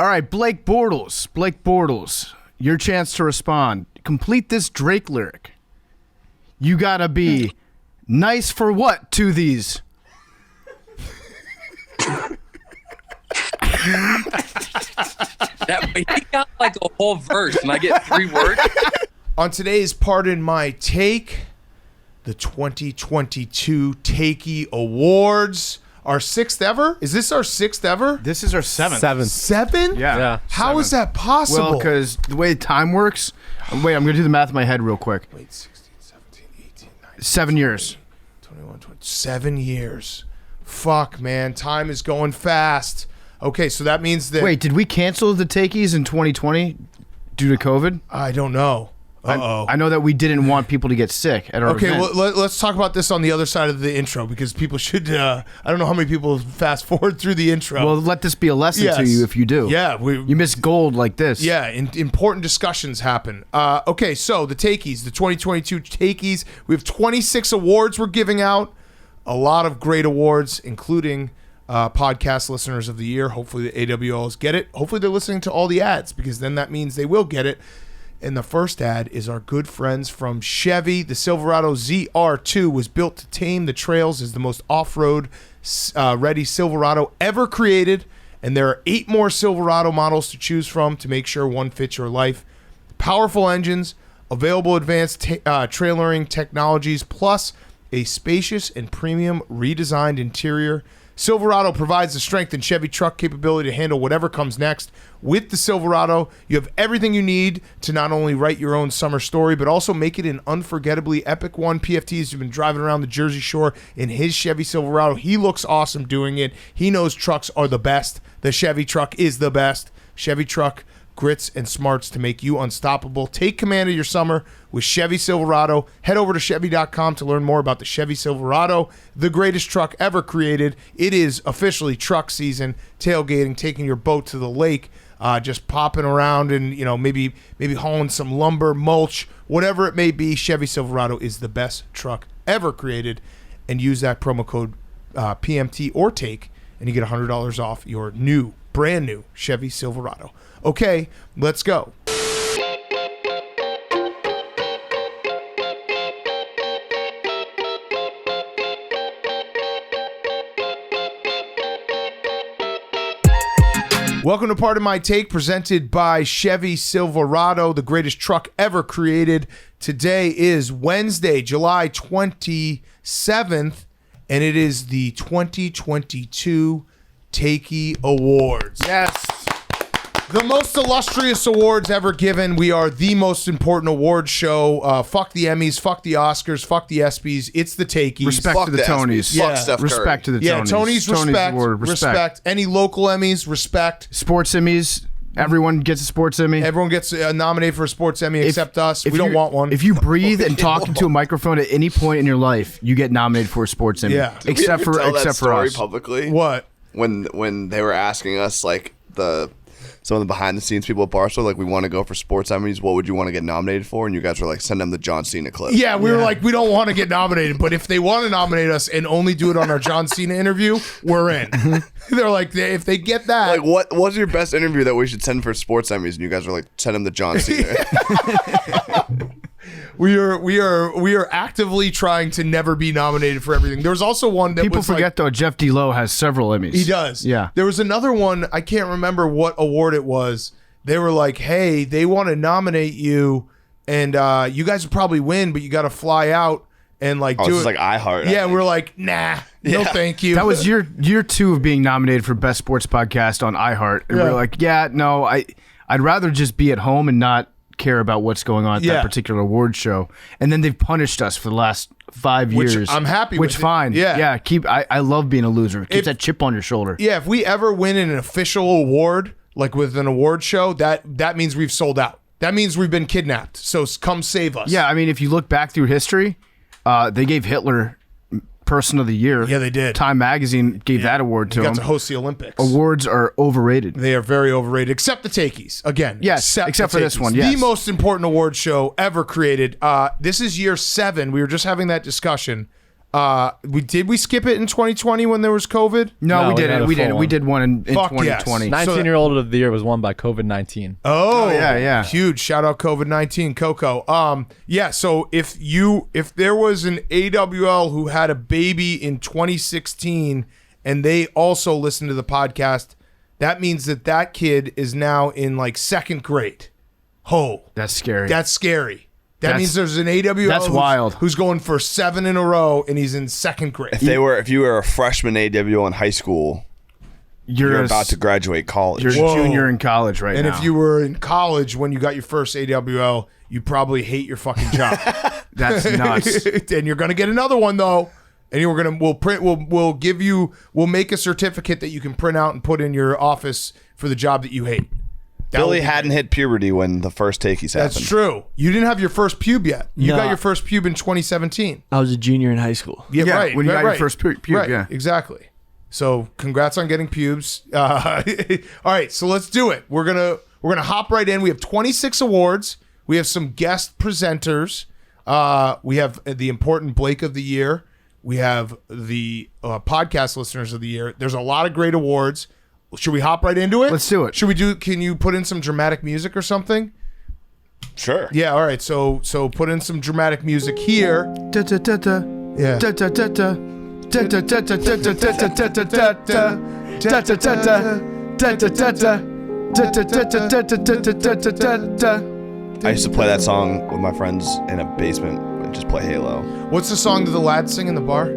All right, Blake Bortles, your chance to respond. Complete this Drake lyric. You gotta be nice for what to these? He got like a whole verse, and I get 3 words. On today's Pardon My Take, the 2022 Takey Awards. Our 6th ever? Is this our 6th ever? This is our 7th. 7? Yeah. How is that possible? Well, because the way time works. Wait, I'm going to do the math in my head real quick. Wait, 16, 17, 18, 19, 7 years. 21, 20, 7 years. Fuck, man. Time is going fast. Okay, so that means that... Wait, did we cancel the Takeys in 2020 due to COVID? I don't know. Uh-oh. I know that we didn't want people to get sick at our event. Well, let's talk about this on the other side of the intro because people should... I don't know how many people fast forward through the intro. Well, let this be a lesson to you if you do. Yeah. You miss gold like this. Yeah, important discussions happen. Okay, so the Takeys, the 2022 Takeys. We have 26 awards we're giving out. A lot of great awards, including podcast listeners of the year. Hopefully the AWLs get it. Hopefully they're listening to all the ads because then that means they will get it. And the first ad is our good friends from Chevy. The Silverado ZR2 was built to tame the trails as the most off-road ready Silverado ever created. And there are 8 more Silverado models to choose from to make sure one fits your life. Powerful engines, available advanced trailering technologies, plus a spacious and premium redesigned interior. Silverado provides the strength and Chevy truck capability to handle whatever comes next. With the Silverado, you have everything you need to not only write your own summer story, but also make it an unforgettably epic one. PFT's been driving around the Jersey Shore in his Chevy Silverado. He looks awesome doing it. He knows trucks are the best. The Chevy truck is the best. Chevy truck, grits and smarts to make you unstoppable. Take command of your summer with Chevy Silverado. Head over to Chevy.com to learn more about the Chevy Silverado, the greatest truck ever created. It is officially truck season, tailgating, taking your boat to the lake, just popping around and maybe hauling some lumber, mulch, whatever it may be. Chevy Silverado is the best truck ever created, and use that promo code PMT or TAKE, and you get $100 off your brand new Chevy Silverado. Okay, let's go. Welcome to Pardon My Take, presented by Chevy Silverado, the greatest truck ever created. Today is Wednesday, July 27th, and it is the 2022 Takey Awards. Yes. The most illustrious awards ever given. We are the most important award show. Fuck the Emmys, fuck the Oscars, fuck the ESPYs. It's the Takeys. Respect Fuck to the the Tonys. ESPYs. Fuck Steph Curry. Respect to the Tonys. Yeah, Tonys, Award, respect. Any local Emmys, respect. Sports Emmys. Everyone gets a sports Emmy. Everyone gets nominated for a sports Emmy except us. We don't want one. If you breathe and talk into a microphone at any point in your life, you get nominated for a sports Emmy. Yeah. Except for us. Publicly. What? When they were asking us like some of the behind the scenes people at Barstool, like, we want to go for sports Emmys, what would you want to get nominated for? And you guys were like, send them the John Cena clip. Yeah, we were like, we don't want to get nominated, but if they want to nominate us and only do it on our John Cena interview, we're in. They're like, if they get that. Like, what's your best interview that we should send for sports Emmys? And you guys were like, send them the John Cena. We are actively trying to never be nominated for everything. There was also one that people forget though. Jeff D-Lo has several Emmys. He does. Yeah. There was another one. I can't remember what award it was. They were like, "Hey, they want to nominate you, and you guys would probably win, but you got to fly out and like do it." Like iHeart. Yeah, we're like, nah, no, thank you. That was year 2 of being nominated for Best Sports Podcast on iHeart, and we're like, yeah, no, I'd rather just be at home and not care about what's going on at that particular award show. And then they've punished us for the last 5 years. Which I'm happy with. Which fine. Yeah. I love being a loser. It keeps that chip on your shoulder. Yeah, if we ever win an official award, like with an award show, that means we've sold out. That means we've been kidnapped. So come save us. Yeah, I mean, if you look back through history, they gave Hitler Person of the Year. Yeah, they did. Time Magazine gave that award to him. Got to host the Olympics. Awards are overrated. They are very overrated, except the Takeys. Again, yes, except for this one. Yes. The most important award show ever created. This is year 7. We were just having that discussion. We skip it in 2020 when there was COVID? No, we we had didn't. a We full didn't. one. We did one in Fuck yes. 2020. 19-year-old of the year was won by COVID-19. Oh, yeah. Huge. Shout out COVID-19, Coco. Yeah, so if there was an AWL who had a baby in 2016 and they also listened to the podcast, that means that kid is now in like second grade. Oh, That's scary. that's scary. That means there's an AWL that's wild. who's going for 7 in a row and he's in second grade. If you were a freshman AWL in high school, you're about to graduate college. You're a junior in college right And now. if you were in college when you got your first AWL, you probably hate your fucking job. That's nuts. And you're gonna get another one though. And we'll make a certificate that you can print out and put in your office for the job that you hate. Billy hadn't hit puberty when the first Takies happened. That's true. You didn't have your first pube yet. You No. got your first pube in 2017. I was a junior in high school. Yeah, Yeah, right. when you right, got your right. first pube, Right, yeah. exactly. So congrats on getting pubes. All right, so let's do it. We're gonna hop right in. We have 26 awards. We have some guest presenters. We have the important Blake of the Year. We have the podcast listeners of the year. There's a lot of great awards. Should we hop right into it? Let's do it. Can you put in some dramatic music or something? Sure. Yeah, all right. So put in some dramatic music here. Da da da da. Yeah. Da da da da. Da da da da da da da da da da da. Da da da da. Da da da da. Da da da da da da da da da da. I used to play that song with my friends in a basement and just play Halo. What's the song that the lads sing in the bar?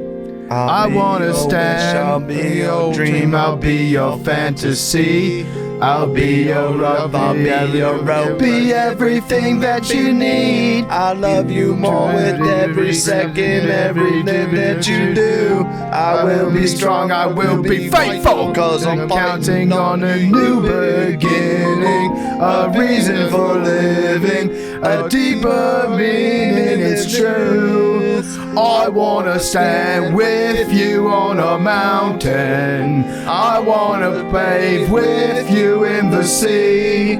I wanna stand. I'll be your dream. I'll be your fantasy. I'll be your love. I'll be your rope. Be everything that you need. I love you more with every second, everything that you do. I will be strong. I will be faithful. Cause I'm counting on a new beginning, a reason for living, a deeper meaning. It's true. I wanna stand with you on a mountain. I wanna bathe with you in the sea.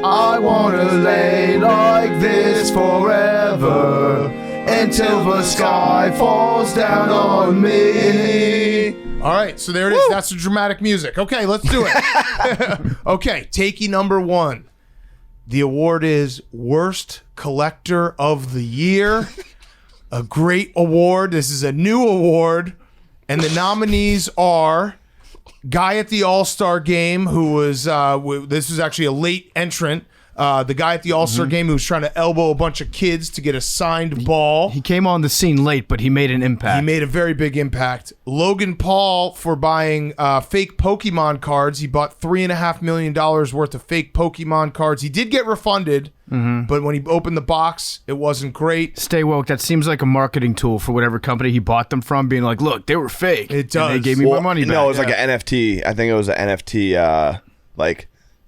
I wanna lay like this forever until the sky falls down on me. All right, so there it is. That's the dramatic music. Okay, let's do it. Okay, takey number 1. The award is Worst Collector of the Year. A great award. This is a new award. And the nominees are guy at the All-Star game who was, this was actually a late entrant. The guy at the All-Star game who was trying to elbow a bunch of kids to get a signed ball. He came on the scene late, but he made an impact. He made a very big impact. Logan Paul for buying fake Pokemon cards. He bought $3.5 million worth of fake Pokemon cards. He did get refunded, but when he opened the box, it wasn't great. Stay woke. That seems like a marketing tool for whatever company he bought them from, being like, look, they were fake. It does. And they gave me my money back. No, it was like an NFT. I think it was an NFT,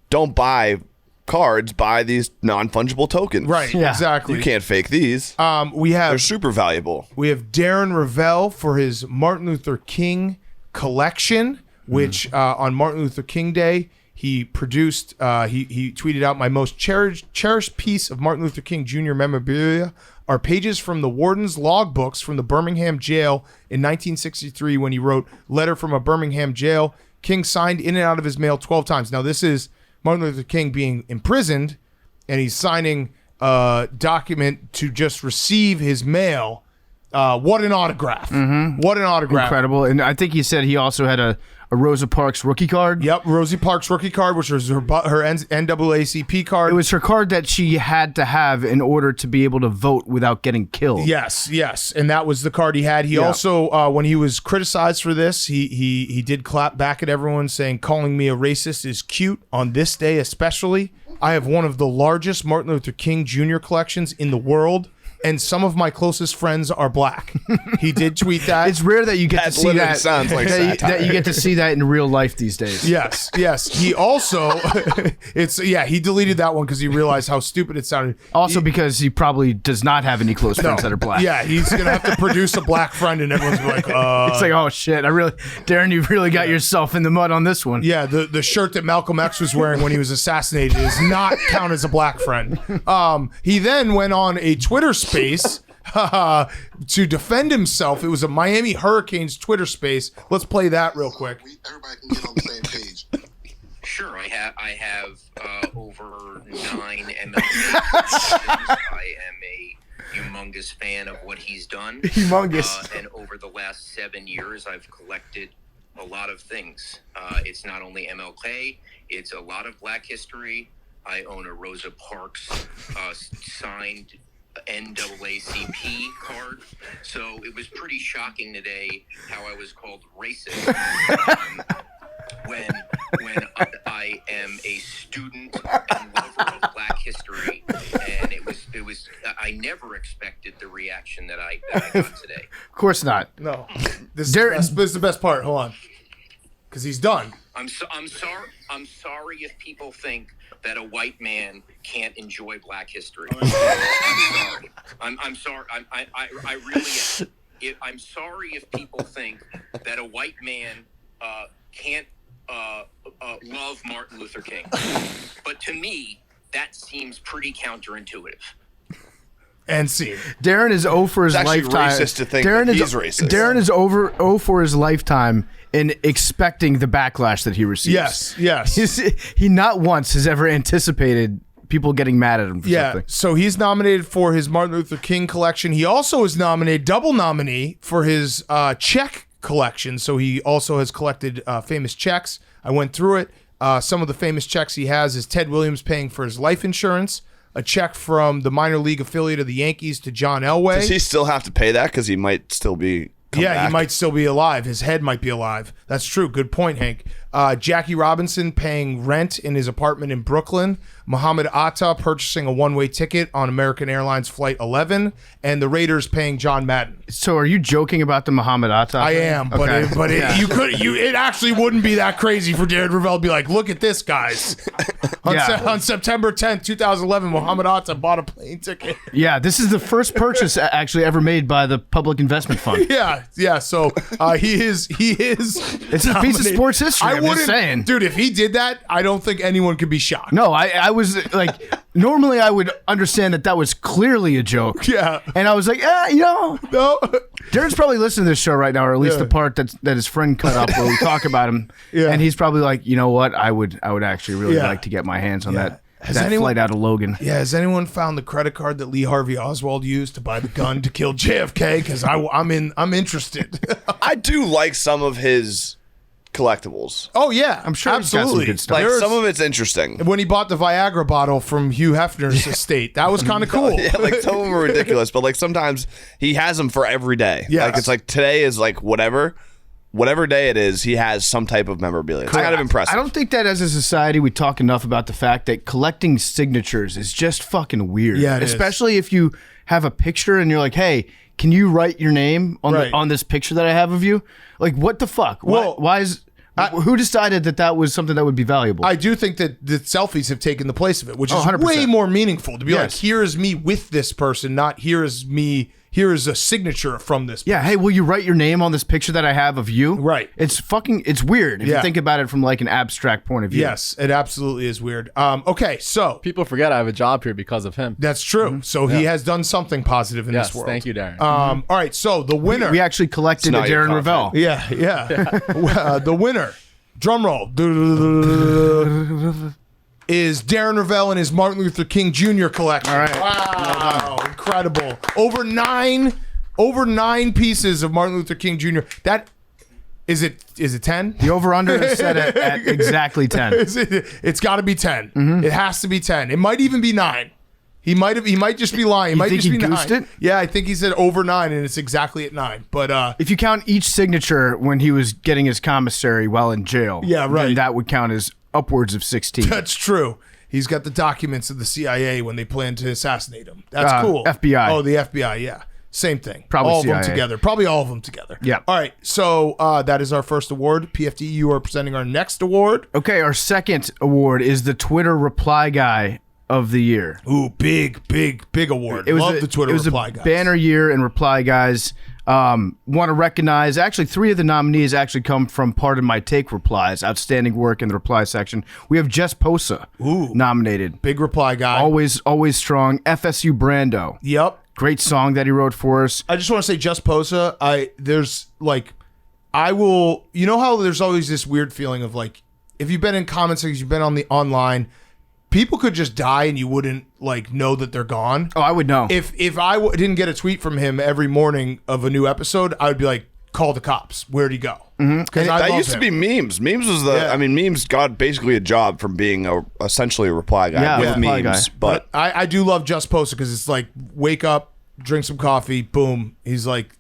don't buy cards, buy these non-fungible tokens. Right, Yeah. exactly. You can't fake these. We They're have super valuable. Darren Ravel for his Martin Luther King collection, which on Martin Luther King Day he produced. He tweeted out, "My most cherished piece of Martin Luther King Jr. memorabilia are pages from the warden's logbooks from the Birmingham jail in 1963 when he wrote letter from a Birmingham jail. King signed in and out of his mail 12 times." Now this is Martin Luther King being imprisoned, and he's signing a document to just receive his mail. What an autograph. What an autograph. Incredible. And I think he said he also had a Rosa Parks rookie card. Yep, Rosie Parks rookie card, which was her NAACP card. It was her card that she had to have in order to be able to vote without getting killed. Yes, and that was the card he had. He also, when he was criticized for this, he did clap back at everyone, saying, "Calling me a racist is cute on this day especially. I have one of the largest Martin Luther King Jr. collections in the world, and some of my closest friends are black." He did tweet that. It's rare that you get That to see literally that. sounds like that you get to see that in real life these days. Yes. He also, he deleted that one because he realized how stupid it sounded. Also because he probably does not have any close friends that are black. Yeah, he's gonna have to produce a black friend, and everyone's gonna be like, It's like, oh shit, Darren, you've really got yourself in the mud on this one. Yeah, the shirt that Malcolm X was wearing when he was assassinated does not count as a black friend. He then went on a Twitter space to defend himself, it was a Miami Hurricanes Twitter space. Let's play that real quick. Everybody can get on the same page. Sure, I have over 9 MLB. I am a humongous fan of what he's done. Humongous. And over the last 7 years, I've collected a lot of things. It's not only MLK, it's a lot of Black history. I own a Rosa Parks signed NAACP card. So it was pretty shocking today how I was called racist. When I am a student and lover of Black history, and it was I never expected the reaction that I got today. Of course not. No, this is the best part. Hold on, because he's done. I'm sorry if people think that a white man can't enjoy Black history. I'm sorry. I'm sorry. I really am. I'm sorry if people think that a white man can't love Martin Luther King. But to me, that seems pretty counterintuitive. And scene. Darren is 0 for his It's actually lifetime. racist to think that he's racist. Darren is over 0 for his lifetime in expecting the backlash that he receives. Yes. He not once has ever anticipated people getting mad at him for something. So he's nominated for his Martin Luther King collection. He also is nominated, double nominee, for his check collection. So he also has collected famous checks. I went through it. Some of the famous checks he has is Ted Williams paying for his life insurance, a check from the minor league affiliate of the Yankees to John Elway. Does he still have to pay that because he might still be? He might still be alive. His head might be alive. That's true. Good point, Hank. Jackie Robinson paying rent in his apartment in Brooklyn. Muhammad Atta purchasing a one-way ticket on American Airlines Flight 11. And the Raiders paying John Madden. So are you joking about the Muhammad Atta? I am, but it actually wouldn't be that crazy for Darren Ravel to be like, look at this, guys. On September 10th, 2011, Muhammad Atta bought a plane ticket. Yeah, this is the first purchase actually ever made by the Public Investment Fund. Yeah. So he is. It's a piece of sports history. I'm just saying, dude. If he did that, I don't think anyone could be shocked. No, I was like, normally I would understand that was clearly a joke. Yeah, and I was like, no. Darren's probably listening to this show right now, or at least the part that his friend cut up where we talk about him. Yeah, and he's probably like, you know what, I would actually really like to get my hands on that flight out of Logan. Yeah, has anyone found the credit card that Lee Harvey Oswald used to buy the gun to kill JFK? Because I'm interested. I do like some of his collectibles. Oh yeah, I'm sure absolutely. He's got some good stuff. Like some of it's interesting. When he bought the Viagra bottle from Hugh Hefner's estate, that was kind of cool. Yeah, like some of them are ridiculous, but like sometimes he has them for every day. Yeah, like it's like today is like whatever day it is, he has some type of memorabilia. It's kind of impressive. I don't think that as a society we talk enough about the fact that collecting signatures is just fucking weird. Yeah, especially if you have a picture and you're like, hey, can you write your name on this picture that I have of you? Like, what the fuck? Why is... who decided that was something that would be valuable? I do think that the selfies have taken the place of it, which is 100%. way more meaningful to be like, here is me with this person, not here is a signature from this person. Yeah, hey, will you write your name on this picture that I have of you? Right. It's weird if you think about it from like an abstract point of view. Yes, it absolutely is weird. Okay, so People forget I have a job here because of him. that's true. Mm-hmm. So he has done something positive in Yes, this world. thank you, Darren. All right, so the winner. We actually collected a not your Darren Ravel. Yeah. The winner, drum roll, is Darren Ravel and his Martin Luther King Jr. collection. All right. Wow, incredible. Over nine pieces of Martin Luther King Jr. That is it 10? The over-under is set at exactly 10. It's got to be 10. It has to be 10. It might even be 9. He might just be lying. It You might think just he be 9. goosed it? Yeah, I think he said over 9, and it's exactly at 9. But If you count each signature when he was getting his commissary while in jail, Yeah, right. then that would count as upwards of 16. that's true. He's got the documents of the CIA when they planned to assassinate him. That's cool. FBI. Oh, the FBI. Yeah, same thing. Probably all of them CIA. together. Probably all of them together. Yeah. All right. So that is our first award. PFD, you are presenting our next award. Okay, our second award is the Twitter Reply Guy of the Year. Ooh, big award. Love the Twitter reply guys. Banner year and reply guys. Want to recognize, actually, 3 of the nominees actually come from Pardon My Take replies. Outstanding work in the reply section. We have Jess Posa nominated. Big reply guy. Always strong. FSU Brando. Yep. Great song that he wrote for us. I just want to say, Just Posa. You know how there's always this weird feeling of like, if you've been in comment sections, you've been on the online, people could just die and you wouldn't like know that they're gone. Oh, I would know. If I didn't get a tweet from him every morning of a new episode, I would be like, call the cops. Where'd he go? Because that used to be memes. Memes was memes got basically a job from being essentially a reply guy with memes. But I do love Just Posa because it's like, wake up, drink some coffee, boom. He's like,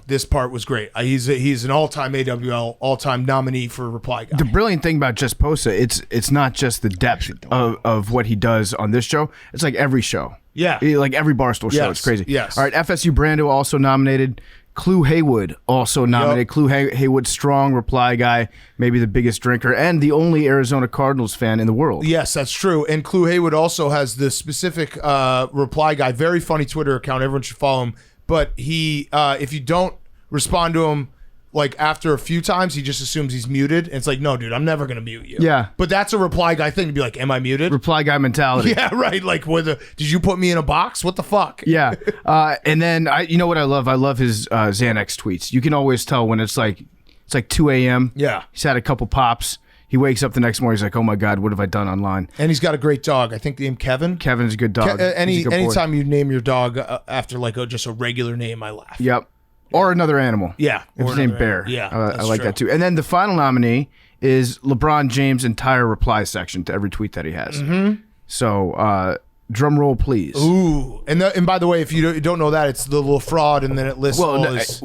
this part was great. He's an all-time AWL, all-time nominee for reply guy. The brilliant thing about Just Posa, it's not just the depth of what he does on this show. It's like every show. Yeah. Like every Barstool show. Yes. It's crazy. Yes. All right, FSU Brando also nominated. Clue Haywood also nominated. Yep. Clue Haywood, strong reply guy, maybe the biggest drinker, and the only Arizona Cardinals fan in the world. Yes, that's true. And Clue Haywood also has the specific reply guy, very funny Twitter account. Everyone should follow him. But he, if you don't respond to him, like after a few times, he just assumes he's muted. And it's like, no, dude, I'm never going to mute you. Yeah. But that's a reply guy thing to be like, am I muted? Reply guy mentality. Yeah, right. Like, did you put me in a box? What the fuck? Yeah. And then, you know what I love? I love his Xanax tweets. You can always tell when it's like 2 a.m. Yeah. He's had a couple pops. He wakes up the next morning. He's like, oh my God, what have I done online? And he's got a great dog. I think named Kevin. Kevin's a good dog. Anytime you name your dog after like just a regular name, I laugh. Yep. Or another animal. Yeah. If it's named Bear. Yeah. I like that too. And then the final nominee is LeBron James' entire reply section to every tweet that he has. Mm-hmm. So, drum roll, please. Ooh. And by the way, if you don't know that, it's the little fraud, and then it lists all his...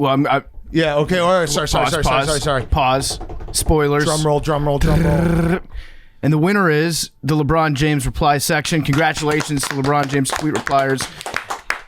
Yeah, okay. All right. Sorry. Pause. Spoilers. Drum roll. And the winner is the LeBron James reply section. Congratulations to LeBron James tweet repliers.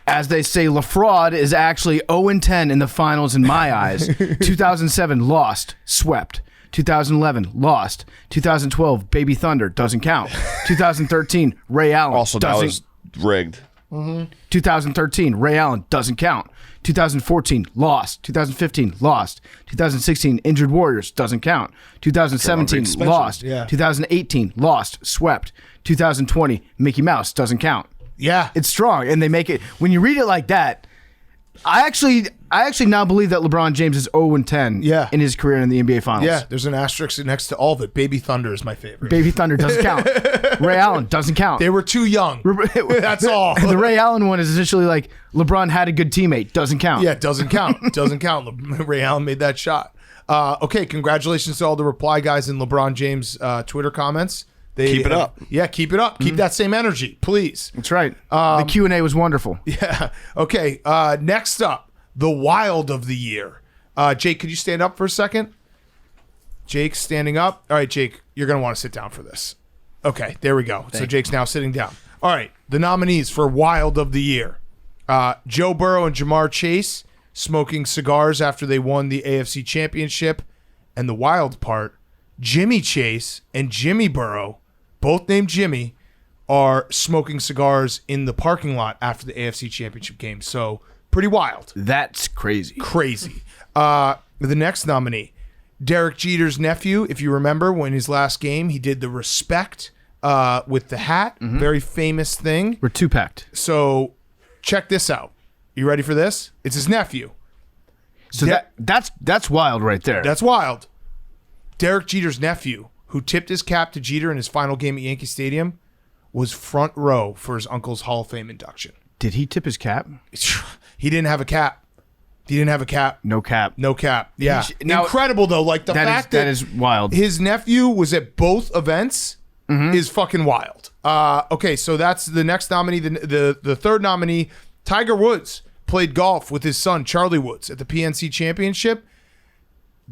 As they say, LaFraud is actually 0-10 in the finals in my eyes. 2007, lost, swept. 2011, lost. 2012, Baby Thunder, doesn't count. 2013, Ray Allen, also, that was rigged. 2013, Ray Allen, doesn't count. 2014, lost. 2015, lost. 2016, Injured Warriors, doesn't count. 2017, lost. Yeah. 2018, lost, swept. 2020, Mickey Mouse, doesn't count. Yeah. It's strong, and they make it... When you read it like that, I actually now believe that LeBron James is 0-10 in his career in the NBA Finals. Yeah, there's an asterisk next to all of it. Baby Thunder is my favorite. Baby Thunder doesn't count. Ray Allen doesn't count. They were too young. That's all. The Ray Allen one is essentially like, LeBron had a good teammate. Doesn't count. Yeah, doesn't count. Doesn't count. Ray Allen made that shot. Okay, congratulations to all the reply guys in LeBron James Twitter comments. Keep it up. Yeah, keep it up. Keep that same energy, please. That's right. The Q&A was wonderful. Yeah. Okay, next up, the Wild of the Year. Jake, could you stand up for a second? Jake's standing up. All right, Jake, you're going to want to sit down for this. Okay, there we go. So Jake's now sitting down. All right, the nominees for Wild of the Year. Joe Burrow and Jamar Chase smoking cigars after they won the AFC Championship. And the wild part, Jimmy Chase and Jimmy Burrow, both named Jimmy, are smoking cigars in the parking lot after the AFC Championship game. So pretty wild. That's crazy. Crazy. The next nominee, Derek Jeter's nephew. If you remember, when his last game, he did the respect with the hat. Very famous thing. We're two-packed. So check this out. You ready for this? It's his nephew. So that's wild right there. That's wild. Derek Jeter's nephew, who tipped his cap to Jeter in his final game at Yankee Stadium, was front row for his uncle's Hall of Fame induction. Did he tip his cap? He didn't have a cap. No cap. Yeah. Now, incredible, though. Like the fact that is wild. His nephew was at both events is fucking wild. Okay, so that's the next nominee. The third nominee, Tiger Woods, played golf with his son, Charlie Woods, at the PNC Championship.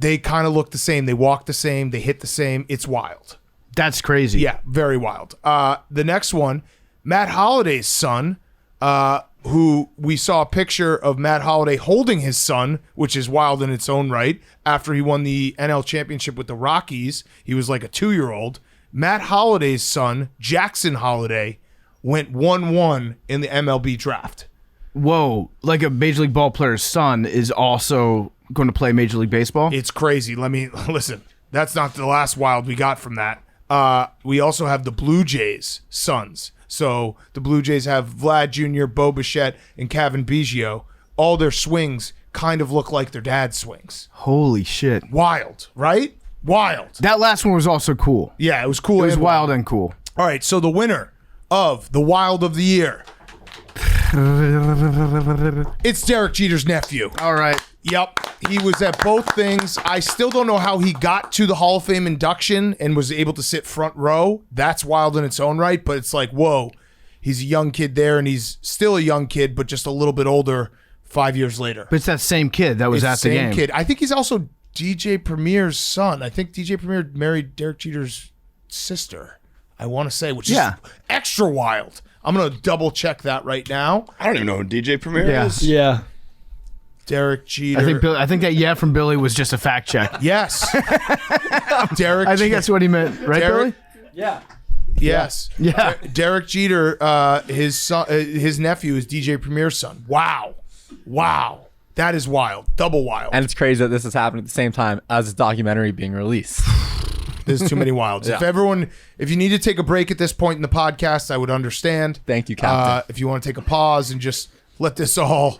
They kind of look the same. They walk the same. They hit the same. It's wild. That's crazy. Yeah, very wild. The next one, Matt Holliday's son, who we saw a picture of Matt Holliday holding his son, which is wild in its own right, after he won the NL Championship with the Rockies. He was like a 2-year-old. Matt Holliday's son, Jackson Holliday, went 1-1 in the MLB draft. Whoa, like a Major League ball player's son is also going to play Major League Baseball? It's crazy. Listen. That's not the last wild we got from that. We also have the Blue Jays sons. So the Blue Jays have Vlad Jr., Bo Bichette, and Kevin Biggio. All their swings kind of look like their dad's swings. Holy shit. Wild, right? Wild. That last one was also cool. Yeah, it was cool. It was wild and cool. All right, so the winner of the Wild of the Year. It's Derek Jeter's nephew. All right. Yep. He was at both things. I still don't know how he got to the Hall of Fame induction and was able to sit front row. That's wild in its own right, but it's like, whoa, he's a young kid there, and he's still a young kid, but just a little bit older 5 years later. But it's that same kid that was at the game. Kid. I think he's also DJ Premier's son. I think DJ Premier married Derek Jeter's sister, I want to say, which is extra wild. I'm going to double check that right now. I don't even know who DJ Premier is. Yeah. Derek Jeter. I think that from Billy was just a fact check. Yes. Derek. I think that's what he meant, right, Derek, Billy? Yeah. Yes. Yeah. Derek Jeter, his son, his nephew is DJ Premier's son. Wow. That is wild. Double wild. And it's crazy that this is happening at the same time as this documentary being released. There's too many wilds. Yeah. If you need to take a break at this point in the podcast, I would understand. Thank you, Captain. If you want to take a pause and just let this all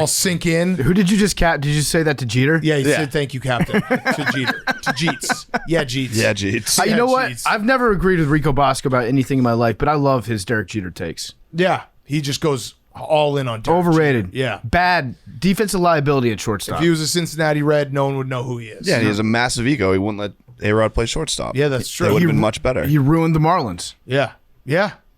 sink in. Who did you just Did you say that to Jeter? Yeah, he said thank you, Captain, to Jeter. To Jeets. Yeah, Jeets. Yeah, Jeets. You know what? Jeez. I've never agreed with Rico Bosco about anything in my life, but I love his Derek Jeter takes. Yeah, he just goes all in on Derek Overrated. Jeter. Yeah. Bad defensive liability at shortstop. If he was a Cincinnati Red, no one would know who he is. Yeah, he has a massive ego. He wouldn't let A-Rod play shortstop. Yeah, that's true. That would have been much better. He ruined the Marlins. Yeah.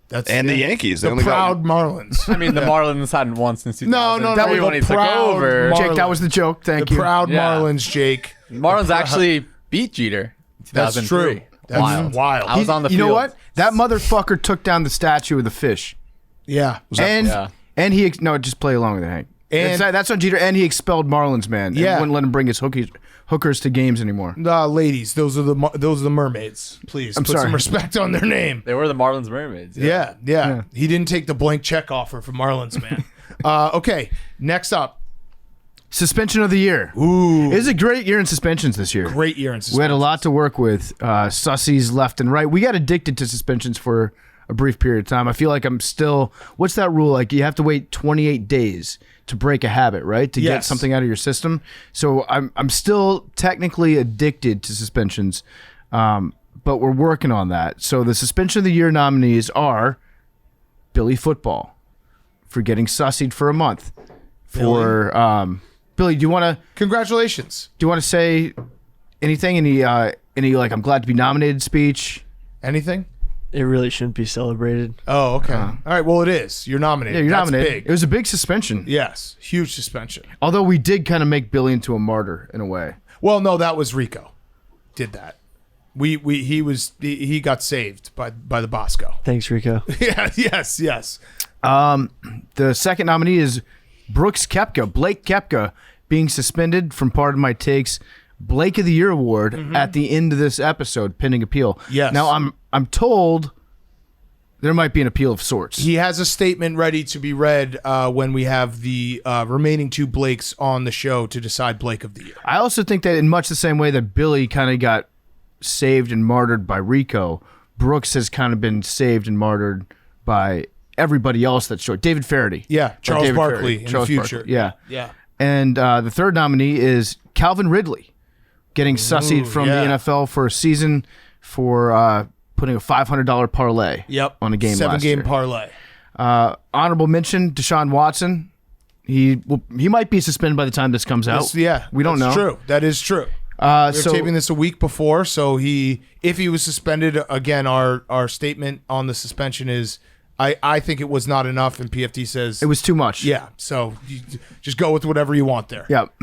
That's And the Yankees. They The only proud Marlins. I mean, the Marlins hadn't won since 2000. No, That was when the he took proud over. Mar- Jake, that was the joke. Thank the you. proud Yeah. Marlins, Jake. Marlins actually beat Jeter in 2003. That's true. That's wild. I was on the You field. know what? That motherfucker took down the statue of the fish. Yeah. And he just play along with it, Hank. And- That's on Jeter, and he expelled Marlins, man. Yeah. And wouldn't let him bring his hookers to games anymore. Ladies, those are the mermaids. Please put sorry. some respect on their name. They were the Marlins Mermaids. Yeah. He didn't take the blank check offer from Marlins, man. Okay, next up. Suspension of the year. Ooh. It was a great year in suspensions this year. Great year in suspension. We had a lot to work with. Sussies left and right. We got addicted to suspensions for a brief period of time. I feel like I'm still. What's that rule? Like you have to wait 28 days to break a habit, right? To get something out of your system. So I'm still technically addicted to suspensions, but we're working on that. So the suspension of the year nominees are Billy Football for getting sussied for a month. For Billy, do you want to? Congratulations. Do you want to say anything? Any like I'm glad to be nominated speech? Anything? It really shouldn't be celebrated. Oh, okay. All right. Well, it is. You're nominated. Yeah, you're That's nominated. Big. It was a big suspension. Yes, huge suspension. Although we did kind of make Billy into a martyr in a way. Well, no, that was Rico. Did that. He got saved by the Bosco. Thanks, Rico. Yeah. Yes. The second nominee is Blake Koepka, being suspended from Pardon My Takes Blake of the Year award at the end of this episode, pending appeal. Yes. Now I'm told there might be an appeal of sorts. He has a statement ready to be read when we have the remaining two Blakes on the show to decide Blake of the Year. I also think that in much the same way that Billy kind of got saved and martyred by Rico, Brooks has kind of been saved and martyred by everybody else that's short. David Faraday. Yeah, Charles David Barkley Faraday. in Charles the future. Barkley. Yeah. Yeah. And the third nominee is Calvin Ridley, getting sussied from the NFL for a season for putting a $500 parlay on a game last year. 7-game parlay. Honorable mention, Deshaun Watson. He might be suspended by the time this comes out. We don't know. That's true. That is true. We're taping this a week before, so if he was suspended, again, our statement on the suspension is I think it was not enough, and PFT says it was too much. Yeah, so you just go with whatever you want there. Yep.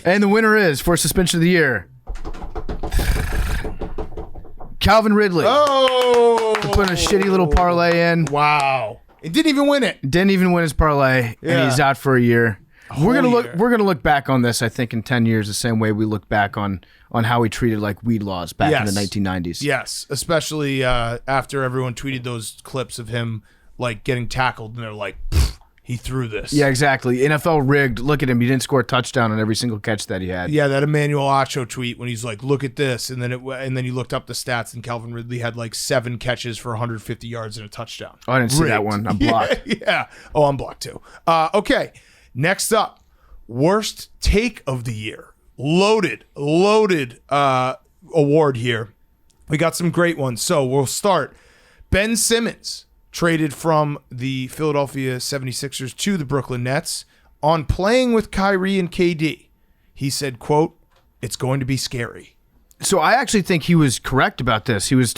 And the winner is, for suspension of the year, Calvin Ridley. Oh! Put a shitty little parlay in. Wow. He didn't even win it. Didn't even win his parlay, and he's out for a year. We're gonna look back on this, I think, in 10 years the same way we look back on how we treated like weed laws back in the 1990s. Yes, especially after everyone tweeted those clips of him like getting tackled, and they're like, he threw this. Yeah, exactly. NFL rigged. Look at him. He didn't score a touchdown on every single catch that he had. Yeah, that Emmanuel Acho tweet when he's like, "Look at this," and then you looked up the stats, and Calvin Ridley had like 7 catches for 150 yards and a touchdown. Oh, I didn't see that one. I'm blocked. Yeah. Oh, I'm blocked too. Okay. Next up, worst take of the year. Loaded award here. We got some great ones. So we'll start. Ben Simmons traded from the Philadelphia 76ers to the Brooklyn Nets on playing with Kyrie and KD. He said, quote, "It's going to be scary." So I actually think he was correct about this. He was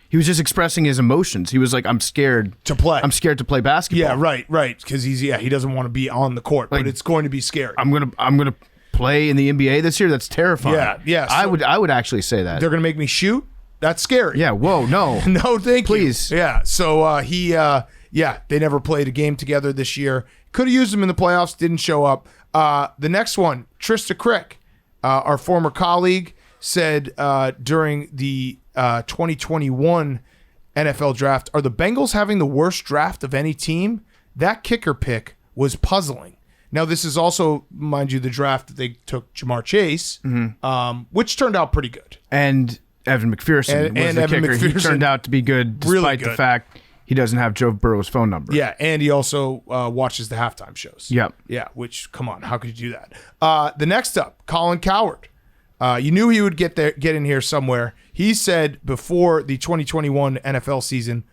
he was just expressing his emotions. He was like, I'm scared to play. I'm scared to play basketball. Yeah, right. Because he doesn't want to be on the court, but it's going to be scary. I'm gonna play in the NBA this year. That's terrifying. Yeah. I would actually say that. They're gonna make me shoot. That's scary. Yeah. Whoa. No. No, thank Please. you. Yeah. So they never played a game together this year. Could have used him in the playoffs. Didn't show up. The next one, Trista Crick, our former colleague, said during the 2021 NFL draft, "Are the Bengals having the worst draft of any team? That kicker pick was puzzling." Now, this is also, mind you, the draft that they took Jamar Chase, which turned out pretty good. And Evan McPherson was the Evan kicker. He McPherson, turned out to be good despite really the good. fact he doesn't have Joe Burrow's phone number. Yeah, and he also watches the halftime shows. Yep. Yeah, which, come on, how could you do that? The next up, Colin Coward. You knew he would get in here somewhere. He said before the 2021 NFL season,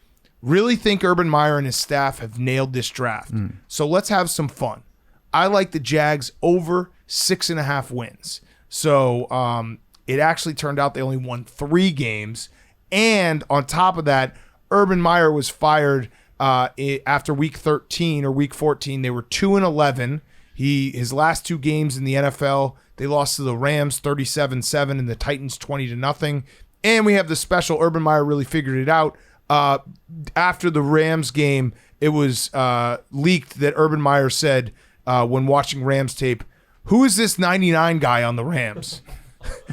"Really think Urban Meyer and his staff have nailed this draft. So let's have some fun. I like the Jags over 6.5 wins." So it actually turned out they only won 3 games. And on top of that, Urban Meyer was fired after week 13 or week 14. They were 2-11. His last 2 games in the NFL, they lost to the Rams 37-7 and the Titans 20-0. And we have the special. Urban Meyer really figured it out. After the Rams game, it was leaked that Urban Meyer said when watching Rams tape, "Who is this 99 guy on the Rams?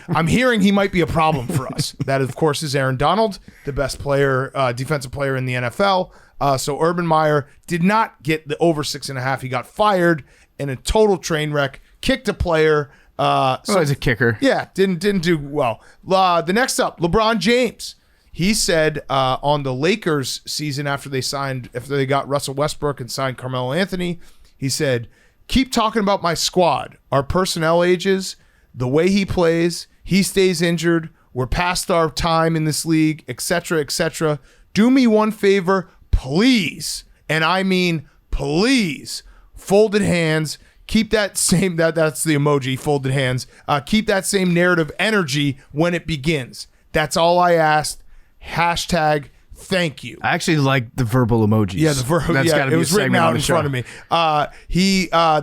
I'm hearing he might be a problem for us." That, of course, is Aaron Donald, the best player, defensive player in the NFL. So Urban Meyer did not get the over 6.5. He got fired in a total train wreck, kicked a player. He's a kicker. Yeah, didn't do well. The next up, LeBron James. He said on the Lakers season after they got Russell Westbrook and signed Carmelo Anthony, he said, "Keep talking about my squad, our personnel ages, the way he plays, he stays injured, we're past our time in this league, etc., etc. Do me one favor, please, and I mean please, folded hands, keep that same, that's the emoji, folded hands, keep that same narrative energy when it begins. That's all I asked. Hashtag thank you." I actually like the verbal emojis. Yeah, the verb. That's gotta It be was a written segment on out the in show. front of me.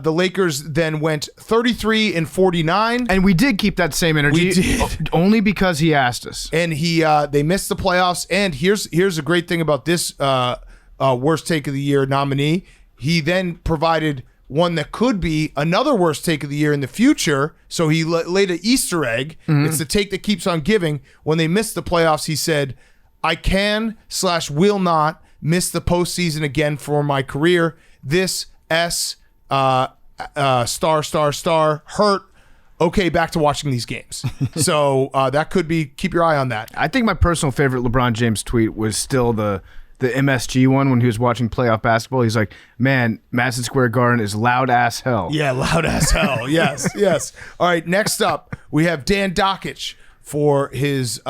The Lakers then went 33-49, And we did keep that same energy. We did. Only because he asked us. and they missed the playoffs. And here's a great thing about this worst take of the year nominee. He then provided one that could be another worst take of the year in the future. So he laid an Easter egg. It's the take that keeps on giving. When they missed the playoffs, he said, "I can/will not miss the postseason again for my career. This S *** hurt. Okay, back to watching these games." So that could be, keep your eye on that. I think my personal favorite LeBron James tweet was still the MSG one when he was watching playoff basketball. He's like, "Man, Madison Square Garden is loud as hell." Yeah, loud as hell. Yes. All right, next up, we have Dan Dokich for his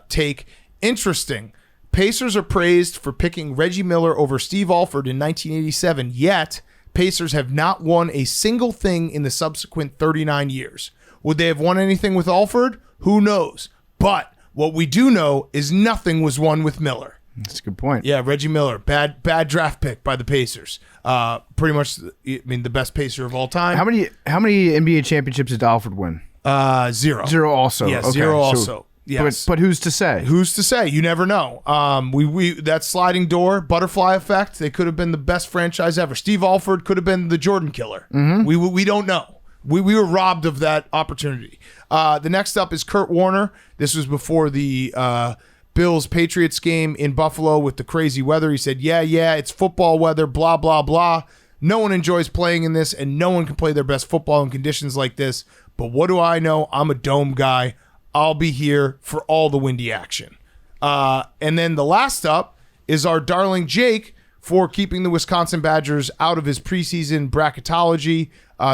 take. Interesting. Pacers are praised for picking Reggie Miller over Steve Alford in 1987, yet Pacers have not won a single thing in the subsequent 39 years. Would they have won anything with Alford? Who knows? But what we do know is nothing was won with Miller. That's a good point. Yeah, Reggie Miller, bad draft pick by the Pacers. Pretty much, I mean, the best Pacer of all time. How many NBA championships did Alford win? 0. 0 also. Yeah, Okay, 0 also. So, Yes. But who's to say? Who's to say? You never know. We that sliding door butterfly effect. They could have been the best franchise ever. Steve Alford could have been the Jordan killer. We don't know. We were robbed of that opportunity. The next up is Kurt Warner. This was before the Bills-Patriots game in Buffalo with the crazy weather. He said, yeah, it's football weather, blah, blah, blah. No one enjoys playing in this, and no one can play their best football in conditions like this. But what do I know? I'm a dome guy. I'll be here for all the windy action. And then the last up is our darling Jake for keeping the Wisconsin Badgers out of his preseason bracketology.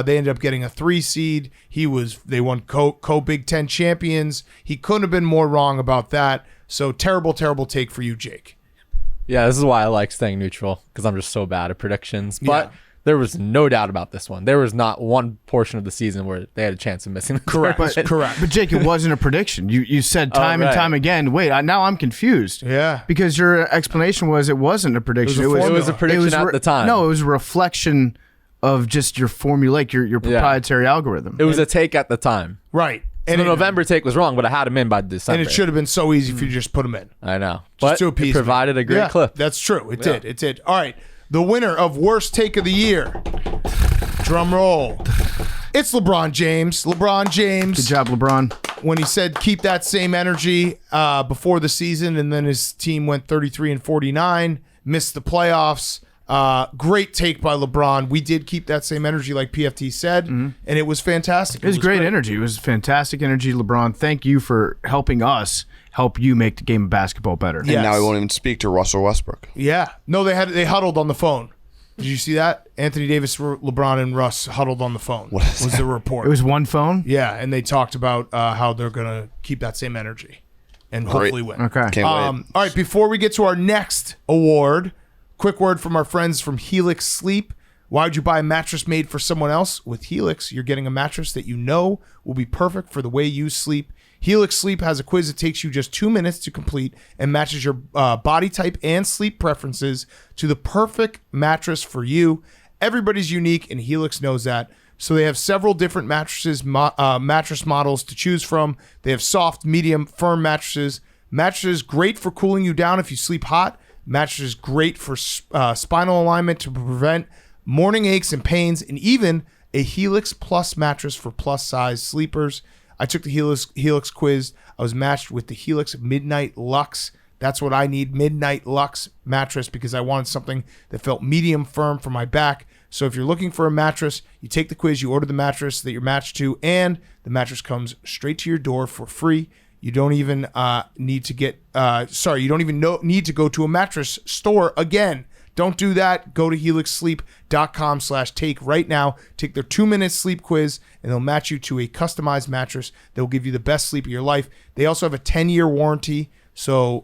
They ended up getting a 3 seed. They won co-Big Ten champions. He couldn't have been more wrong about that. So terrible, terrible take for you, Jake. Yeah, this is why I like staying neutral, because I'm just so bad at predictions. But there was no doubt about this one. There was not one portion of the season where they had a chance of missing the tournament. Correct. But Jake, it wasn't a prediction. You said time and time again. Wait, now I'm confused. Yeah. Because your explanation was it wasn't a prediction. It was a prediction at the time. No, it was a reflection of just your formulaic, your proprietary algorithm. It was a take at the time. Right. And the November take was wrong, but I had him in by December. And it should have been so easy if you just put him in. I know. Just But to appease it provided a great clip. That's true. It did. All right. The winner of Worst Take of the Year. Drum roll. It's LeBron James. LeBron James. Good job, LeBron. When he said keep that same energy before the season, and then his team went 33-49, missed the playoffs. Great take by LeBron. We did keep that same energy, like PFT said, and it was fantastic. It was great energy. It was fantastic energy, LeBron. Thank you for helping us help you make the game of basketball better. And now he won't even speak to Russell Westbrook. Yeah. No, they huddled on the phone. Did you see that? Anthony Davis, LeBron, and Russ huddled on the phone. What is was that? the report. It was one phone? Yeah, and they talked about how they're going to keep that same energy and hopefully win. Okay. Can't wait. All right, before we get to our next award, quick word from our friends from Helix Sleep. Why would you buy a mattress made for someone else? With Helix, you're getting a mattress that you know will be perfect for the way you sleep. Helix Sleep has a quiz that takes you just 2 minutes to complete and matches your body type and sleep preferences to the perfect mattress for you. Everybody's unique, and Helix knows that. So they have several different mattresses, mattress models to choose from. They have soft, medium, firm mattresses. Mattresses great for cooling you down if you sleep hot. Mattresses great for spinal alignment to prevent morning aches and pains, and even a Helix Plus mattress for plus-size sleepers. I took the Helix quiz. I was matched with the Helix Midnight Luxe. That's what I need, Midnight Luxe mattress, because I wanted something that felt medium firm for my back. So if you're looking for a mattress, you take the quiz, you order the mattress that you're matched to, and the mattress comes straight to your door for free. You don't even need to need to go to a mattress store again. Don't do that. Go to helixsleep.com/take right now. Take their 2-minute sleep quiz, and they'll match you to a customized mattress that will give you the best sleep of your life. They also have a 10-year warranty. So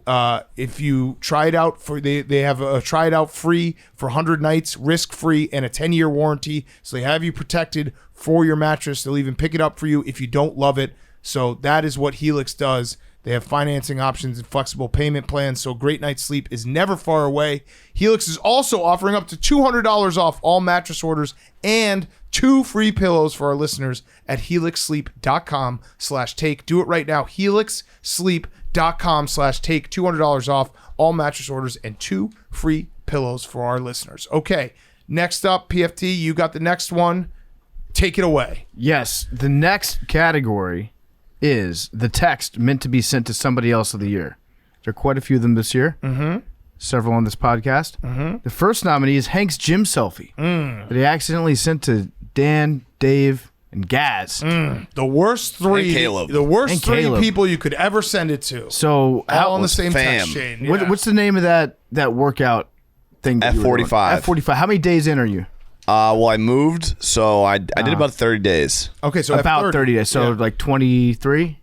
if you try it out, they have a try it out free for 100 nights, risk-free, and a 10-year warranty. So they have you protected for your mattress. They'll even pick it up for you if you don't love it. So that is what Helix does. They have financing options and flexible payment plans, so a great night's sleep is never far away. Helix is also offering up to $200 off all mattress orders and 2 free pillows for our listeners at helixsleep.com/take. Do it right now, helixsleep.com/take. $200 off all mattress orders and 2 free pillows for our listeners. Okay, next up, PFT, you got the next one. Take it away. Yes, the next category is the text meant to be sent to somebody else of the year. There are quite a few of them this year. Mm-hmm. Several on this podcast. Mm-hmm. The first nominee is Hank's gym selfie that he accidentally sent to Dan, Dave, and Gaz. The worst three. And Caleb. The worst And three Caleb. people you could ever send it to. So All on the same fam. text chain. what's the name of that workout thing? that you were doing? F45. F45. How many days in are you? Well, I moved, so I did about 30 days. Okay, so About F30. 30 days. So Yeah. like 23?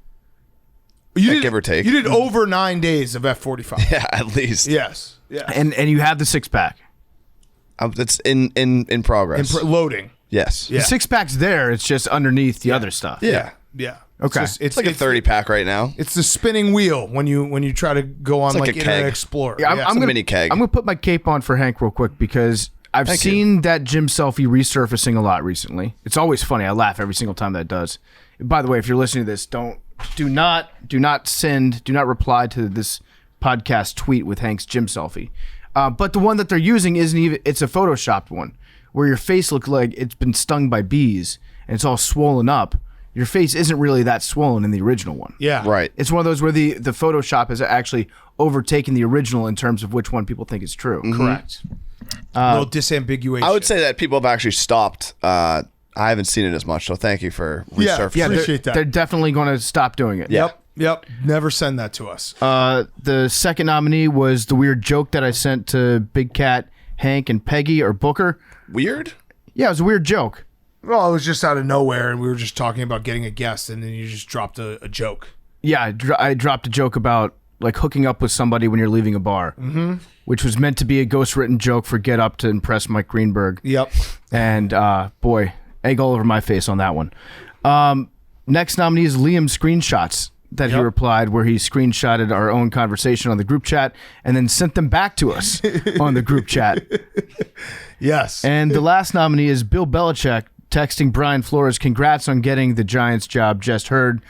You did, give or take. You did over 9 days of F45. Yeah, at least. Yes. And you have the 6-pack. It's in progress. Loading. Yes. Yeah. The 6-pack's there. It's just underneath the other stuff. Yeah. Yeah. Okay. It's like a 30-pack right now. It's the spinning wheel when you try to go on like like a Internet keg. Explorer. Yeah, Yeah. I'm a gonna, mini keg. I'm going to put my cape on for Hank real quick because I've Thank seen that gym selfie resurfacing a lot recently. It's always funny. I laugh every single time that does. By the way, if you're listening to this, do not reply to this podcast tweet with Hank's gym selfie. But the one that they're using isn't even, it's a photoshopped one where your face looks like it's been stung by bees and it's all swollen up. Your face isn't really that swollen in the original one. Yeah. Right. It's one of those where the Photoshop has actually overtaken the original in terms of which one people think is true. Correct. A little disambiguation. I would say that people have actually stopped. I haven't seen it as much, so thank you for resurfacing. Yeah, appreciate that. They're definitely going to stop doing it. Yep. Never send that to us. The second nominee was the weird joke that I sent to Big Cat, Hank, and Peggy or Booker. Weird? Yeah, it was a weird joke. Well, it was just out of nowhere, and we were just talking about getting a guest, and then you just dropped a joke. Yeah, I dropped a joke about like hooking up with somebody when you're leaving a bar, which was meant to be a ghost-written joke for Get Up to impress Mike Greenberg. Yep. And boy, egg all over my face on that one. Next nominee is Liam's screenshots that he replied, where he screenshotted our own conversation on the group chat and then sent them back to us on the group chat. Yes. And the last nominee is Bill Belichick texting Brian Flores, congrats on getting the Giants job, just heard.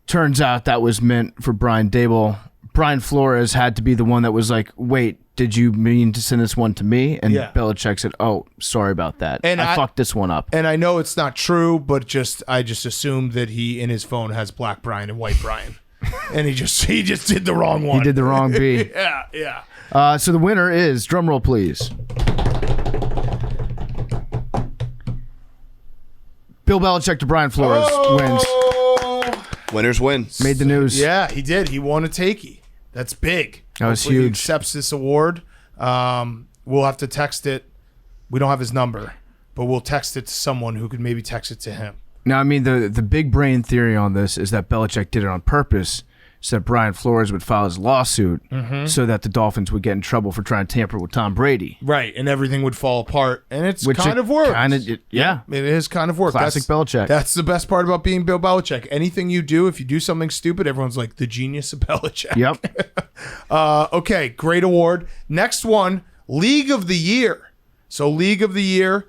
Turns out that was meant for Brian Dable. Brian Flores had to be the one that was like, wait, did you mean to send this one to me? And Belichick said, oh, sorry about that. And I fucked this one up. And I know it's not true, but I just assumed that he in his phone has Black Brian and White Brian. And he just did the wrong one. He did the wrong B. Yeah. So the winner is, drumroll please, Bill Belichick to Brian Flores wins. Winners win. Made the news. Yeah, he did. He won a Takey. That's big. That was Hopefully huge. He accepts this award. We'll have to text it. We don't have his number, but we'll text it to someone who could maybe text it to him. Now, I mean, the big brain theory on this is that Belichick did it on purpose so that Brian Flores would file his lawsuit so that the Dolphins would get in trouble for trying to tamper with Tom Brady. Right, and everything would fall apart, and it's kind of worked. Yeah. It is kind of worked. Classic Belichick. That's the best part about being Bill Belichick. Anything you do, if you do something stupid, everyone's like, the genius of Belichick. Yep. Okay, great award. Next one, League of the Year. So League of the Year,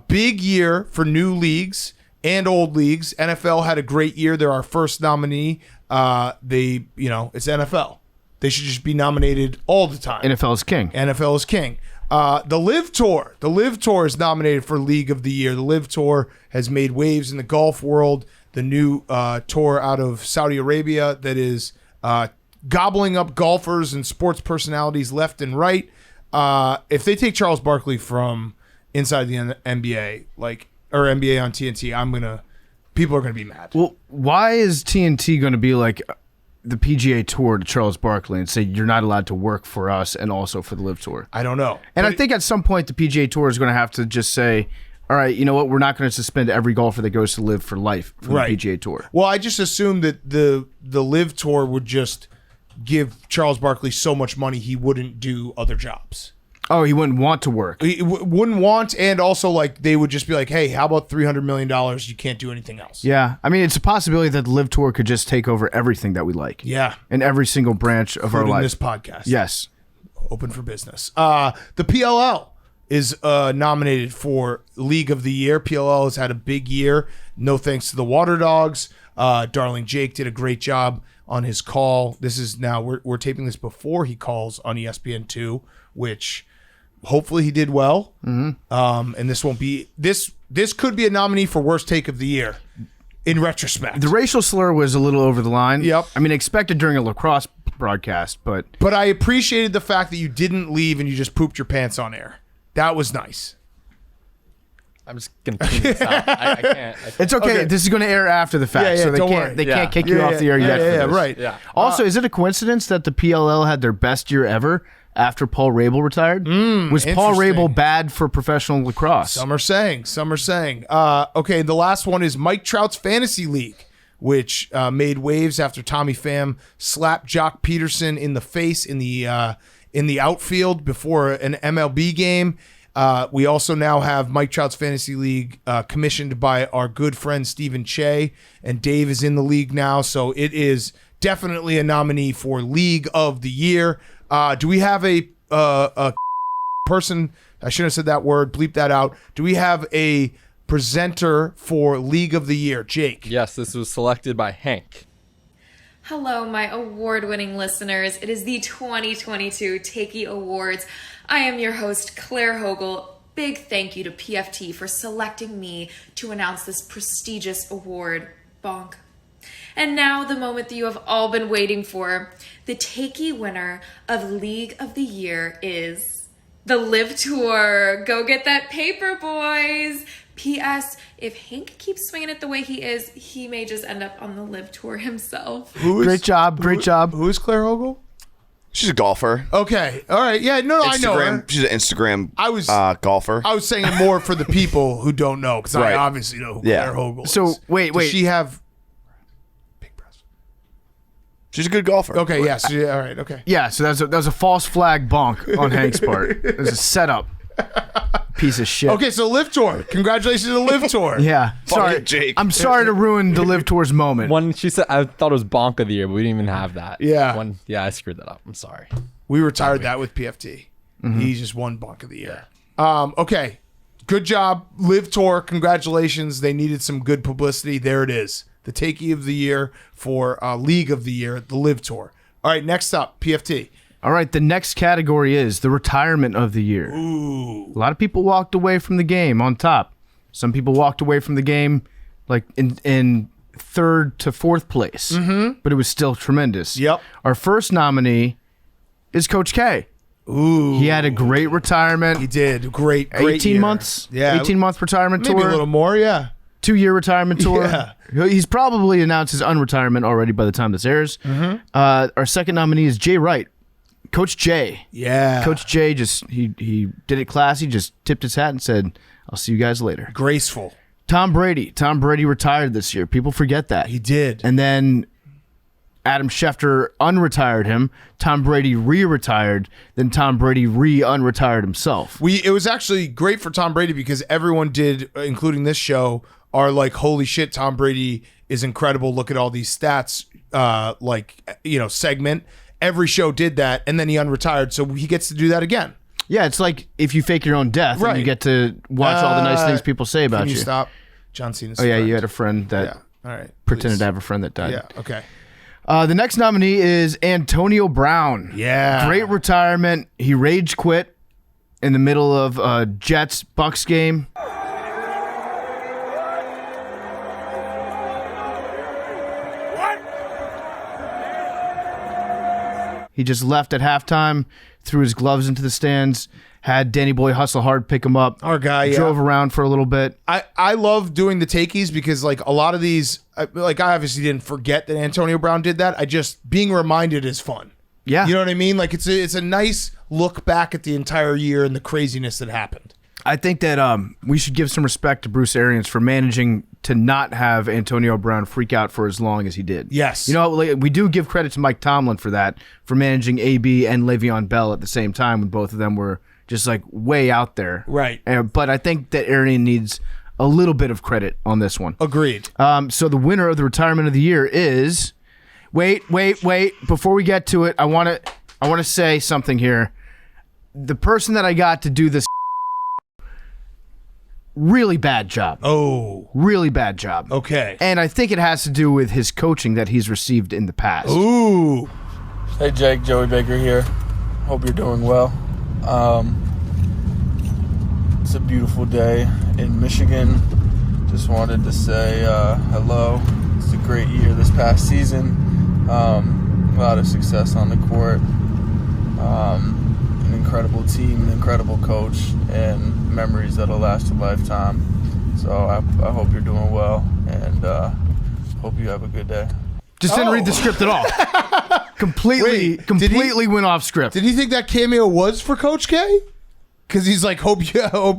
big year for new leagues and old leagues. NFL had a great year. They're our first nominee. It's NFL. They should just be nominated all the time. NFL is king. NFL is king. The Live Tour. The Live Tour is nominated for League of the Year. The Live Tour has made waves in the golf world. The new tour out of Saudi Arabia that is gobbling up golfers and sports personalities left and right. If they take Charles Barkley from inside the NBA, or NBA on TNT, people are gonna be mad. Well, why is TNT going to be like the PGA Tour to Charles Barkley and say you're not allowed to work for us and also for the Live Tour? I don't know. And I think at some point the PGA Tour is going to have to just say, all right, you know what? We're not going to suspend every golfer that goes to Live for life for the PGA Tour. Well, I just assumed that the Live Tour would just give Charles Barkley so much money he wouldn't do other jobs. Oh, he wouldn't want to work. He wouldn't want, and also they would just be like, hey, how about $300 million? You can't do anything else. Yeah. I mean, it's a possibility that the Live Tour could just take over everything that we like. Yeah. In every single branch of our life. This podcast. Yes. Open for business. The PLL is nominated for League of the Year. PLL has had a big year. No thanks to the Water Dogs. Darling Jake did a great job on his call. This is now, we're taping this before he calls on ESPN2, which hopefully he did well. Mm-hmm. And this won't be, this could be a nominee for worst take of the year in retrospect. The racial slur was a little over the line. Yep. I mean, expected during a lacrosse broadcast, but I appreciated the fact that you didn't leave and you just pooped your pants on air. That was nice. I'm just gonna clean this out. I can't. It's okay. This is going to air after the fact, so they can't kick you off the air yet. Yeah, right. Yeah. Also, is it a coincidence that the PLL had their best year ever after Paul Rabel retired? Was Paul Rabel bad for professional lacrosse? Some are saying. Okay, the last one is Mike Trout's Fantasy League, which made waves after Tommy Pham slapped Jock Peterson in the face in the outfield before an MLB game. We also now have Mike Trout's Fantasy League commissioned by our good friend Stephen Che, and Dave is in the league now, so it is definitely a nominee for League of the Year. Do we have a person? I shouldn't have said that word. Bleep that out. Do we have a presenter for League of the Year? Jake. Yes, this was selected by Hank. Hello, my award-winning listeners. It is the 2022 Takie Awards. I am your host, Claire Hogle. Big thank you to PFT for selecting me to announce this prestigious award. Bonk. And now the moment that you have all been waiting for. The Takie winner of League of the Year is the Live Tour. Go get that paper, boys. P.S. If Hank keeps swinging it the way he is, he may just end up on the Live Tour himself. Great job. Who is Claire Hogle? She's a golfer. Okay. All right. Yeah, no, I know her. She's an Instagram golfer. I was saying it more for the people who don't know, because I obviously know who Claire Hogle is. So, wait. Does she have big breasts? She's a good golfer. Okay, yes. Yeah, all right, okay. Yeah, so that was a false flag bonk on Hank's part. It was a setup. Piece of shit. Okay, so Live Tour. Congratulations to the Live Tour. Yeah. Sorry, Jake. I'm sorry to ruin the Live Tour's moment. When she said, I thought it was bonk of the year, but we didn't even have that. Yeah. I screwed that up. I'm sorry. We retired that with PFT. He just won Bonk of the Year. Okay. Good job, Live Tour. Congratulations. They needed some good publicity. There it is. The Takey of the Year for League of the Year, the Live Tour. All right, next up, PFT. All right, the next category is the retirement of the year. Ooh. A lot of people walked away from the game on top. Some people walked away from the game like in third to fourth place, but it was still tremendous. Yep. Our first nominee is Coach K. Ooh. He had a great retirement. He did. Great 18 year. Months. Yeah. 18-month retirement tour. Maybe a little more, yeah. 2-year retirement tour. Yeah. He's probably announced his unretirement already by the time this airs. Our second nominee is Jay Wright. Coach Jay. Yeah. Coach Jay just he did it classy, just tipped his hat and said, I'll see you guys later. Graceful. Tom Brady. Tom Brady retired this year. People forget that. He did. And then Adam Schefter unretired him. Tom Brady re-retired. Then Tom Brady re-unretired himself. It was actually great for Tom Brady because everyone did, including this show, are like, holy shit, Tom Brady is incredible. Look at all these stats, segment. Every show did that, and then he unretired, so he gets to do that again. Yeah, it's like if you fake your own death, and you get to watch all the nice things people say about can you. Stop. John Cena's yeah, friend. you had a friend that All right, pretended please. to have a friend that died. Yeah, okay. The next nominee is Antonio Brown. Yeah. Great retirement. He rage quit in the middle of a Jets-Bucks game. He just left at halftime, threw his gloves into the stands, had Danny Boy Hustle Hard pick him up. Our guy, drove around for a little bit. I love doing the takies because like a lot of these, I obviously didn't forget that Antonio Brown did that. Being reminded is fun. Yeah. You know what I mean? Like it's a nice look back at the entire year and the craziness that happened. I think that we should give some respect to Bruce Arians for managing to not have Antonio Brown freak out for as long as he did. Yes. You know, we do give credit to Mike Tomlin for that, for managing AB and Le'Veon Bell at the same time when both of them were just like way out there. Right. But I think that Arians needs a little bit of credit on this one. Agreed. So the winner of the retirement of the year is... Wait. Before we get to it, I want to say something here. The person that I got to do this... Really bad job. Oh. Really bad job. Okay. And I think it has to do with his coaching that he's received in the past. Ooh. Hey, Jake. Joey Baker here. Hope you're doing well. It's a beautiful day in Michigan. Just wanted to say hello. It's a great year this past season. A lot of success on the court. An incredible team, an incredible coach, and memories that'll last a lifetime. So I hope you're doing well, and hope you have a good day. Just didn't read the script at all. Completely went off script. Did he think that cameo was for Coach K? Because he's like, hope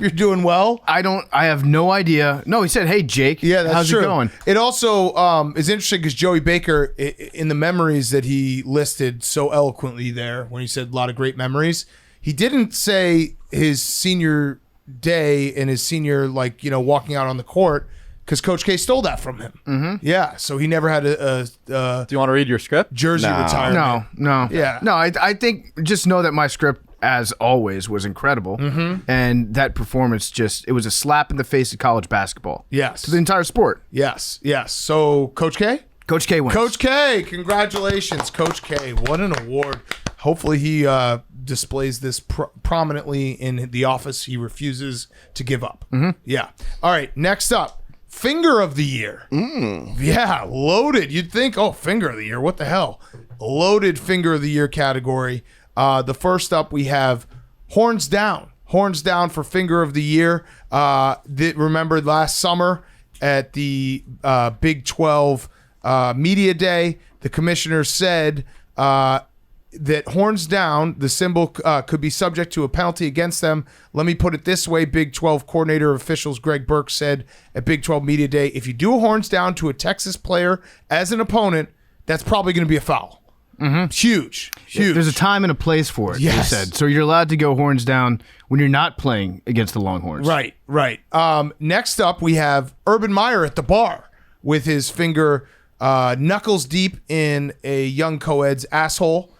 you're doing well. I have no idea. No, he said, hey, Jake. Yeah, that's how's true. it going? It also is interesting because Joey Baker, in the memories that he listed so eloquently there, when he said a lot of great memories, he didn't say his senior day and his senior, walking out on the court, because Coach K stole that from him. Mm-hmm. Yeah, so he never had a Do you want to read your script? Jersey retirement. No. Yeah. No, I think just know that my script, as always, was incredible. Mm-hmm. And that performance it was a slap in the face of college basketball. Yes. To the entire sport. Yes. So, Coach K? Coach K wins. Coach K, congratulations, Coach K. What an award. Hopefully he displays this prominently in the office he refuses to give up. Mm-hmm. Yeah. All right, next up, Finger of the Year. Yeah, loaded. You'd think, Finger of the Year, what the hell? Loaded Finger of the Year category. The first up, we have Horns down for Finger of the Year. Remember last summer at the Big 12 Media Day, the commissioner said that horns down, the symbol could be subject to a penalty against them. Let me put it this way. Big 12 coordinator of officials Greg Burke said at Big 12 Media Day, if you do a horns down to a Texas player as an opponent, that's probably going to be a foul. Mm-hmm. Huge. There's a time and a place for it, yes. They said. So you're allowed to go horns down when you're not playing against the Longhorns. Right. Next up, we have Urban Meyer at the bar with his finger knuckles deep in a young co-ed's asshole.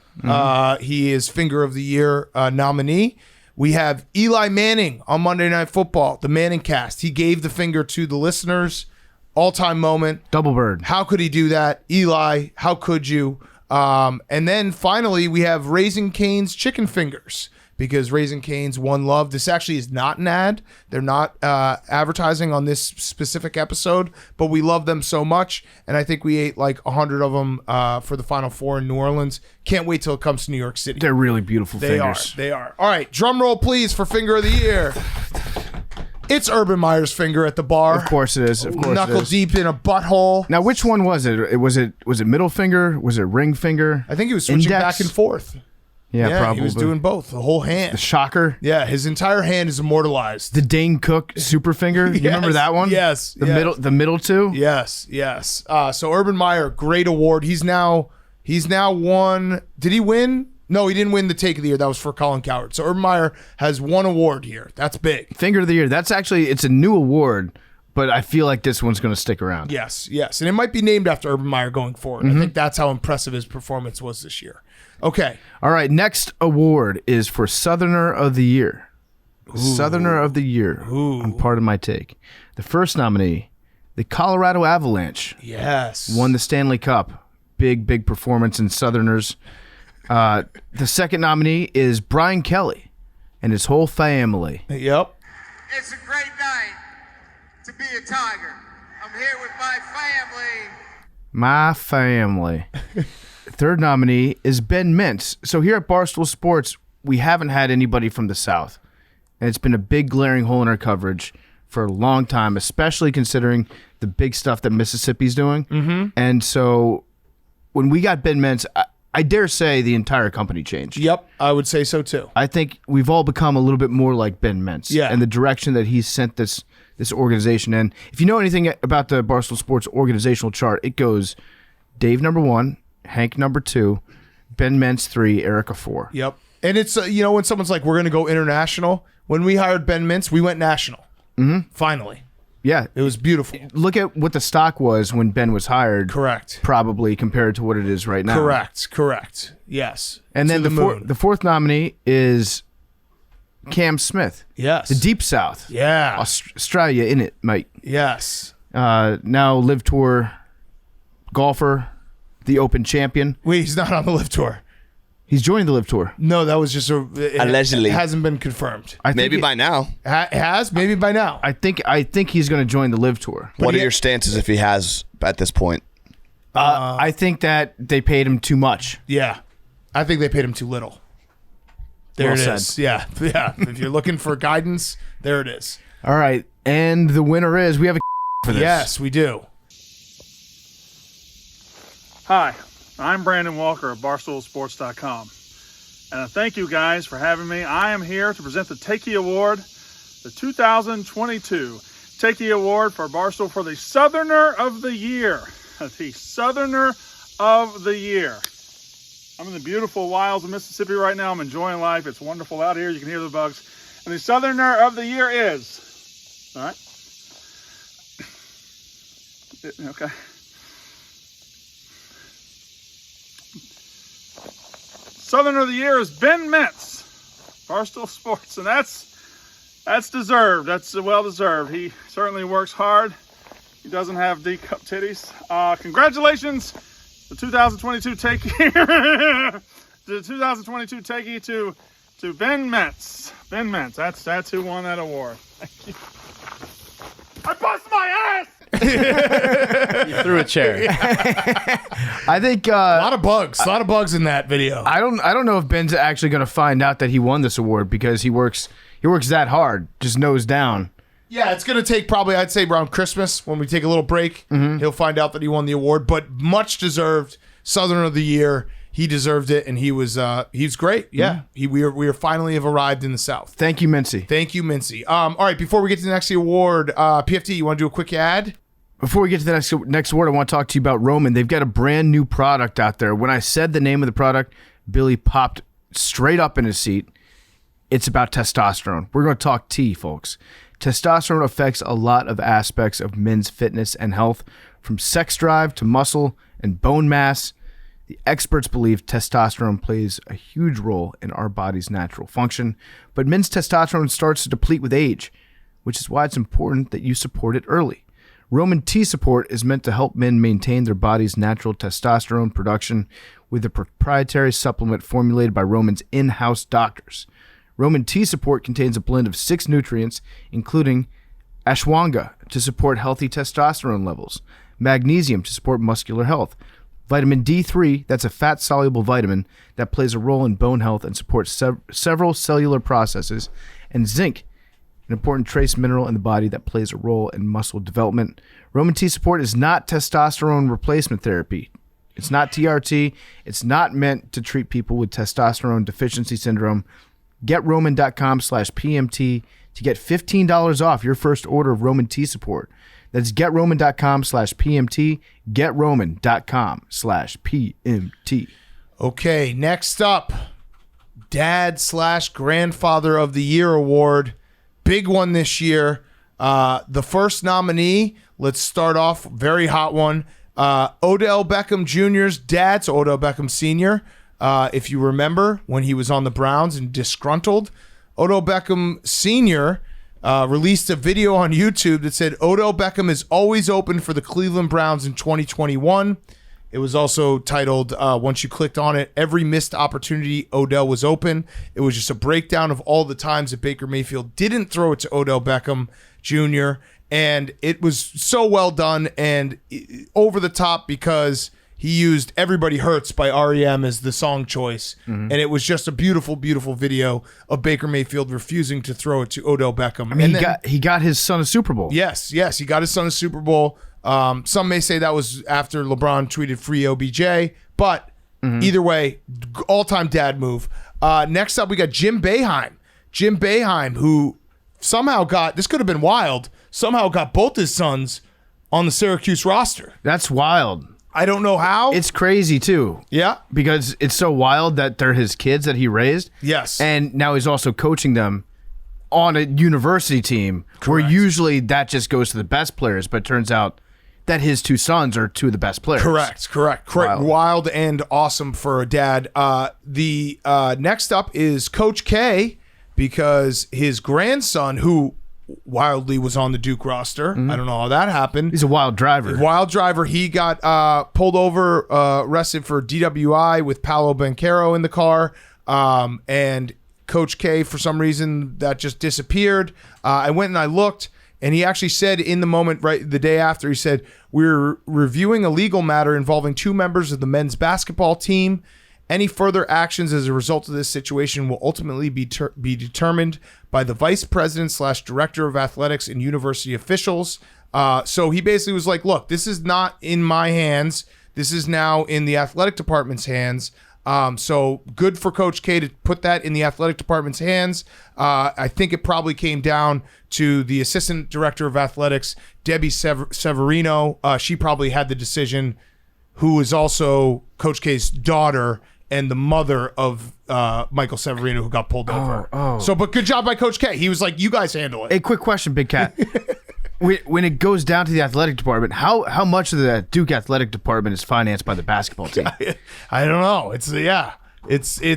He is Finger of the Year nominee. We have Eli Manning on Monday Night Football, the Manning cast. He gave the finger to the listeners. All-time moment. Double bird. How could he do that? Eli, how could you? And then finally, we have Raising Cane's Chicken Fingers, because Raising Cane's One Love. This actually is not an ad. They're not advertising on this specific episode, but we love them so much, and I think we ate like 100 of them for the Final Four in New Orleans. Can't wait till it comes to New York City. They're really beautiful fingers. They are. All right, drum roll, please, for Finger of the Year. It's Urban Meyer's finger at the bar. Of course it is. Knuckle deep in a butthole. Now, which one was it? Was it middle finger? Was it ring finger? I think he was switching Index? back and forth. Yeah, probably. He was doing both. The whole The hand. shocker. Yeah, his entire hand is immortalized. The Dane Cook super finger. You remember that one? Yes. The middle two. Yes. So Urban Meyer, great award. He's now won. Did he win? No, he didn't win the Take of the Year. That was for Colin Coward. So Urban Meyer has one award here. That's big. Finger of the Year. That's actually, it's a new award, but I feel like this one's going to stick around. Yes. And it might be named after Urban Meyer going forward. Mm-hmm. I think that's how impressive his performance was this year. Okay. All right. Next award is for Southerner of the Year. Southerner of the Year. On Part of My Take. The first nominee, the Colorado Avalanche. Yes. Won the Stanley Cup. Big performance in Southerners. The second nominee is Brian Kelly and his whole family. Yep. It's a great night to be a Tiger. I'm here with my family. My family. Third nominee is Ben Mintz. So here at Barstool Sports, we haven't had anybody from the South. And it's been a big glaring hole in our coverage for a long time, especially considering the big stuff that Mississippi's doing. Mm-hmm. And so when we got Ben Mintz, I dare say the entire company changed. Yep, I would say so too. I think we've all become a little bit more like Ben Mintz. Yeah. And the direction that he's sent this organization in. If you know anything about the Barstool Sports organizational chart, it goes Dave number 1, Hank number 2, Ben Mintz 3, Erica 4. Yep. And it's, when someone's like, we're going to go international, when we hired Ben Mintz, we went national. Mm-hmm. Finally. Yeah. It was beautiful. Look at what the stock was when Ben was hired. Correct. Probably compared to what it is right now. Correct. Yes. And then the fourth nominee is Cam Smith. Yes. The Deep South. Yeah. Australia in it, mate. Yes. Now Live Tour golfer, the Open champion. Wait, he's not on the Live Tour. He's joining the Live Tour. No, that was just allegedly. It hasn't been confirmed. Maybe by now. It has? Maybe by now. I think he's going to join the Live Tour. What are your stances if he has at this point? I think that they paid him too much. Yeah. I think they paid him too little. There Well it said. is. Yeah. If you're looking for guidance, there it is. All right. And the winner is, we have a for this. Yes, we do. Hi, I'm Brandon Walker of BarstoolSports.com. And I thank you guys for having me. I am here to present the Takie Award, the 2022 Takie Award for Barstool for the Southerner of the Year. The Southerner of the Year. I'm in the beautiful wilds of Mississippi right now. I'm enjoying life. It's wonderful out here. You can hear the bugs. And the Southerner of the Year is, all right? Okay. Southerner of the Year is Ben Mintz, Barstool Sports, and that's deserved. That's well deserved. He certainly works hard. He doesn't have D-cup titties. Congratulations, the 2022 Takey, the 2022 Takey to Ben Mintz. Ben Mintz. That's who won that award. Thank you. I bust my ass. You threw a chair. I think a lot of bugs in that video. I don't know if Ben's actually going to find out that he won this award because he works that hard, just nose down. Yeah, it's going to take probably, I'd say, around Christmas when we take a little break. He'll find out that he won the award, but much deserved. Southern of the Year. He deserved it, and he was great. Yeah, we are finally have arrived in the South. Thank you, Mincy. Thank you, Mincy. All right, before we get to the next award, PFT, you want to do a quick ad? Before we get to the next award, I want to talk to you about Roman. They've got a brand new product out there. When I said the name of the product, Billy popped straight up in his seat. It's about testosterone. We're going to talk tea, folks. Testosterone affects a lot of aspects of men's fitness and health, from sex drive to muscle and bone mass. The experts believe testosterone plays a huge role in our body's natural function, but men's testosterone starts to deplete with age, which is why it's important that you support it early. Roman T Support is meant to help men maintain their body's natural testosterone production with a proprietary supplement formulated by Roman's in-house doctors. Roman T Support contains a blend of 6 nutrients, including ashwagandha to support healthy testosterone levels, magnesium to support muscular health, vitamin D3, that's a fat-soluble vitamin that plays a role in bone health and supports several cellular processes, and zinc, an important trace mineral in the body that plays a role in muscle development. Roman T Support is not testosterone replacement therapy. It's not TRT. It's not meant to treat people with testosterone deficiency syndrome. GetRoman.com/PMT to get $15 off your first order of Roman T Support. That's GetRoman.com/PMT. GetRoman.com/PMT. Okay, next up, Dad/Grandfather of the Year award. Big one this year. The first nominee, let's start off, very hot one. Odell Beckham Jr.'s dad, so Odell Beckham Sr., if you remember, when he was on the Browns and disgruntled, Odell Beckham Sr. Released a video on YouTube that said Odell Beckham is always open for the Cleveland Browns in 2021. It was also titled, once you clicked on it, every missed opportunity Odell was open. It was just a breakdown of all the times that Baker Mayfield didn't throw it to Odell Beckham Jr. And it was so well done and over the top because he used Everybody Hurts by R.E.M. as the song choice. And it was just a beautiful, beautiful video of Baker Mayfield refusing to throw it to Odell Beckham. I mean, he got his son a Super Bowl. Yes, he got his son a Super Bowl. Some may say that was after LeBron tweeted free OBJ, but either way, all-time dad move. Next up, we got Jim Boeheim. Jim Boeheim, who somehow this could have been wild, somehow got both his sons on the Syracuse roster. That's wild. I don't know how. It's crazy, too. Yeah. Because it's so wild that they're his kids that he raised. Yes. And now he's also coaching them on a university team. Correct. Where usually that just goes to the best players, but it turns out that his 2 sons are 2 of the best players. Correct. Wild and awesome for a dad. The next up is Coach K, because his grandson, who wildly was on the Duke roster. I don't know how that happened. He's a wild driver. He got pulled over, arrested for DWI with Paolo Banchero in the car. And Coach K, for some reason, that just disappeared. I went and I looked, and he actually said in the moment, right the day after, he said, "We're reviewing a legal matter involving 2 members of the men's basketball team. Any further actions as a result of this situation will ultimately be determined by the vice president / director of athletics and university officials." So he basically was like, look, this is not in my hands. This is now in the athletic department's hands. So good for Coach K to put that in the athletic department's hands. I think it probably came down to the assistant director of athletics, Debbie Severino. She probably had the decision, who is also Coach K's daughter and the mother of Michael Severino, who got pulled over. But good job by Coach K. He was like, you guys handle it. Hey, quick question, Big Cat. When it goes down to the athletic department, how much of the Duke athletic department is financed by the basketball team? I don't know. It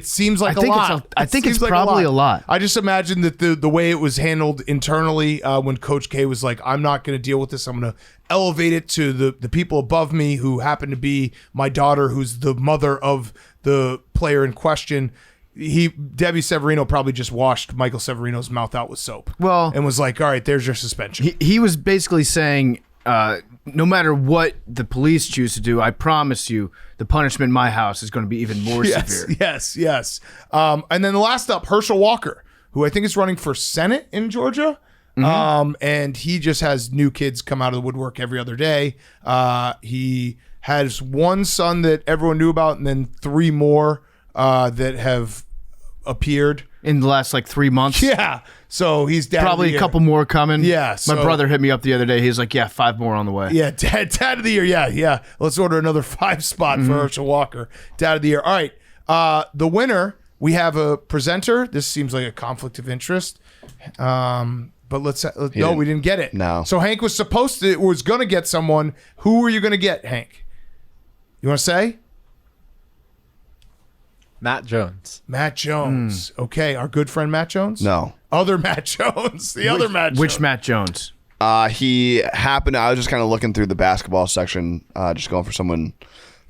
seems like a lot. I think it's probably a lot. I just imagine that the way it was handled internally when Coach K was like, I'm not going to deal with this. I'm going to elevate it to the people above me, who happen to be my daughter, who's the mother of the player in question. Debbie Severino probably just washed Michael Severino's mouth out with soap. Well, and was like, all right, there's your suspension. He was basically saying, no matter what the police choose to do, I promise you the punishment in my house is going to be even more severe. Yes. And then the last up, Herschel Walker, who I think is running for Senate in Georgia. And he just has new kids come out of the woodwork every other day. He has one son that everyone knew about, and then 3 more that have appeared in the last 3 months. Yeah. So he's dad probably a couple more coming. Yeah. My brother hit me up the other day. He's like, 5 more on the way. Yeah. Dad of the year. Yeah. Let's order another 5 spot for Herschel Walker. Dad of the year. All right. The winner, we have a presenter. This seems like a conflict of interest. But no, we didn't get it. No. So Hank was going to get someone. Who were you going to get, Hank? You want to say? Matt Jones. Matt Jones. Okay, our good friend Matt Jones? No. Other Matt Jones. Other Matt Jones. Which Matt Jones? He happened. I was just kind of looking through the basketball section, just going for someone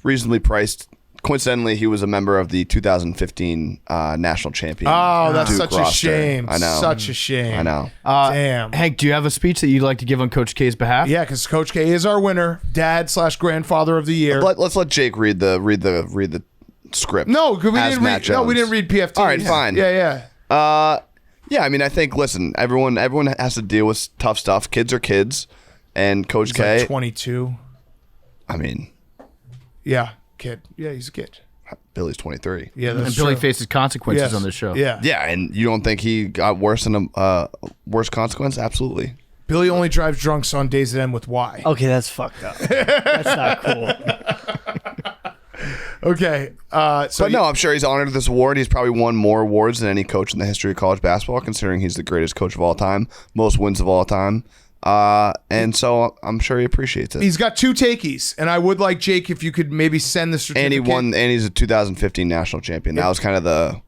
reasonably priced. Coincidentally, he was a member of the 2015 national champion. Oh, that's Duke such a roster. shame. I know. Such a shame. I know. Damn. Hank, do you have a speech that you'd like to give on Coach K's behalf? Yeah, because Coach K is our winner, dad/grandfather of the year. Let's let Jake read the script. No, we didn't read PFT. All right, fine. Yeah. Yeah, I mean, I think, listen, everyone has to deal with tough stuff. Kids are kids, and Coach K. 22. I mean, yeah, kid. Yeah, he's a kid. Billy's 23. Yeah, that's and Billy true. faces consequences on this show. Yeah, and you don't think he got worse consequence? Absolutely. Billy only drives drunks on days that end with Y. Okay, that's fucked up. That's not cool. Okay. But no, I'm sure he's honored with this award. He's probably won more awards than any coach in the history of college basketball, considering he's the greatest coach of all time, most wins of all time. And so I'm sure he appreciates it. He's got 2 takeys, and I would like, Jake, if you could maybe send the certificate. And he's a 2015 national champion. That was kind of the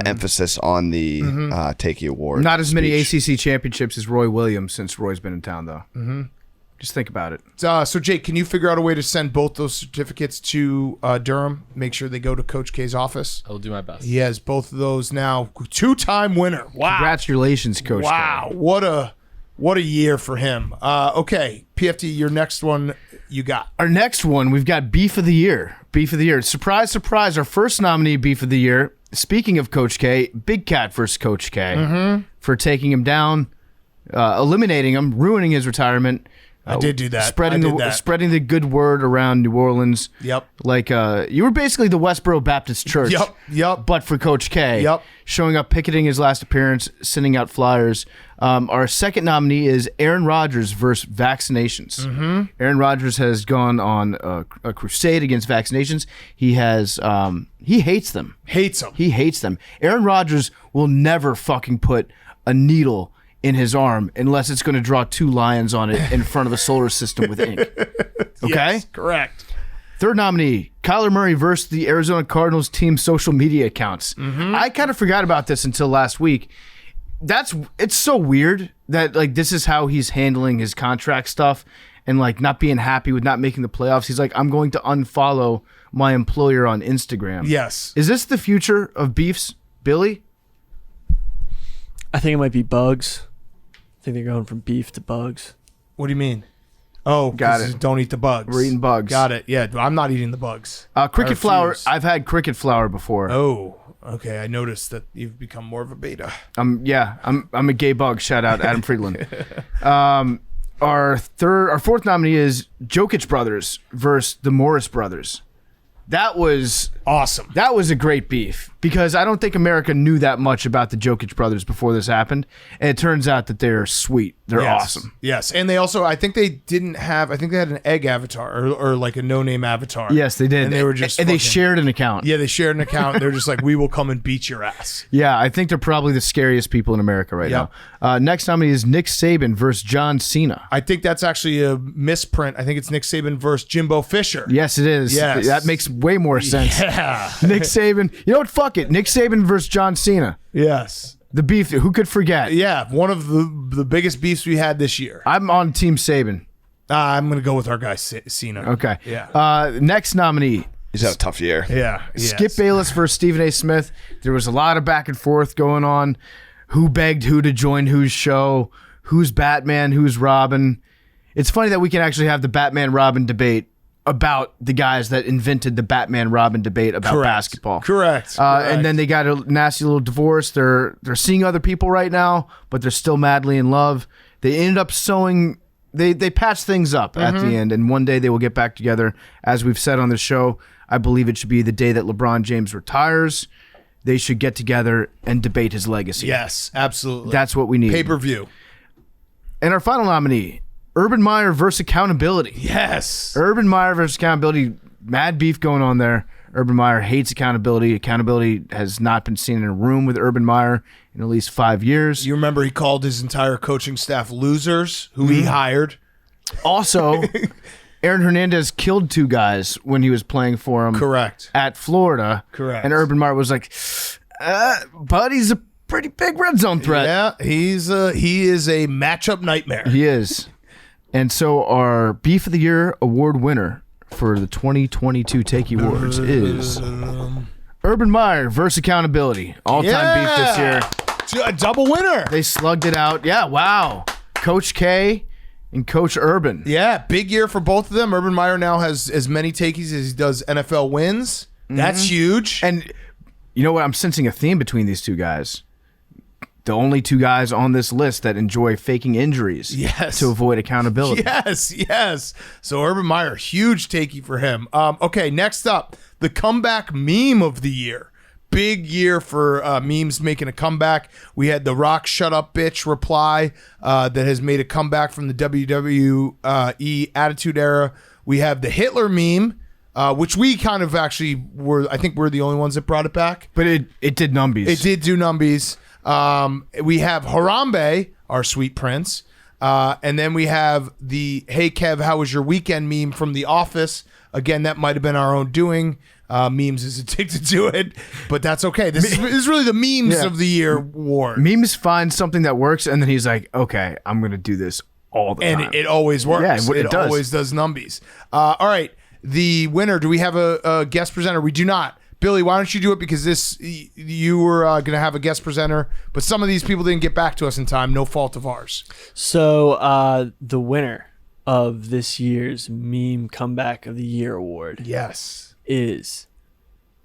emphasis on the Takie award. Not as many speech. ACC championships as Roy Williams since Roy's been in town, though. Mm-hmm. Just think about it. So, Jake, can you figure out a way to send both those certificates to Durham? Make sure they go to Coach K's office. I'll do my best. He has both of those now. 2-time winner. Wow. Congratulations, Coach K. Wow. What a year for him. Okay, PFT, your next one you got. Our next one, we've got Beef of the Year. Beef of the Year. Surprise, surprise, our first nominee, Beef of the Year. Speaking of Coach K, Big Cat versus Coach K for taking him down, eliminating him, ruining his retirement. I did do that. Spreading the good word around New Orleans. Yep. Like you were basically the Westboro Baptist Church. Yep. But for Coach K. Yep. Showing up, picketing his last appearance, sending out flyers. Our second nominee is Aaron Rodgers versus vaccinations. Aaron Rodgers has gone on a crusade against vaccinations. He has he hates them. He hates them. Aaron Rodgers will never fucking put a needle in his arm unless it's going to draw 2 lions on it in front of the solar system with ink. Okay? Yes, correct. Third nominee, Kyler Murray versus the Arizona Cardinals team social media accounts. I kind of forgot about this until last week. It's so weird that this is how he's handling his contract stuff and not being happy with not making the playoffs. He's like, I'm going to unfollow my employer on Instagram. Yes. Is this the future of beefs, Billy? I think it might be bugs. I think they're going from beef to bugs. What do you mean? Oh, got it. Don't eat the bugs. We're eating bugs. Got it. Yeah, I'm not eating the bugs. Cricket flour. I've had cricket flour before. Oh, okay. I noticed that you've become more of a beta. I'm a gay bug. Shout out Adam Friedland. Our fourth nominee is Dokich brothers versus the Morris brothers. That was awesome. That was a great beef because I don't think America knew that much about the Dokich brothers before this happened. And it turns out that they're sweet. They're awesome. Yes. And they also, I think they had an egg avatar or a no-name avatar. Yes, they did. And they were just they shared an account. Yeah, they shared an account. They're just like, we will come and beat your ass. Yeah, I think they're probably the scariest people in America right now. Next nominee is Nick Saban versus John Cena. I think that's actually a misprint. I think it's Nick Saban versus Jimbo Fisher. Yes, it is. Yes. That makes way more sense. Yeah. Nick Saban. You know what? Fuck it. Nick Saban versus John Cena. Yes. The beef. Who could forget? Yeah, one of the biggest beefs we had this year. I'm on Team Saban. I'm going to go with our guy, Cena. Okay. Yeah. Next nominee. He's had a tough year. Yeah. Skip Bayless versus Stephen A. Smith. There was a lot of back and forth going on. Who begged who to join whose show? Who's Batman? Who's Robin? It's funny that we can actually have the Batman-Robin debate about the guys that invented the Batman-Robin debate about basketball. Correct. And then they got a nasty little divorce. They're seeing other people right now, but they're still madly in love. They ended up sewing. They patched things up at the end, and one day they will get back together. As we've said on the show, I believe it should be the day that LeBron James retires. They should get together and debate his legacy. Yes, absolutely. That's what we need. Pay-per-view. And our final nominee, Urban Meyer versus accountability. Yes. Urban Meyer versus accountability. Mad beef going on there. Urban Meyer hates accountability. Accountability has not been seen in a room with Urban Meyer in at least 5 years. You remember he called his entire coaching staff losers who he hired. Also, Aaron Hernandez killed 2 guys when he was playing for him. Correct. At Florida. Correct. And Urban Meyer was like, but he's a pretty big red zone threat. Yeah, he is a matchup nightmare. He is. And so our Beef of the Year award winner for the 2022 Takey Awards is Urban Meyer versus accountability. All-time beef this year. A double winner. They slugged it out. Yeah, wow. Coach K and Coach Urban. Yeah, big year for both of them. Urban Meyer now has as many takeys as he does NFL wins. That's huge. And you know what? I'm sensing a theme between these 2 guys. The only 2 guys on this list that enjoy faking injuries to avoid accountability. Yes. So Urban Meyer, huge takey for him. Okay, next up, the comeback meme of the year. Big year for memes making a comeback. We had the Rock Shut Up Bitch reply that has made a comeback from the WWE Attitude Era. We have the Hitler meme, which we kind of actually were, I think we're the only ones that brought it back. But it did numbies. It did do numbies. We have Harambe, our sweet prince. And then we have the Hey Kev, how was your weekend meme from The Office. Again, that might have been our own doing. Memes is addicted to it, but that's okay. This is really the memes of the year award. Memes find something that works, and then he's like, okay, I'm going to do this all the time. And it always works. Yeah, it does. Always does numbies. All right, the winner, do we have a guest presenter? We do not. Billy, why don't you do it? Because you were going to have a guest presenter, but some of these people didn't get back to us in time. No fault of ours. So the winner of this year's Meme Comeback of the Year award, is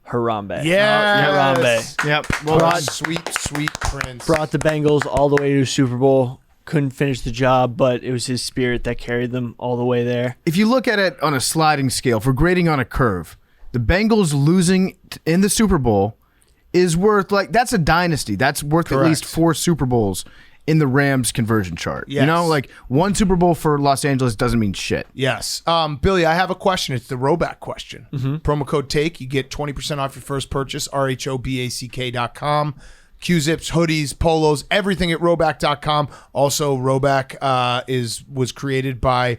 Harambe. Yeah, Harambe. Yep. Well, sweet prince. Brought the Bengals all the way to Super Bowl. Couldn't finish the job, but it was his spirit that carried them all the way there. If you look at it on a sliding scale, for grading on a curve, the Bengals losing in the Super Bowl is worth, that's a dynasty. That's worth at least 4 Super Bowls in the Rams conversion chart. Yes. You know, one Super Bowl for Los Angeles doesn't mean shit. Yes. Billy, I have a question. It's the Roback question. Promo code TAKE. You get 20% off your first purchase, RHOBACK.com. Q-zips, hoodies, polos, everything at Roback.com. Also, Roback was created by...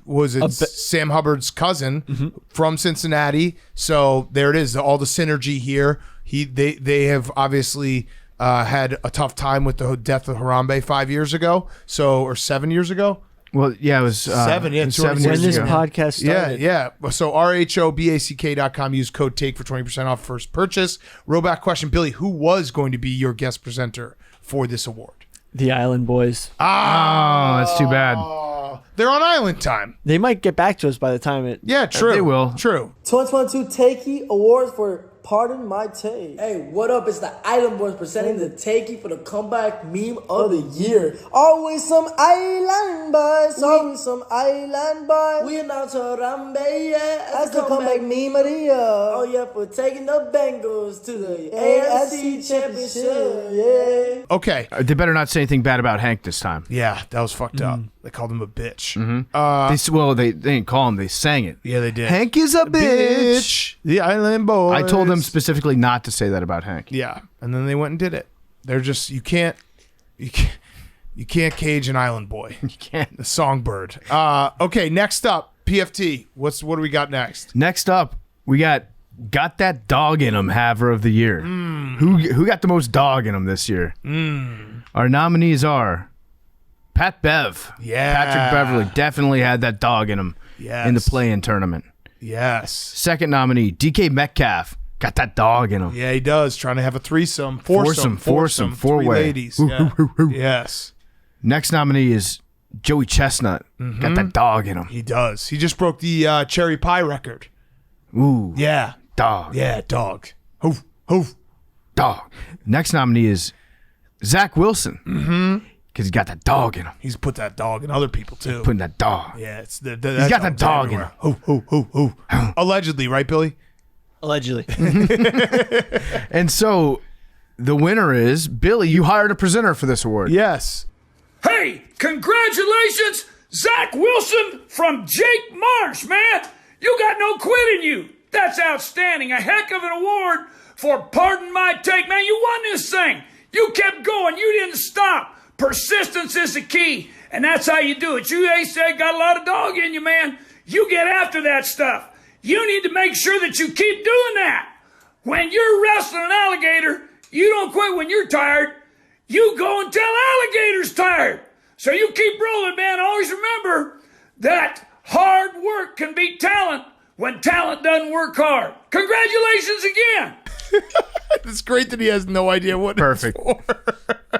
Sam Hubbard's cousin from Cincinnati. So there it is, all the synergy here. They have obviously had a tough time with the death of Harambe 5 years ago, or 7 years ago. Well, yeah, it was 7. Yeah, 7 when years this ago. podcast started. Yeah. So RHOBACK.com. Use code TAKE for 20% off first purchase. Roback question, Billy. Who was going to be your guest presenter for this award? The Island Boys. Oh, that's too bad. They're on island time. They might get back to us by the time it... Yeah, true. They will. True. 2022 Takey Awards for Pardon My Take. Hey, what up? It's the Island Boys presenting the Takey for the comeback meme of the year. Always some island boys. Always some island boys. We announced Harambe, as the comeback meme of the year. Oh yeah, for taking the Bengals to the AFC Championship. Yeah. Okay. They better not say anything bad about Hank this time. Yeah, that was fucked up. They called him a bitch. They didn't call him. They sang it. Yeah, they did. Hank is a bitch. The Island Boys. I told them specifically not to say that about Hank. Yeah, and then they went and did it. They're just you can't cage an island boy. You can't. The songbird. Okay, next up, PFT. What do we got next? Next up, we got that dog in him haver of the year. Who got the most dog in him this year? Our nominees are Pat Bev. Yeah. Patrick Beverly definitely had that dog in him in the play-in tournament. Yes. Second nominee, DK Metcalf. Got that dog in him. Yeah, he does. Trying to have a threesome. Foursome. Four-way. Three ladies. Yeah. Yes. Next nominee is Joey Chestnut. Got that dog in him. He does. He just broke the cherry pie record. Ooh. Yeah. Dog. Yeah, dog. Hoof, hoof. Dog. Next nominee is Zach Wilson. Because he's got that dog in him. He's put that dog in other people, too. Putting that dog. Yeah, it's he's got that dog in him. Hoof, hoof, hoof, hoof. Allegedly, right, Billy? Allegedly. And so the winner is Billy. You hired a presenter for this award. Yes. Hey, congratulations, Zach Wilson from Jake Marsh, man. You got no quit in you. That's outstanding. A heck of an award for Pardon My Take. Man, you won this thing. You kept going. You didn't stop. Persistence is the key, and that's how you do it. You said got a lot of dog in you, man. You get after that stuff. You need to make sure that you keep doing that. When you're wrestling an alligator, you don't quit when you're tired. You go until alligator's tired. So you keep rolling, man. Always remember that hard work can beat talent when talent doesn't work hard. Congratulations again. It's great that he has no idea what Perfect. it's for.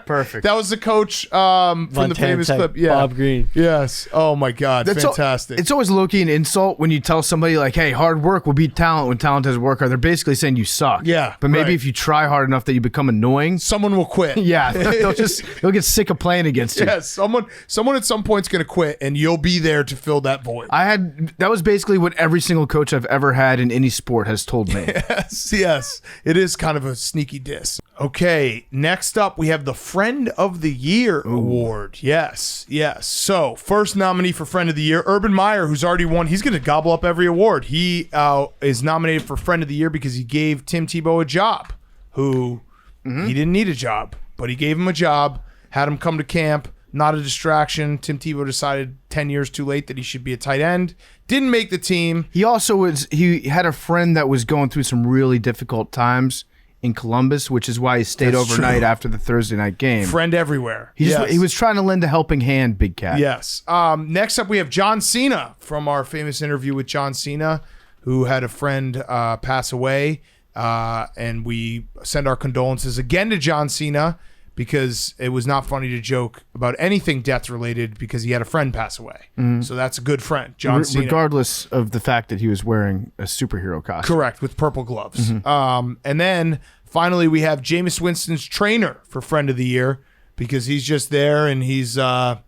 Perfect. That was the coach from the famous clip. Yeah. Bob Green. Yes. Oh, my God. Fantastic. It's always low-key an insult when you tell somebody, like, hey, hard work will beat talent when talent doesn't work hard. They're basically saying you suck. Yeah, But maybe right. if you try hard enough that you become annoying, someone will quit. Yeah. They'll get sick of playing against you. Yes. Someone at some point's going to quit, and you'll be there to fill that void. That was basically what every single coach I've ever had in any sport has told me. Yes. It is kind of a sneaky diss. Okay, next up we have the Friend of the Year award. Yes. So, first nominee for Friend of the Year, Urban Meyer, who's already won. He's going to gobble up every award. He is nominated for Friend of the Year because he gave Tim Tebow a job, who he didn't need a job, but he gave him a job, had him come to camp, not a distraction. Tim Tebow decided 10 years too late that he should be a tight end. Didn't make the team. He also he had a friend that was going through some really difficult times in Columbus, which is why he stayed overnight after the Thursday night game. Friend everywhere. He was trying to lend a helping hand, Big Cat. Yes. Next up, we have John Cena from our famous interview with John Cena, who had a friend pass away. And we send our condolences again to John Cena because it was not funny to joke about anything death related because he had a friend pass away. So that's a good friend, John Cena. Regardless of the fact that he was wearing a superhero costume. Correct, with purple gloves. And then finally we have Jameis Winston's trainer for Friend of the Year because he's just there and he's at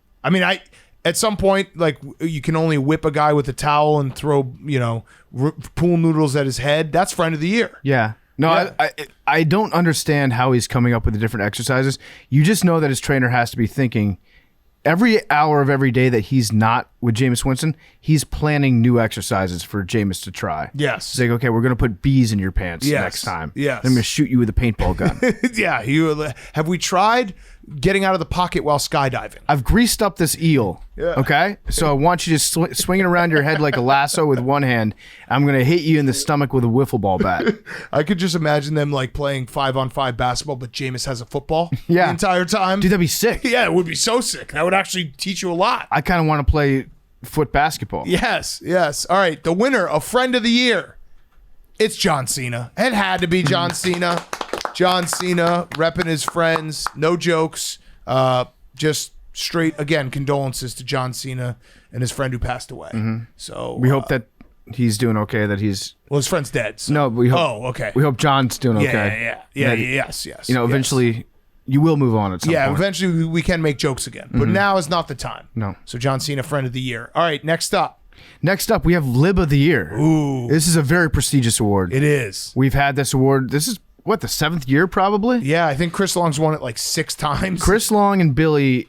some point, like, you can only whip a guy with a towel and throw, pool noodles at his head. That's Friend of the Year. Yeah. No, yeah. I don't understand how he's coming up with the different exercises. You just know that his trainer has to be thinking every hour of every day that he's not with Jameis Winston, he's planning new exercises for Jameis to try. Yes. It's like, okay, we're going to put bees in your pants next time. Yes. I'm going to shoot you with a paintball gun. Yeah. Have we tried getting out of the pocket while skydiving? I've greased up this eel. Yeah. Okay? So I want you to swing it around your head like a lasso with one hand. I'm going to hit you in the stomach with a wiffle ball bat. I could just imagine them like playing 5-on-5 basketball, but Jameis has a football the entire time. Dude, that'd be sick. Yeah, it would be so sick. That would actually teach you a lot. I kind of want to play foot basketball. Yes. All right, the winner of Friend of the Year, it's John Cena. It had to be John Cena. John Cena repping his friends. No jokes. Just straight, again, condolences to John Cena and his friend who passed away. So we hope that he's doing okay, that he's... Well, his friend's dead. So. No, we hope... Oh, okay. We hope John's doing okay. Yeah, yes. Eventually... You will move on at some point. Yeah, eventually we can make jokes again. But now is not the time. No. So John Cena, Friend of the Year. All right, next up. Next up, we have Lib of the Year. Ooh. This is a very prestigious award. It is. We've had this award. This is, the 7th year probably? Yeah, I think Chris Long's won it like 6 times. Chris Long and Billy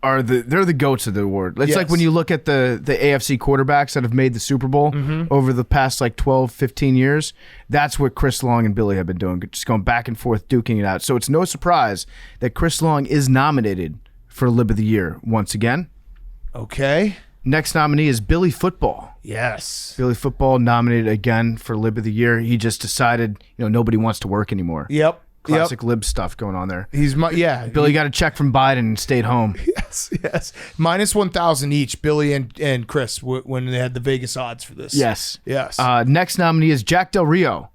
they're the goats of the award. It's like when you look at the AFC quarterbacks that have made the Super Bowl over the past like 12, 15 years. That's what Chris Long and Billy have been doing, just going back and forth, duking it out. So it's no surprise that Chris Long is nominated for Lib of the Year once again. Okay. Next nominee is Billy Football. Yes. Billy Football nominated again for Lib of the Year. He just decided, nobody wants to work anymore. Yep. Classic Lib stuff going on there. Billy got a check from Biden and stayed home. Yes. Minus 1,000 each, Billy and Chris, when they had the Vegas odds for this. Yes. Yes. Next nominee is Jack Del Rio.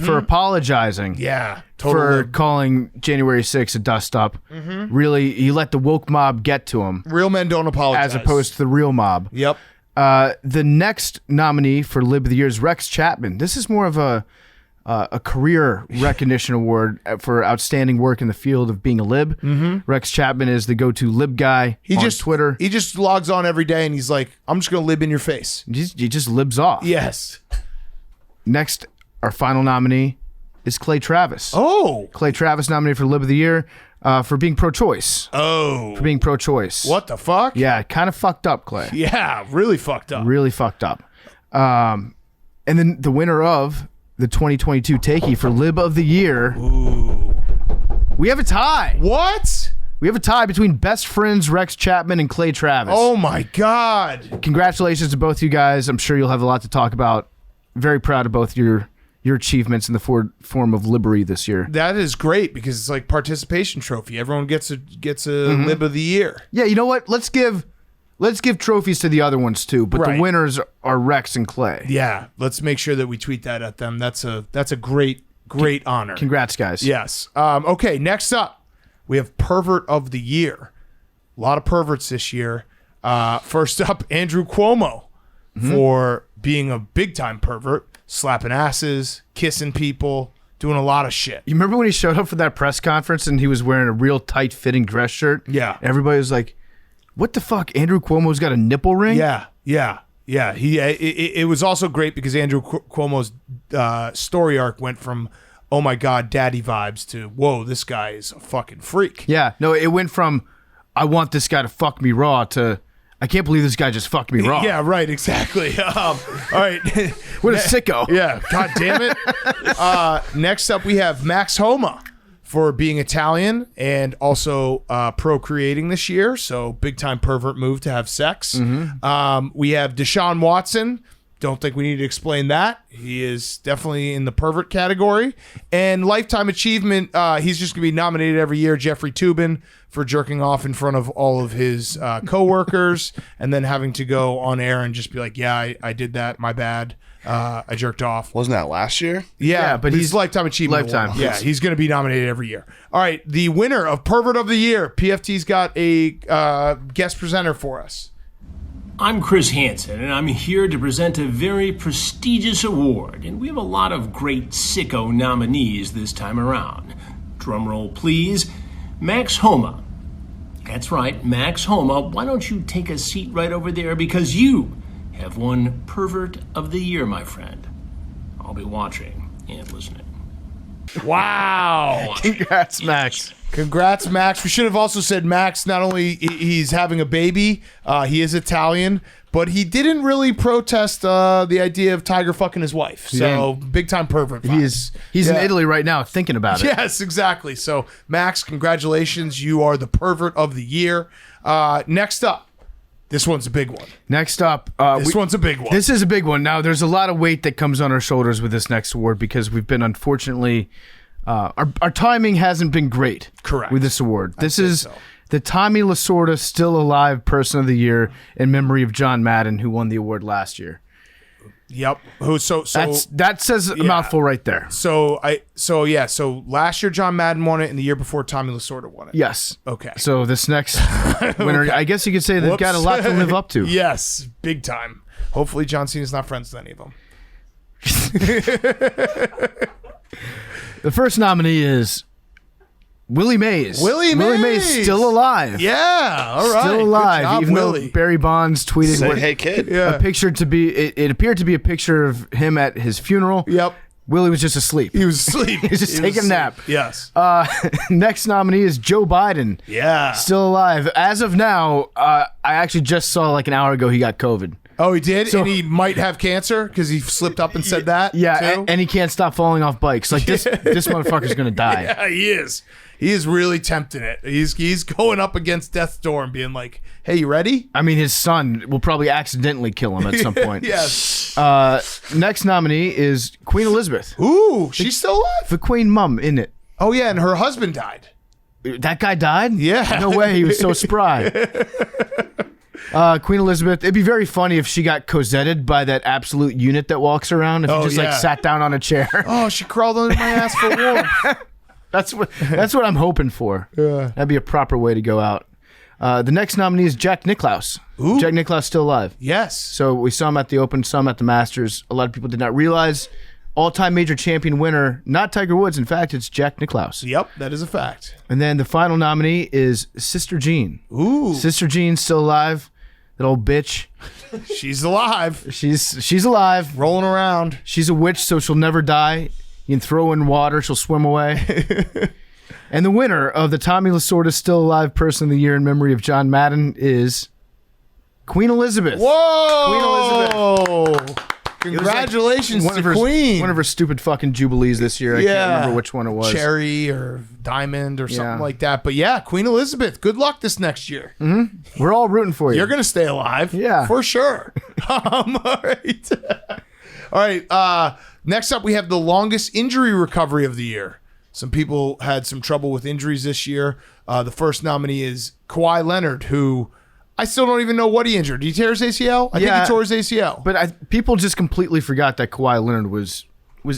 for apologizing. Yeah, for calling January 6th a dust up. Really, he let the woke mob get to him. Real men don't apologize. As opposed to the real mob. Yep. The next nominee for Lib of the Year is Rex Chapman. This is more of a career recognition award for outstanding work in the field of being a lib. Rex Chapman is the go-to lib guy on Twitter. He just logs on every day and he's like, I'm just going to lib in your face. He just libs off. Yes. Next, our final nominee is Clay Travis. Oh. Clay Travis nominated for Lib of the Year for being pro-choice. Oh. For being pro-choice. What the fuck? Yeah, kind of fucked up, Clay. Yeah, really fucked up. Really fucked up. And then the winner of the 2022 Takey for Lib of the Year. Ooh. We have a tie. What? We have a tie between best friends Rex Chapman and Clay Travis. Oh my God. Congratulations to both you guys. I'm sure you'll have a lot to talk about. Very proud of both your achievements in the form of Libbery this year. That is great because it's like participation trophy. Everyone gets a Lib of the Year. Yeah, you know what? Let's give trophies to the other ones too, but the winners are Rex and Clay. Yeah, let's make sure that we tweet that at them. That's a great honor. Congrats, guys. Yes. Okay, next up, we have Pervert of the Year. A lot of perverts this year. First up, Andrew Cuomo for being a big-time pervert, slapping asses, kissing people, doing a lot of shit. You remember when he showed up for that press conference and he was wearing a real tight-fitting dress shirt? Yeah. Everybody was like, what the fuck? Andrew Cuomo's got a nipple ring? Yeah. It was also great because Andrew Cuomo's story arc went from, oh my God, daddy vibes to, whoa, this guy is a fucking freak. Yeah. No, it went from, I want this guy to fuck me raw to, I can't believe this guy just fucked me raw. Yeah, right, exactly. All right. What a sicko. Yeah, God damn it. Next up, we have Max Homa for being Italian and also procreating this year. So big time pervert move to have sex. We have Deshaun Watson. Don't think we need to explain that. He is definitely in the pervert category. And lifetime achievement, he's just going to be nominated every year, Jeffrey Toobin, for jerking off in front of all of his coworkers and then having to go on air and just be like, yeah, I did that. My bad. I jerked off. Wasn't that last year? Yeah, but he's lifetime achievement. Lifetime. Yeah, he's going to be nominated every year. All right, the winner of Pervert of the Year, PFT's got a guest presenter for us. I'm Chris Hansen, and I'm here to present a very prestigious award, and we have a lot of great sicko nominees this time around. Drumroll, please. Max Homa. That's right, Max Homa. Why don't you take a seat right over there, because you have won Pervert of the Year, my friend. I'll be watching and listening. Wow. Congrats, Max. Congrats, Max. We should have also said Max, not only he's having a baby, he is Italian, but he didn't really protest the idea of Tiger fucking his wife. So big time pervert vibes. He's in Italy right now thinking about it. Yes, exactly. So Max, congratulations. You are the Pervert of the Year. Next up, this one's a big one. Next up, this one's a big one. This is a big one. Now, there's a lot of weight that comes on our shoulders with this next award because we've been unfortunately, our timing hasn't been great. Correct. With this award. This is the Tommy Lasorda Still Alive Person of the Year in memory of John Madden, who won the award last year. Yep. That says a mouthful right there. So last year John Madden won it, and the year before Tommy Lasorda won it. Yes. Okay. So this next winner, I guess you could say they've got a lot to live up to. Yes, big time. Hopefully John Cena's not friends with any of them. The first nominee is Willie Mays. Willie Mays still alive. Yeah, all right. Still alive. Good job, even Willie. though Barry Bonds tweeted Say, hey, kid. a picture to be, it appeared to be a picture of him at his funeral. Yep. Willie was just asleep. He was asleep. He was just taking a nap. Yes. Next nominee is Joe Biden. Yeah. Still alive. As of now, I actually just saw like an hour ago he got COVID. Oh, he did? So- and he might have cancer because he slipped up and said that? Yeah, too? and he can't stop falling off bikes. Like this motherfucker's gonna die. Yeah, he is. He is really tempting it. He's going up against death's door and being like, hey, you ready? I mean, his son will probably accidentally kill him at some point. Yes. Next nominee is Queen Elizabeth. Ooh, she's still alive? The Queen Mum, isn't it? Oh, yeah, and her husband died. That guy died? Yeah. No way, he was so spry. Queen Elizabeth. It'd be very funny if she got cosetted by that absolute unit that walks around. If you just like sat down on a chair. Oh, she crawled under my ass for warmth. That's what I'm hoping for. Yeah. That'd be a proper way to go out. The next nominee is Jack Nicklaus. Ooh. Jack Nicklaus still alive. Yes. So we saw him at the Open, saw him at the Masters. A lot of people did not realize all-time major champion winner, not Tiger Woods. In fact, it's Jack Nicklaus. Yep, that is a fact. And then the final nominee is Sister Jean. Ooh. Sister Jean's still alive. That old bitch. She's alive. She's alive. Rolling around. She's a witch, so she'll never die. You can throw in water, she'll swim away. And the winner of the Tommy Lasorda Still Alive Person of the Year in memory of John Madden is Queen Elizabeth. Whoa! Queen Elizabeth. Congratulations like to Queen. One of her stupid fucking jubilees this year. I can't remember which one it was. Cherry or Diamond or something like that. But yeah, Queen Elizabeth, good luck this next year. Mm-hmm. We're all rooting for you. You're going to stay alive. Yeah. For sure. All right. All right. Next up, we have the longest injury recovery of the year. Some people had some trouble with injuries this year. The first nominee is Kawhi Leonard, who I still don't even know what he injured. Did he tear his ACL? I think he tore his ACL. But people just completely forgot that Kawhi Leonard was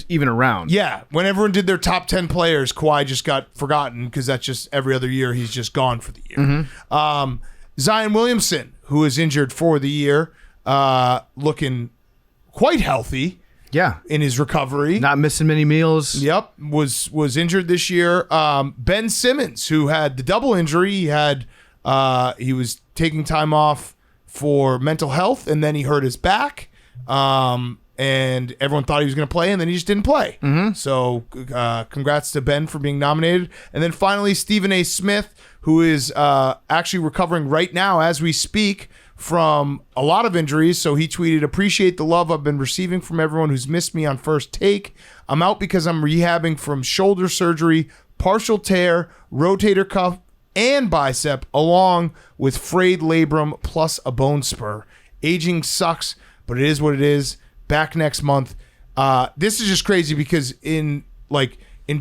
even around. Yeah. When everyone did their top 10 players, Kawhi just got forgotten because that's just every other year he's just gone for the year. Mm-hmm. Zion Williamson, who is injured for the year, looking quite healthy. Yeah, in his recovery, not missing many meals. Yep, was injured this year. Ben Simmons, who had the double injury, he was taking time off for mental health, and then he hurt his back. And everyone thought he was going to play, and then he just didn't play. Mm-hmm. So, congrats to Ben for being nominated. And then finally, Stephen A. Smith, who is actually recovering right now as we speak from a lot of injuries. So he tweeted, "Appreciate the love I've been receiving from everyone who's missed me on First Take. I'm out because I'm rehabbing from shoulder surgery, partial tear, rotator cuff, and bicep, along with frayed labrum plus a bone spur. Aging sucks, but it is what it is. Back next month." This is just crazy because in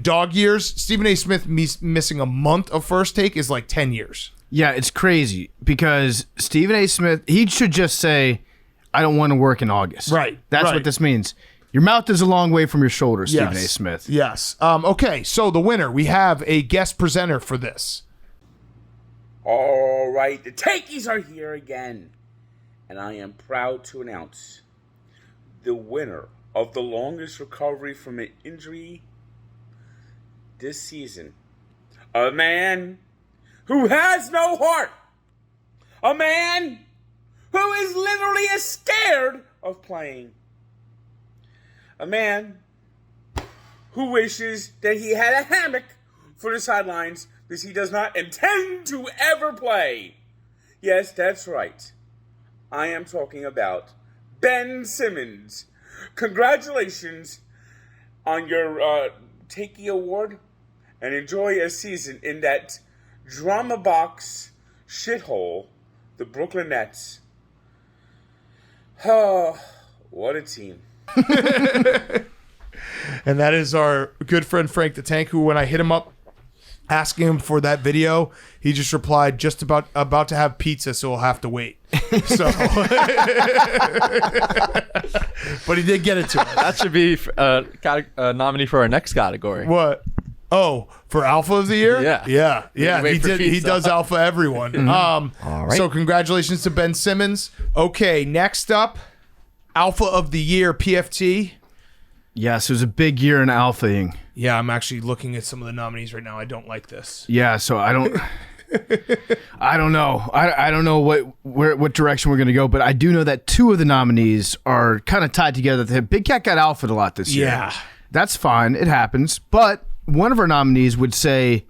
dog years, Stephen A. Smith missing a month of First Take is like 10 years. Yeah, it's crazy because Stephen A. Smith, he should just say, "I don't want to work in August." Right. That's what this means. Your mouth is a long way from your shoulder, Stephen A. Yes. Smith. Yes. Okay, so the winner, we have a guest presenter for this. All right, the Takies are here again, and I am proud to announce the winner of the longest recovery from an injury this season. A man who has no heart. A man who is literally scared of playing. A man who wishes that he had a hammock for the sidelines because he does not intend to ever play. Yes, that's right. I am talking about Ben Simmons. Congratulations on your Takie Award, and enjoy a season in that drama box shithole, the Brooklyn Nets. Oh, what a team. And that is our good friend Frank the Tank, who when I hit him up asking him for that video, he just replied, "Just about to have pizza, so we'll have to wait." So, but he did get it to us. That should be a nominee for our next category. What? Oh, for Alpha of the Year? Yeah. He does Alpha everyone. All right. So congratulations to Ben Simmons. Okay, next up, Alpha of the Year, PFT. Yes, it was a big year in alphaing. Yeah, I'm actually looking at some of the nominees right now. I don't like this. Yeah, so I don't know. I don't know what direction we're going to go, but I do know that two of the nominees are kind of tied together. Big Cat got alpha'd a lot this year. Yeah. That's fine. It happens. But one of our nominees would say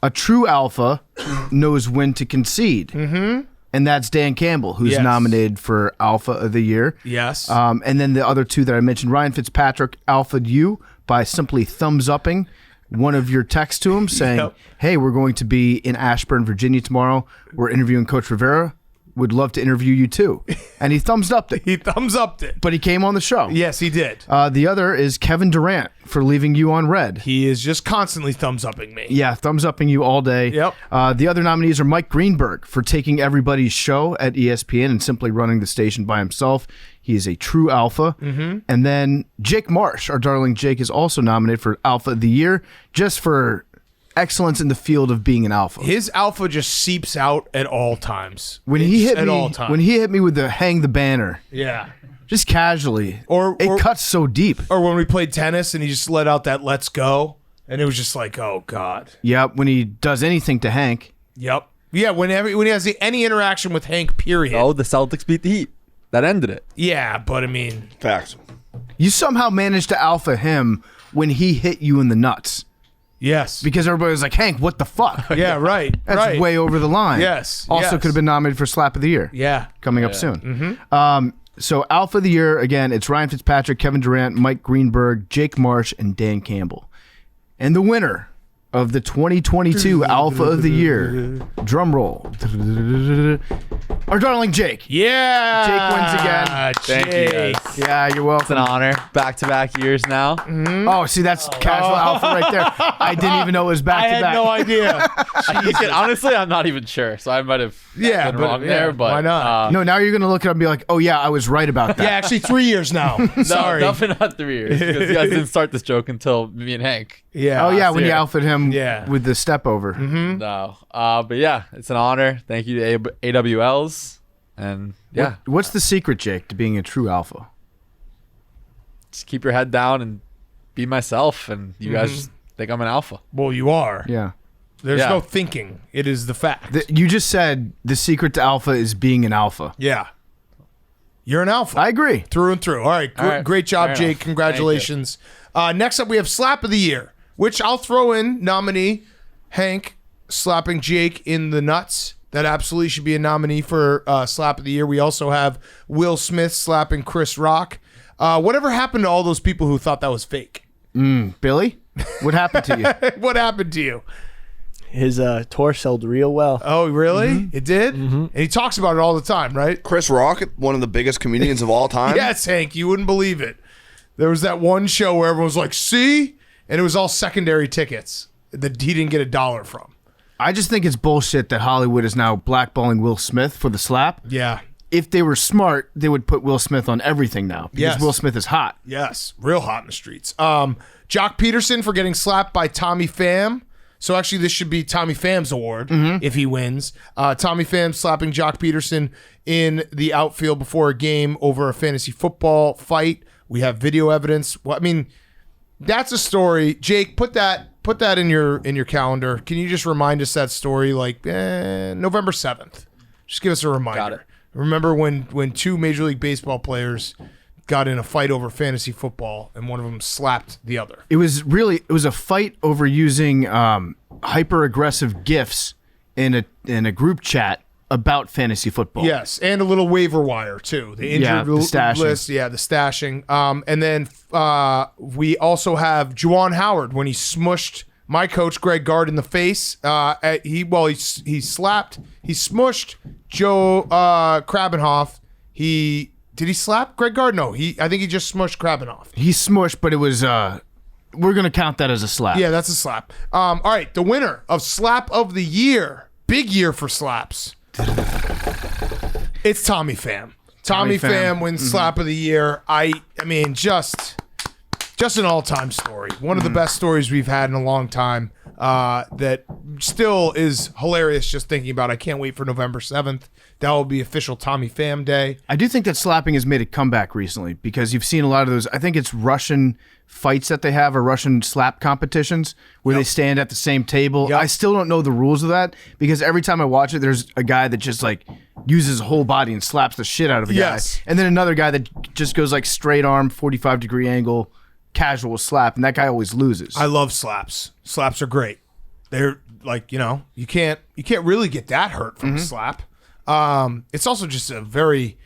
a true alpha knows when to concede. Mm-hmm. And that's Dan Campbell, who's nominated for Alpha of the Year. Yes. And then the other two that I mentioned, Ryan Fitzpatrick alpha'd you by simply thumbs-upping one of your texts to him saying, "Hey, we're going to be in Ashburn, Virginia tomorrow. We're interviewing Coach Rivera. would love to interview you too. And he thumbs upped it. He thumbs upped it. But he came on the show. Yes, he did. The other is Kevin Durant for leaving you on red. He is just constantly thumbs upping me. Yeah, thumbs upping you all day. Yep. The other nominees are Mike Greenberg for taking everybody's show at ESPN and simply running the station by himself. He is a true alpha. Mm-hmm. And then Jake Marsh, our darling Jake, is also nominated for Alpha of the Year just for excellence in the field of being an alpha. His alpha just seeps out at all times. When he hit me with the hang the banner. Yeah. Just casually. It cuts so deep. Or when we played tennis and he just let out that let's go. And it was just like, oh, God. Yep. When he does anything to Hank. Yep. Yeah, when he has any interaction with Hank, period. Oh, the Celtics beat the Heat. That ended it. Yeah, but I mean. Facts. You somehow managed to alpha him when he hit you in the nuts. Yes. Because everybody was like, Hank, what the fuck? Yeah, right. That's way over the line. Yes. Also could have been nominated for Slap of the Year. Yeah. Coming up soon. Mm-hmm. So Alpha of the Year, again, it's Ryan Fitzpatrick, Kevin Durant, Mike Greenberg, Jake Marsh, and Dan Campbell. And the winner of the 2022 Alpha of the Year, drum roll, our darling Jake. Yeah. Jake wins again. Thank you, guys. Yeah, you're welcome. It's an honor. Back-to-back years now. Mm-hmm. Oh, see, that's casual alpha right there. I didn't even know it was back-to-back. I had no idea. Honestly, I'm not even sure, so I might have been wrong there. But why not? No, now you're going to look it up and be like, oh, yeah, I was right about that. Yeah, actually 3 years now. Sorry. No, definitely not 3 years. Because you guys didn't start this joke until me and Hank. Yeah. Oh, yeah, when you year. alphaed him with the step over. Mm-hmm. No. But yeah, it's an honor. Thank you to AWLs. And yeah. What's the secret, Jake, to being a true alpha? Just keep your head down and be myself. And you guys just think I'm an alpha. Well, you are. Yeah. There's no thinking. It is the fact. You just said the secret to alpha is being an alpha. Yeah. You're an alpha. I agree. Through and through. All right. Great job, Fair Jake. enough. Congratulations. Next up, we have Slap of the Year, which I'll throw in nominee Hank slapping Jake in the nuts. That absolutely should be a nominee for Slap of the Year. We also have Will Smith slapping Chris Rock. Whatever happened to all those people who thought that was fake? Billy, what happened to you? What happened to you? His tour sold real well. Oh, really? It did? And he talks about it all the time, right? Chris Rock, one of the biggest comedians of all time. Yes, Hank. You wouldn't believe it. There was that one show where everyone was like, see? And it was all secondary tickets that he didn't get $1 from. I just think it's bullshit that Hollywood is now blackballing Will Smith for the slap. Yeah. If they were smart, they would put Will Smith on everything now because Will Smith is hot. Yes, real hot in the streets. Jock Peterson for getting slapped by Tommy Pham. So actually, this should be Tommy Pham's award if he wins. Tommy Pham slapping Jock Peterson in the outfield before a game over a fantasy football fight. We have video evidence. Well, I mean, that's a story. Jake, put that in your calendar. Can you just remind us that story, like November 7th? Just give us a reminder. Got it. Remember when two Major League Baseball players got in a fight over fantasy football and one of them slapped the other? It was a fight over using hyper aggressive GIFs in a group chat about fantasy football. Yes, and a little waiver wire too. The injured the stashing. list, the stashing. And then we also have Juwan Howard when he smushed my coach Greg Gard in the face. He smushed Joe Krabbenhoff. Did he slap Greg Gard? No, I think he just smushed Krabbenhoff. He smushed, but it was we're gonna count that as a slap. Yeah, that's a slap. All right, the winner of Slap of the Year, big year for slaps. It's Tommy Pham. Tommy Pham wins Slap of the Year. I mean, just an all-time story. One of the best stories we've had in a long time. That still is hilarious just thinking about. I can't wait for November 7th. That will be official Tommy Pham Day. I do think that slapping has made a comeback recently because you've seen a lot of those. I think it's Russian fights that they have, or Russian slap competitions where they stand at the same table. I still don't know the rules of that because every time I watch it, there's a guy that just like uses his whole body and slaps the shit out of a guy. And then another guy that just goes like straight arm, 45-degree angle, casual slap, and that guy always loses. I love slaps. Slaps are great. They're like, you can't really get that hurt from a slap. It's also just a very,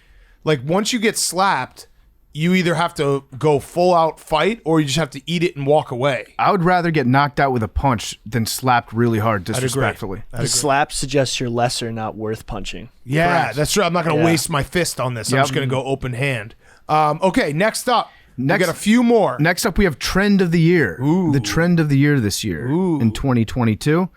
like, once you get slapped, you either have to go full out fight or you just have to eat it and walk away. I would rather get knocked out with a punch than slapped really hard disrespectfully. The slap suggests you're lesser, not worth punching. Yeah, that's true. I'm not going to waste my fist on this. I'm just going to go open hand. Okay, next up. We got a few more. Next up, we have Trend of the Year. The Trend of the Year this year in 2022.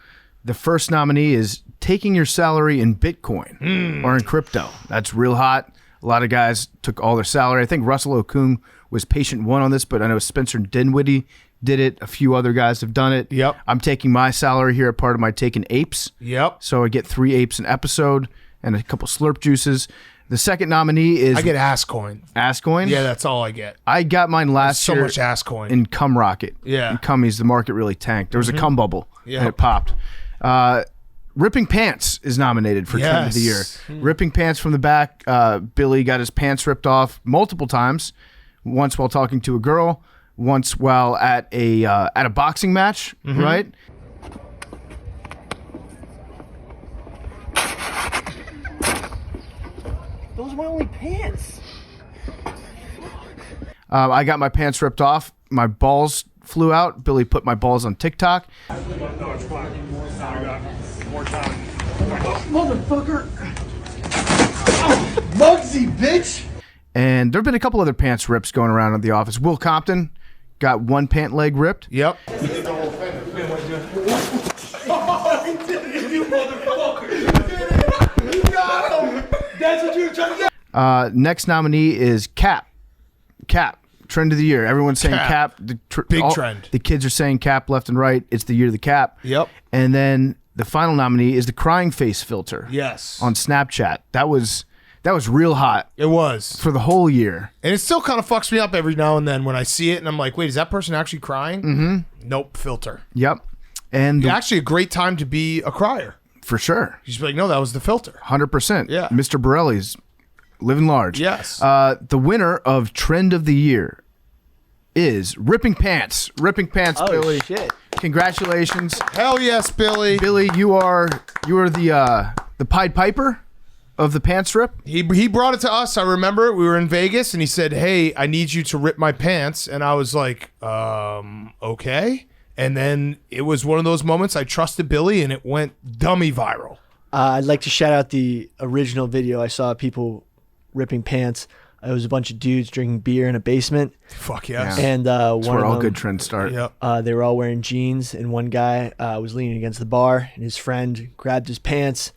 The first nominee is taking your salary in Bitcoin or in crypto. That's real hot. A lot of guys took all their salary. I think Russell Okung was patient one on this, but I know Spencer Dinwiddie did it. A few other guys have done it. Yep. I'm taking my salary here at part of my Taking Apes. Yep. So I get 3 apes an episode and a couple slurp juices. The second nominee is... I get Asscoin. Asscoin? Yeah, that's all I get. I got mine last year. So much Asscoin. In Cum Rocket. Yeah. In Cummies, the market really tanked. There was a cum bubble and it popped. Ripping Pants is nominated for Trend of the Year. Ripping Pants from the back. Billy got his pants ripped off multiple times. Once while talking to a girl. Once while at a boxing match, right? Those are my only pants. I got my pants ripped off. My balls flew out. Billy put my balls on TikTok. Motherfucker. Oh, Muggsy, bitch. And there have been a couple other pants rips going around at the office. Will Compton got one pant leg ripped. Yep. You motherfucker. You got him. That's what you were trying to get. Next nominee is Cap. Cap. Trend of the Year. Everyone's saying Cap. Big trend. The kids are saying Cap left and right. It's the year of the Cap. Yep. And then the final nominee is the crying face filter. Yes. On Snapchat. That was real hot. It was. For the whole year. And it still kind of fucks me up every now and then when I see it and I'm like, wait, is that person actually crying? Mm-hmm. Nope, filter. Yep. And actually a great time to be a crier. For sure. You just be like, no, that was the filter. 100%. Yeah. Mr. Borelli's living large. Yes. The winner of Trend of the Year is Ripping Pants. Ripping Pants, Billy. Shit. Congratulations. Hell yes, Billy. Billy, you are the Pied Piper of the pants rip. He brought it to us. I remember we were in Vegas and he said, hey, I need you to rip my pants. And I was like, okay. And then it was one of those moments I trusted Billy and it went dummy viral. I'd like to shout out the original video. I saw people ripping pants. It was a bunch of dudes drinking beer in a basement. Fuck yes. And That's one where of all them, good trends start. Yep. They were all wearing jeans, and one guy was leaning against the bar, and his friend grabbed his pants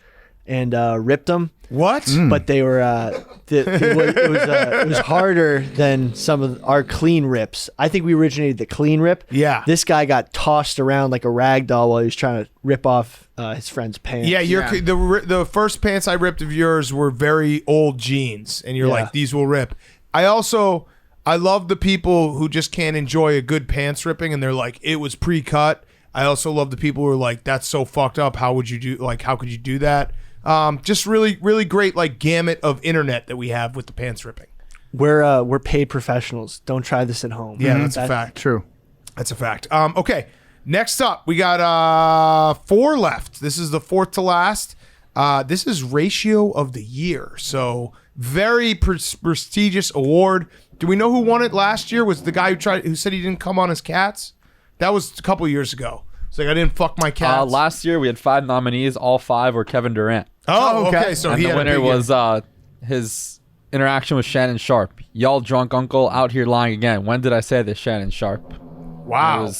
and ripped them. What? But they were it was harder than some of our clean rips. I think we originated the clean rip. Yeah. This guy got tossed around like a rag doll while he was trying to rip off his friend's pants. Yeah, the first pants I ripped of yours were very old jeans, and you're like, these will rip. I love the people who just can't enjoy a good pants ripping, and they're like, it was pre-cut. I also love the people who are like, that's so fucked up. How could you do that? Just really, really great like gamut of internet that we have with the pants ripping. We're paid professionals. Don't try this at home. Yeah, that's a fact. True. That's a fact. Okay. Next up, we got 4 left. This is the 4th to last. This is Ratio of the Year. So very prestigious award. Do we know who won it last year? Was the guy who said he didn't come on his cats? That was a couple of years ago. It's like I didn't fuck my cats. Last year we had 5 nominees. All 5 were Kevin Durant. Oh, okay. So and he the had winner was his interaction with Shannon Sharp. Y'all drunk uncle out here lying again. When did I say this, Shannon Sharp? Wow.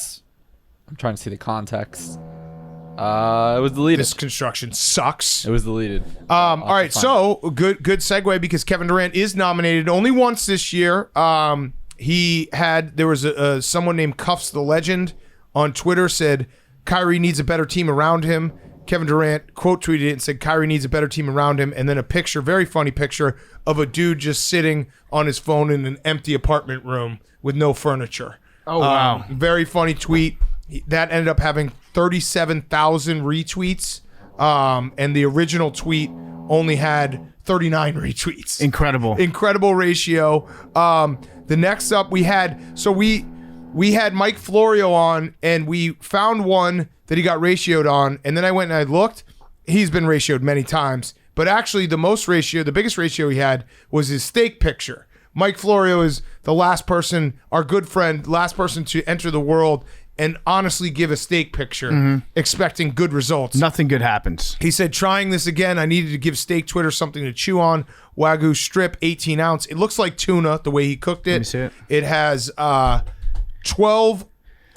I'm trying to see the context. It was deleted. This construction sucks. It was deleted. All right, so good segue because Kevin Durant is nominated only once this year. There was someone named Cuffs the Legend on Twitter said Kyrie needs a better team around him. Kevin Durant quote tweeted it and said Kyrie needs a better team around him, and then a picture, very funny picture, of a dude just sitting on his phone in an empty apartment room with no furniture. Oh, wow. Very funny tweet. That ended up having 37,000 retweets, and the original tweet only had 39 retweets. Incredible ratio. The next up we had Mike Florio on, and we found one that he got ratioed on, and then I went and I looked. He's been ratioed many times, but actually the biggest ratio he had was his steak picture. Mike Florio is the last person, our good friend, last person to enter the world and honestly give a steak picture, expecting good results. Nothing good happens. He said, trying this again, I needed to give steak Twitter something to chew on. Wagyu strip, 18 ounce. It looks like tuna, the way he cooked it. Let me see it. It has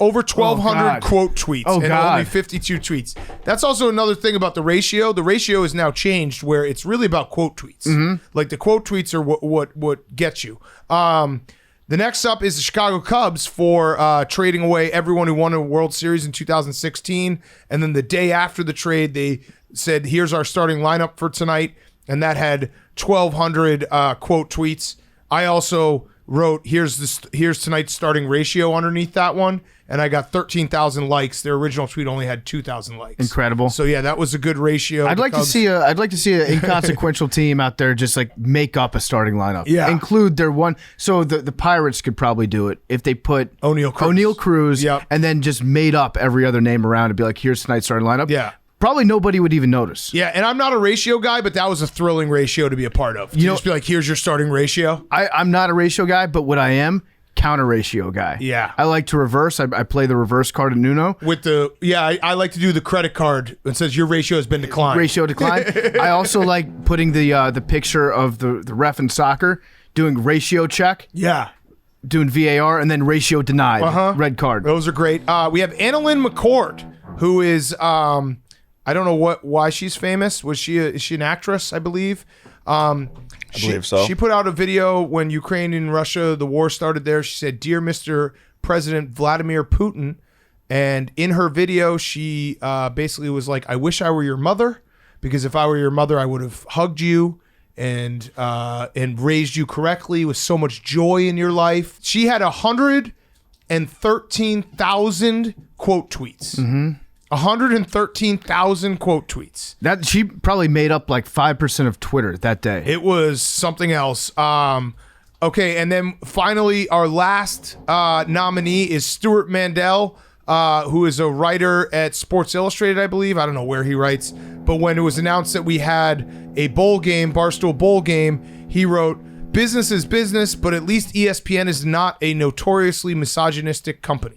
over 1,200 quote tweets and only 52 tweets. That's also another thing about the ratio. The ratio is now changed where it's really about quote tweets. Like the quote tweets are what gets you. The next up is the Chicago Cubs for trading away everyone who won a World Series in 2016. And then the day after the trade, they said, here's our starting lineup for tonight. And that had 1,200 quote tweets. I also wrote, here's tonight's starting ratio underneath that one. And I got 13,000 likes. Their original tweet only had 2,000 likes. Incredible. So yeah, that was a good ratio. I'd like to see an inconsequential team out there just like make up a starting lineup. Yeah. Include their one. So the Pirates could probably do it if they put O'Neal Cruz and then just made up every other name around and be like, here's tonight's starting lineup. Yeah. Probably nobody would even notice. Yeah, and I'm not a ratio guy, but that was a thrilling ratio to be a part of. You just be like, here's your starting ratio. I'm not a ratio guy, but what I am, counter ratio guy. Yeah. I like to reverse. I play the reverse card in Uno. I like to do the credit card. It says your ratio has been declined. Ratio declined. I also like putting the picture of the ref in soccer, doing ratio check. Yeah. Doing VAR, and then ratio denied. Red card. Those are great. We have Annalyn McCord, who is... I don't know why she's famous. Is she an actress, I believe? I believe so. She put out a video when Ukraine and Russia, the war started there. She said, "Dear Mr. President Vladimir Putin." And in her video, she basically was like, "I wish I were your mother, because if I were your mother, I would have hugged you and raised you correctly with so much joy in your life." She had 113,000 quote tweets. 113,000 quote tweets. That she probably made up like 5% of Twitter that day. It was something else. Okay, and then finally, our last nominee is Stuart Mandel, who is a writer at Sports Illustrated, I believe. I don't know where he writes, but when it was announced that we had a bowl game, Barstool bowl game, he wrote, "Business is business, but at least ESPN is not a notoriously misogynistic company."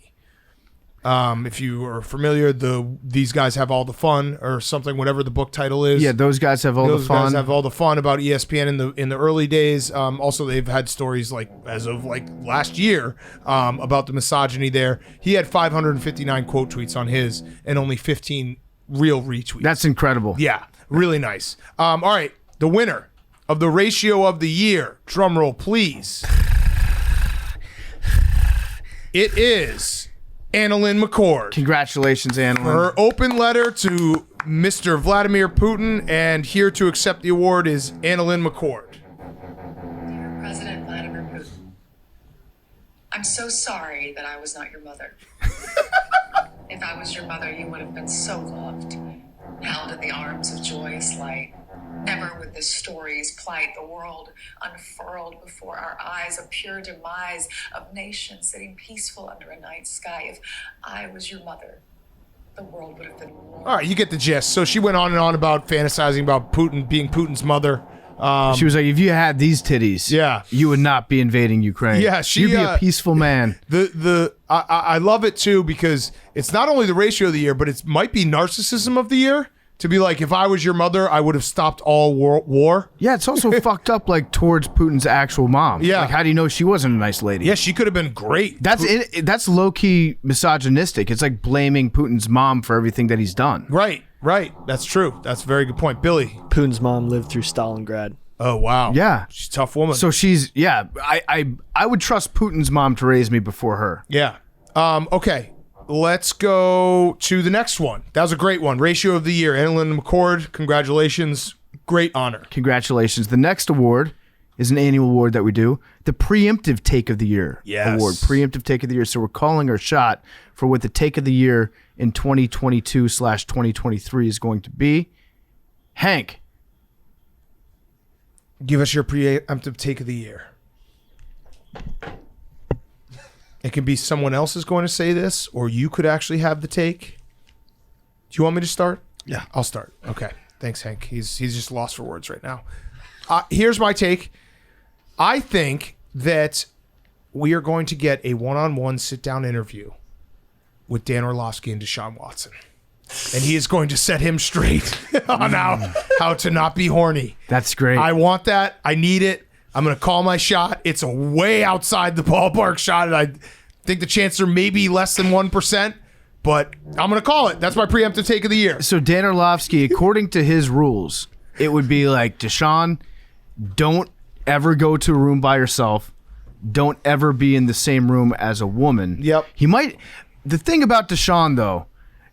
If you are familiar, these guys have all the fun or something, whatever the book title is. Yeah, those guys have all the fun. Those guys have all the fun about ESPN in the early days. Also, they've had stories like as of like last year about the misogyny there. He had 559 quote tweets on his and only 15 real retweets. That's incredible. Yeah, really nice. All right, the winner of the ratio of the year, drum roll please. It is Annalyn McCord. Congratulations, Annalyn. For her open letter to Mr. Vladimir Putin, and here to accept the award is Annalyn McCord. Dear President Vladimir Putin, I'm so sorry that I was not your mother. If I was your mother, you would have been so loved, held in the arms of joyous light. Never would this story's plight, the world unfurled before our eyes, a pure demise of nations sitting peaceful under a night sky. If I was your mother, the world would have been... All right, you get the gist. So she went on and on about fantasizing about Putin being Putin's mother. She was like, if you had these titties, you would not be invading Ukraine. Yeah, you'd be a peaceful man. I love it too, because it's not only the ratio of the year, but it might be narcissism of the year. To be like, if I was your mother, I would have stopped all war. Yeah, it's also fucked up, like, towards Putin's actual mom. Yeah. Like, how do you know she wasn't a nice lady? Yeah, she could have been great. That's low-key misogynistic. It's like blaming Putin's mom for everything that he's done. Right. That's true. That's a very good point. Billy. Putin's mom lived through Stalingrad. Oh, wow. Yeah. She's a tough woman. So I would trust Putin's mom to raise me before her. Yeah. Okay. Let's go to the next one. That was a great one. Ratio of the year. Annalyn McCord, congratulations. Great honor. Congratulations. The next award is an annual award that we do. The Preemptive Take of the Year award. Preemptive Take of the Year. So we're calling our shot for what the Take of the Year in 2022/2023 is going to be. Hank. Give us your Preemptive Take of the Year. It can be someone else is going to say this, or you could actually have the take. Do you want me to start? Yeah. I'll start. Okay. Thanks, Hank. He's just lost for words right now. Here's my take. I think that we are going to get a one-on-one sit-down interview with Dan Orlovsky and Deshaun Watson. And he is going to set him straight on how to not be horny. That's great. I want that. I need it. I'm going to call my shot. It's a way outside the ballpark shot, and I think the chances are maybe less than 1%, but I'm going to call it. That's my preemptive take of the year. So Dan Orlovsky, according to his rules, it would be like, Deshaun, don't ever go to a room by yourself. Don't ever be in the same room as a woman. Yep. The thing about Deshaun, though,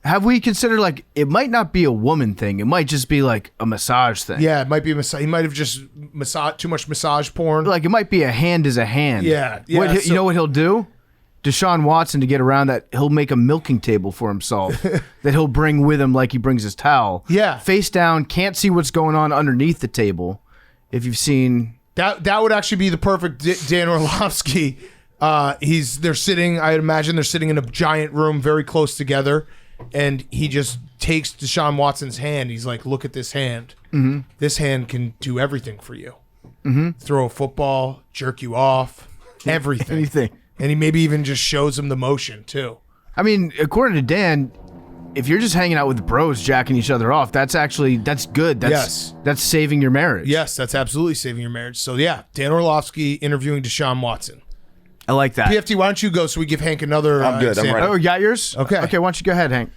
have we considered, like, it might not be a woman thing. It might just be, like, a massage thing. Yeah, it might be a massage. He might have just too much massage porn. Like, it might be a hand is a hand. Yeah. You know what he'll do? Deshaun Watson, to get around that, he'll make a milking table for himself that he'll bring with him like he brings his towel. Yeah. Face down, can't see what's going on underneath the table. If you've seen... That would actually be the perfect Dan Orlovsky. They're sitting, I imagine they're sitting in a giant room very close together, and he just takes Deshaun Watson's hand. He's like, look at this hand. Mm-hmm. This hand can do everything for you. Mm-hmm. Throw a football, jerk you off, everything. Anything. And he maybe even just shows him the motion, too. I mean, according to Dan, if you're just hanging out with bros jacking each other off, that's good. Yes. That's saving your marriage. Yes, that's absolutely saving your marriage. So, yeah, Dan Orlovsky interviewing Deshaun Watson. I like that. PFT, why don't you go so we give Hank another I'm good. example? I'm ready. Oh, you got yours? Okay. Okay, why don't you go ahead, Hank?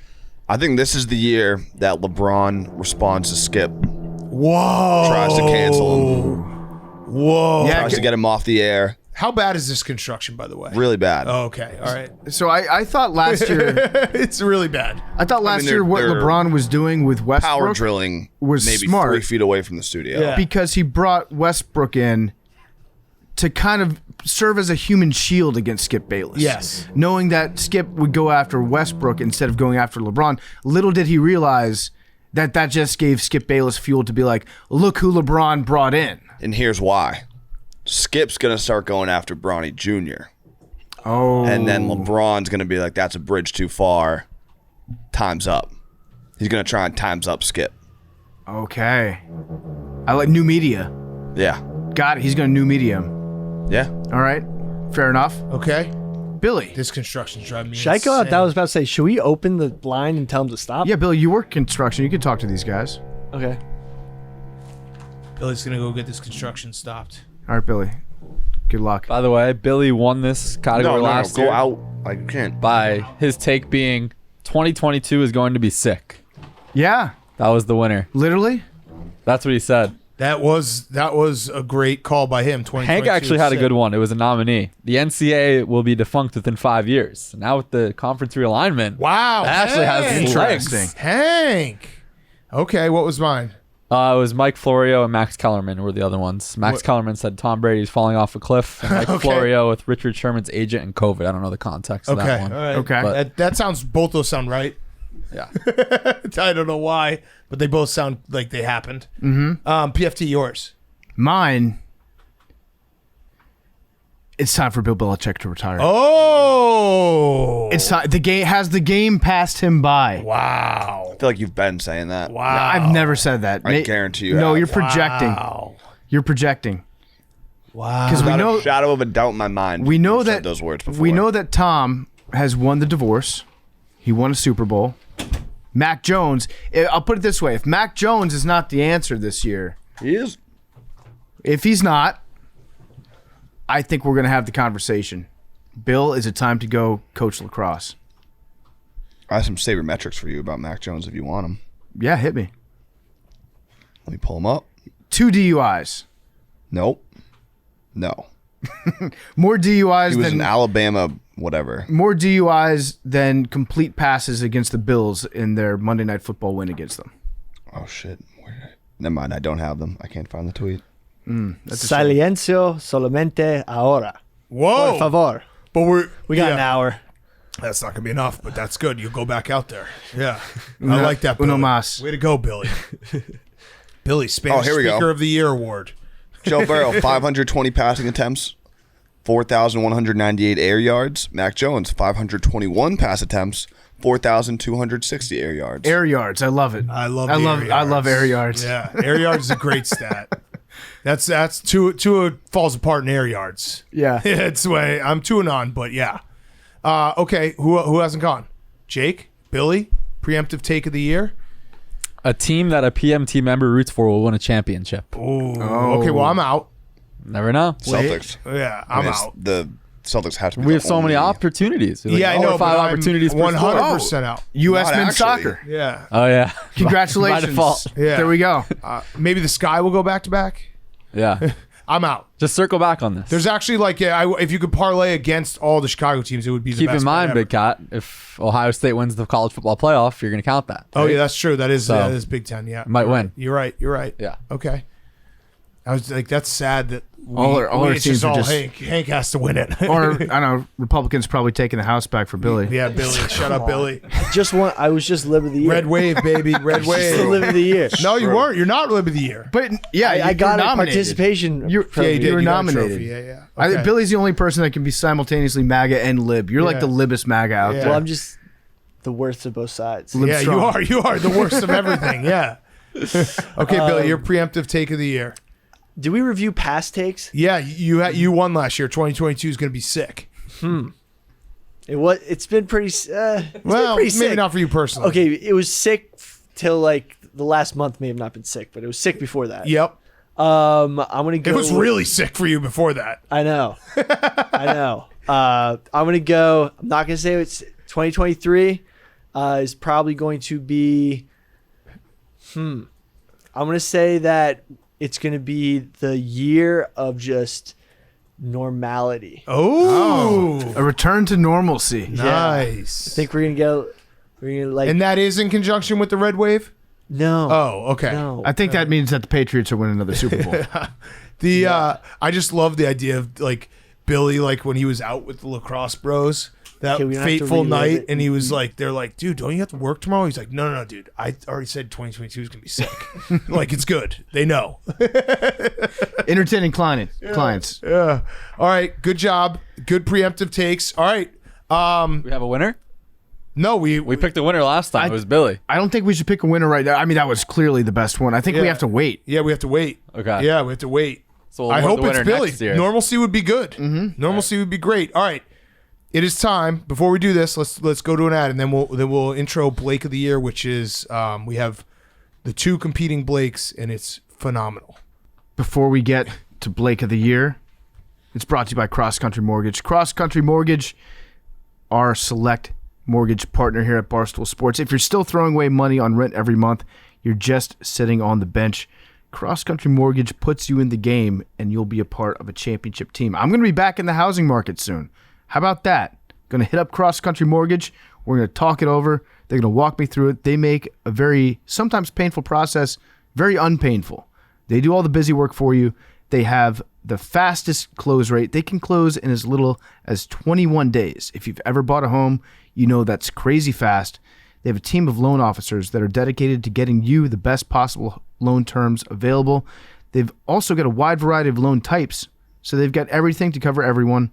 I think this is the year that LeBron responds to Skip. Whoa. Tries to cancel him. Whoa. Tries to get him off the air. How bad is this construction, by the way? Really bad. Oh, okay. All right. So I thought last year... It's really bad. I thought last year what they're LeBron was doing with Westbrook... Power drilling was maybe smart. 3 feet away from the studio. Because he brought Westbrook in to kind of serve as a human shield against Skip Bayless. Yes. Knowing that Skip would go after Westbrook instead of going after LeBron, little did he realize that just gave Skip Bayless fuel to be like, look who LeBron brought in. And here's why. Skip's going to start going after Bronny Jr. Oh. And then LeBron's going to be like, that's a bridge too far. Time's up. He's going to try and time's up Skip. Okay. I like new media. Yeah. Got it. He's going to new media him. Yeah. All right. Fair enough. Okay. Billy. This construction's driving me Should I go out? insane. That was about to say, should we open the line and tell him to stop? Yeah, Billy, you work construction. You can talk to these guys. Okay. Billy's going to go get this construction stopped. All right, Billy. Good luck. By the way, Billy won this category last year. Go out. Like, you can't. By his take being 2022 is going to be sick. Yeah. That was the winner. Literally? That's what he said. That was a great call by him. Hank actually had a good one. It was a nominee. The NCAA will be defunct within 5 years. Now with the conference realignment. Wow. That actually has legs. Hank. Okay, what was mine? It was Mike Florio and Max Kellerman were the other ones. Max Kellerman said Tom Brady's falling off a cliff. And Mike Florio with Richard Sherman's agent and COVID. I don't know the context of that one. All right. Okay. But that sounds, both those sound right. Yeah. I don't know why, but they both sound like they happened. Mm-hmm. PFT, yours. Mine. It's time for Bill Belichick to retire. Oh. It's time. The game passed him by. Wow. I feel like you've been saying that. Wow. I've never said that. I guarantee you No, have. you're projecting. Wow. You're projecting. Wow. Because we Without know a shadow of a doubt in my mind. we know you've that said those words before. we know that Tom has won the divorce. He won a Super Bowl. Mac Jones. I'll put it this way: if Mac Jones is not the answer this year, he is. If he's not, I think we're going to have the conversation. Bill, is it time to go coach lacrosse? I have some sabermetrics for you about Mac Jones if you want them. Yeah, hit me. Let me pull them up. 2 DUIs. Nope. No. More DUIs He was than in Alabama, whatever. more DUIs than complete passes against the Bills in their Monday Night Football win against them. Oh, shit. Never mind. I don't have them. I can't find the tweet. That's a shame. Silencio solamente ahora. Whoa. Por favor. But We got an hour. That's not going to be enough, but that's good. You'll go back out there. Yeah. I like that, Billy. Uno más. Way to go, Billy. Billy, Spanish here we go. Speaker of the Year award. Joe Burrow, 520 passing attempts, 4,198 air yards. Mac Jones, 521 pass attempts, 4,260 air yards. Air yards. I love it. I love I love air yards. Yeah, air yards is a great stat. That's Tua falls apart in air yards. Yeah. It's the way I'm 2-on, but yeah. Okay, who hasn't gone? Jake, Billy, preemptive take of the year. A team that a PMT member roots for will win a championship. Ooh. Okay, well I'm out. Never know. Celtics. Yeah, I'm out. The Celtics have to be We have so many opportunities. Like, I know. 5 opportunities. 100% out. U.S. Not men's actually. soccer. Yeah. Oh yeah. Congratulations. By default. Yeah. There we go. Maybe the Sky will go back to back. Yeah. I'm out. Just circle back on this. There's actually if you could parlay against all the Chicago teams, it would be the Keep best in mind, bet ever. Big Cat, if Ohio State wins the college football playoff, you're going to count that. Oh right? yeah, that's true. That is So, Big Ten. Yeah, might win. You're right. Yeah. Okay. I was like, that's sad that All our it's teams just are all just- Hank has to win it. Or, I don't know, Republicans probably taking the House back for Billy. Yeah, Billy. Shut up, Billy. I was just Lib of the Year. Red wave, baby. Red Just wave. the Lib of the Year. No, you weren't. You're not Lib of the Year. But, yeah, I got a nominated. participation. You Yeah, you did. were You got a nominated. trophy. Yeah. I think Okay. Billy's the only person that can be simultaneously MAGA and lib. You're like Yeah. the libest MAGA out Yeah. there. Well, I'm just the worst of both sides. Lib Yeah, strong. you are the worst of everything. Yeah. Okay, Billy, your preemptive take of the year. Did we review past takes? Yeah, you won last year. 2022 is going to be sick. It's been pretty. It's been Well, pretty maybe sick. not for you personally. Okay, it was sick till like the last month. May have not been sick, but it was sick before that. Yep. I'm gonna go. It was really sick for you before that. I know. I know. I'm gonna go. I'm not gonna say it's 2023. Is probably going to be. I'm gonna say that it's gonna be the year of just normality. Oh, a return to normalcy. Nice. I think we're gonna go. We're gonna like. And that is in conjunction with the red wave? No. Oh, okay. No. I think that means that the Patriots are winning another Super Bowl. I just love the idea of like Billy, like when he was out with the lacrosse bros that Okay, we don't have to fateful relive night, it. and he was like, they're like, dude, don't you have to work tomorrow? He's like, no, dude, I already said 2022 is gonna be sick. Like, it's good. They know. Entertaining clients. Yeah. All right. Good job. Good preemptive takes. All right. We have a winner? No, we picked a winner last time. It was Billy. I don't think we should pick a winner right now. I mean, that was clearly the best one. I think we Yeah. have to wait. Yeah, we have to wait. Okay. Yeah, we have to wait. So we'll I award hope the it's winner Billy. next year. Normalcy would be good. Mm-hmm. Normalcy would be great. All right. It is time. Before we do this, let's go to an ad, and then we'll intro Blake of the Year, which is we have the two competing Blakes, and it's phenomenal. Before we get to Blake of the Year, it's brought to you by Cross Country Mortgage. Cross Country Mortgage, our select mortgage partner here at Barstool Sports. If you're still throwing away money on rent every month, you're just sitting on the bench. Cross Country Mortgage puts you in the game, and you'll be a part of a championship team. I'm going to be back in the housing market soon. How about that? Going to hit up Cross Country Mortgage. We're going to talk it over. They're going to walk me through it. They make a very, sometimes painful process, very unpainful. They do all the busy work for you. They have the fastest close rate. They can close in as little as 21 days. If you've ever bought a home, you know that's crazy fast. They have a team of loan officers that are dedicated to getting you the best possible loan terms available. They've also got a wide variety of loan types, so they've got everything to cover everyone.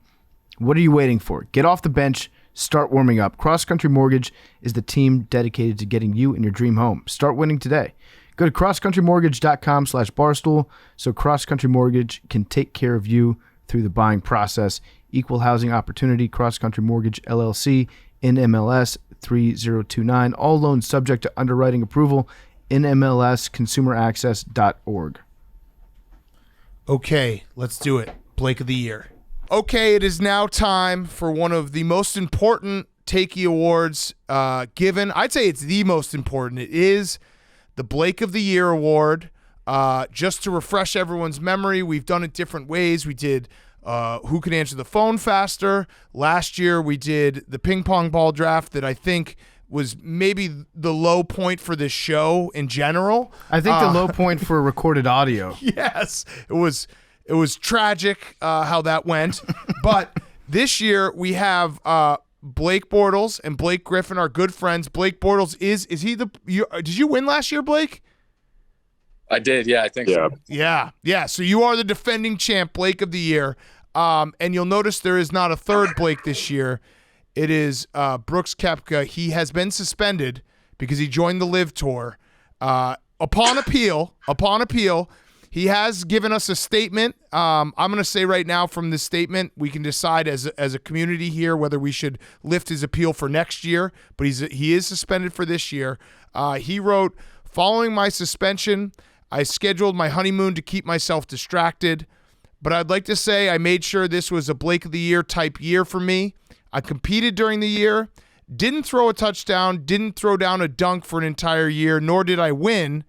What are you waiting for? Get off the bench, start warming up. Cross Country Mortgage is the team dedicated to getting you in your dream home. Start winning today. Go to crosscountrymortgage.com/barstool so Cross Country Mortgage can take care of you through the buying process. Equal housing opportunity, Cross Country Mortgage LLC, NMLS 3029. All loans subject to underwriting approval. NMLSconsumeraccess.org. Okay, let's do it. Blake of the Year. Okay, it is now time for one of the most important Takey Awards given. I'd say it's the most important. It is the Blake of the Year Award. Just to refresh everyone's memory, we've done it different ways. We did who can answer the phone faster. Last year, we did the ping pong ball draft that I think was maybe the low point for this show in general. I think the low point for recorded audio. Yes, it was tragic how that went. But this year we have Blake Bortles and Blake Griffin, our good friends. Blake Bortles is he the? Did you win last year, Blake? I did, yeah, I think so. Yeah. So you are the defending champ, Blake of the Year. And you'll notice there is not a third Blake this year. It is Brooks Koepka. He has been suspended because he joined the Live Tour. Upon appeal, He has given us a statement. I'm going to say right now from this statement, we can decide as a community here whether we should lift his appeal for next year, but he is suspended for this year. He wrote, following my suspension, I scheduled my honeymoon to keep myself distracted, but I'd like to say I made sure this was a Blake of the Year type year for me. I competed during the year, didn't throw a touchdown, didn't throw down a dunk for an entire year, nor did I win,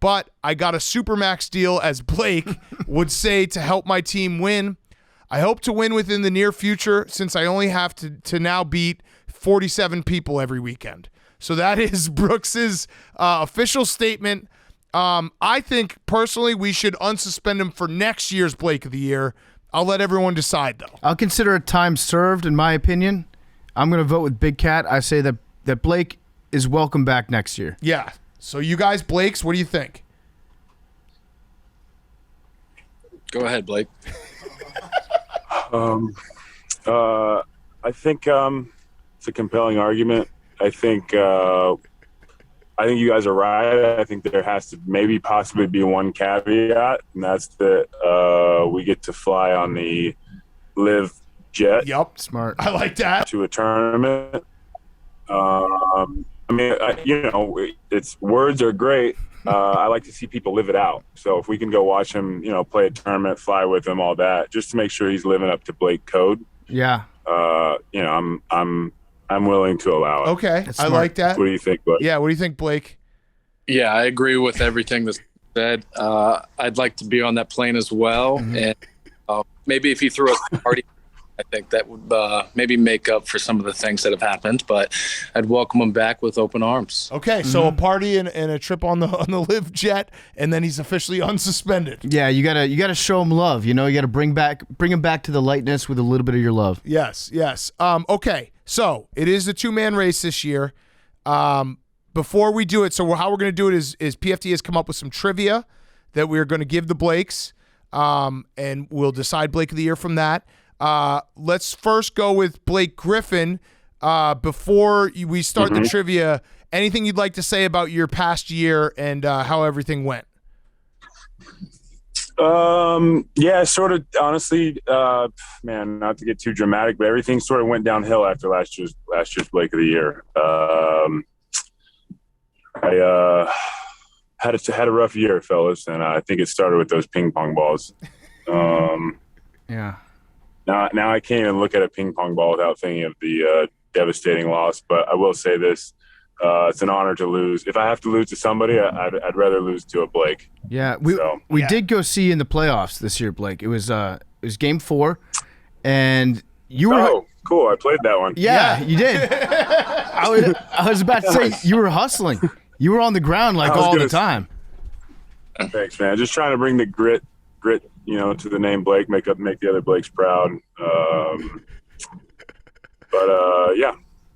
but I got a Supermax deal, as Blake would say, to help my team win. I hope to win within the near future since I only have to now beat 47 people every weekend. So that is Brooks's official statement. I think, personally, we should unsuspend him for next year's Blake of the Year. I'll let everyone decide, though. I'll consider it time served, in my opinion. I'm going to vote with Big Cat. I say that Blake is welcome back next year. Yeah. So you guys, Blakes, what do you think? Go ahead, Blake. I think it's a compelling argument. I think you guys are right. I think there has to maybe possibly be one caveat, and that's that we get to fly on the Live jet. Yep, smart. I like that. To a tournament. I mean, it's words are great. I like to see people live it out. So if we can go watch him, play a tournament, fly with him, all that, just to make sure he's living up to Blake code. Yeah. I'm willing to allow it. Okay, I like that. What do you think, Blake? Yeah, what do you think, Blake? Yeah, I agree with everything that's said. I'd like to be on that plane as well, and maybe if he threw a party, I think that would maybe make up for some of the things that have happened. But I'd welcome him back with open arms. Okay, so a party and a trip on the Live jet, and then he's officially unsuspended. Yeah, you gotta show him love. You gotta bring him back to the lightness with a little bit of your love. Yes. Okay, so it is a 2-man race this year. Before we do it, so how we're going to do it is PFT has come up with some trivia that we're going to give the Blakes, and we'll decide Blake of the Year from that. Let's first go with Blake Griffin. Before we start the trivia, anything you'd like to say about your past year and how everything went? Yeah, sort of, honestly, man, not to get too dramatic, but everything sort of went downhill after last year's Blake of the Year. I had a rough year, fellas, and I think it started with those ping pong balls. Yeah. Now I can't even look at a ping pong ball without thinking of the devastating loss. But I will say this: it's an honor to lose. If I have to lose to somebody, I'd rather lose to a Blake. Yeah, we did go see you in the playoffs this year, Blake. It was Game 4, and you were. Oh, cool! I played that one. Yeah, you did. I was about to say you were hustling. You were on the ground all the time. Thanks, man. Just trying to bring the grit, to the name Blake, make the other Blakes proud.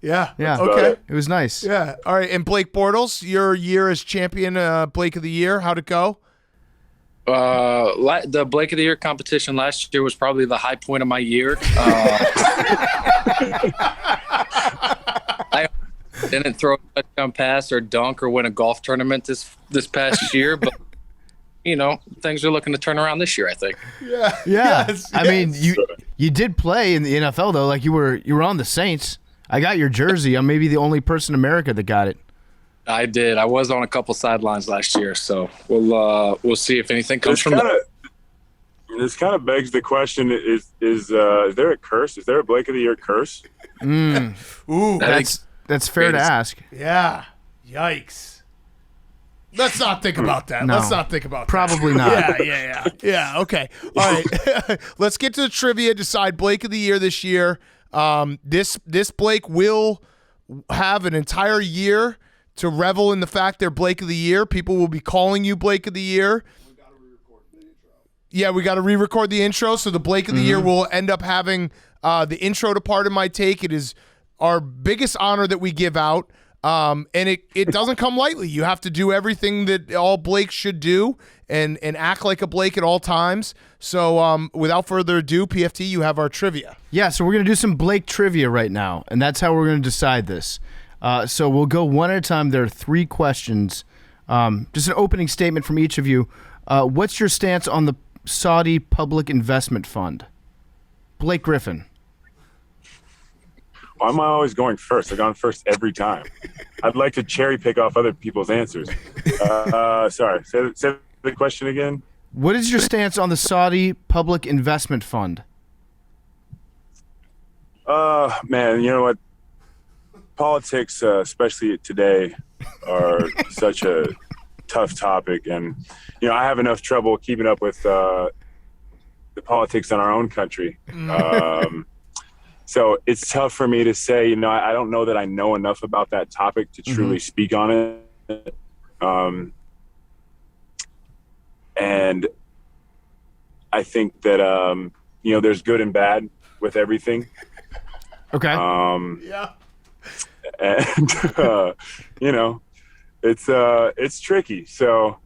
Yeah. Yeah. Okay. It was nice. Yeah. All right. And Blake Bortles, your year as champion, Blake of the Year, how'd it go? The Blake of the Year competition last year was probably the high point of my year. I didn't throw a touchdown pass or dunk or win a golf tournament this past year, but things are looking to turn around this year, I think. Yeah. Yes. I mean, you did play in the NFL though, like you were on the Saints. I got your jersey. I'm maybe the only person in America that got it. I did. I was on a couple sidelines last year, so we'll see if anything comes from that. This kind of begs the question: Is there a curse? Is there a Blake of the Year curse? Ooh, that's fair to ask. Yeah. Yikes. Let's not think about that. No. Let's not think about Probably that. not. Yeah. Okay. All right. Let's get to the trivia. Decide Blake of the Year this year. This Blake will have an entire year to revel in the fact they're Blake of the Year. People will be calling you Blake of the Year. Yeah, we got to re-record the intro, so the Blake of the Year will end up having the intro to Pardon My Take. It is our biggest honor that we give out, and it doesn't come lightly. You have to do everything that all Blakes should do and act like a Blake at all times. So without further ado, PFT, you have our trivia. Yeah, so we're going to do some Blake trivia right now, and that's how we're going to decide this. So we'll go one at a time. There are 3 questions. Just an opening statement from each of you. What's your stance on the Saudi Public Investment Fund? Blake Griffin. Why am I always going first? I've gone first every time. I'd like to cherry pick off other people's answers. Sorry, say the question again. What is your stance on the Saudi Public Investment Fund? Man, you know what? Politics, especially today, are such a tough topic. And, I have enough trouble keeping up with the politics in our own country. So it's tough for me to say, I don't know that I know enough about that topic to truly speak on it. And I think that, there's good and bad with everything. Okay. Yeah. And, it's tricky. So,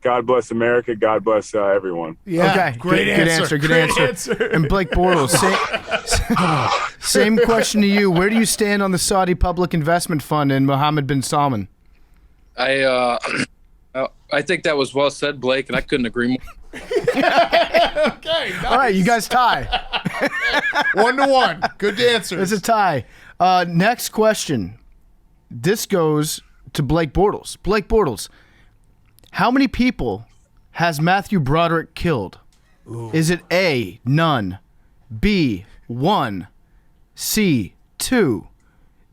God bless America. God bless everyone. Yeah. Okay. Great answer. Good answer. And Blake Bortles, same question to you. Where do you stand on the Saudi Public Investment Fund and Mohammed bin Salman? I think that was well said, Blake, and I couldn't agree more. Okay. Nice. All right, you guys tie. 1-1. Good answers. It's a tie. Next question. This goes to Blake Bortles. Blake Bortles, how many people has Matthew Broderick killed? Ooh. Is it A, none, B, 1, C, 2,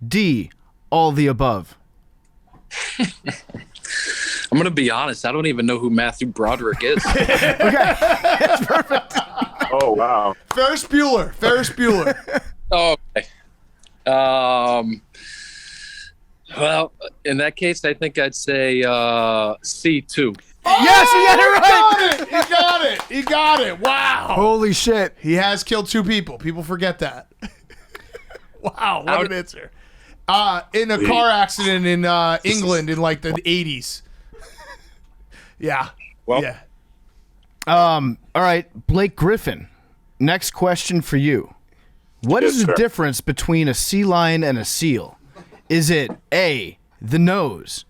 D, all the above? I'm going to be honest. I don't even know who Matthew Broderick is. Okay. That's perfect. Oh, wow. Ferris Bueller. Oh, okay. Well, in that case, I think I'd say C2. Yes, you got it right. He got it. Wow. Holy shit. He has killed 2 people. People forget that. Wow, what an answer. In a car accident in England in like the 80s. Yeah. Well. Yeah. All right, Blake Griffin. Next question for you. What is the difference between a sea lion and a seal? Is it A, the nose,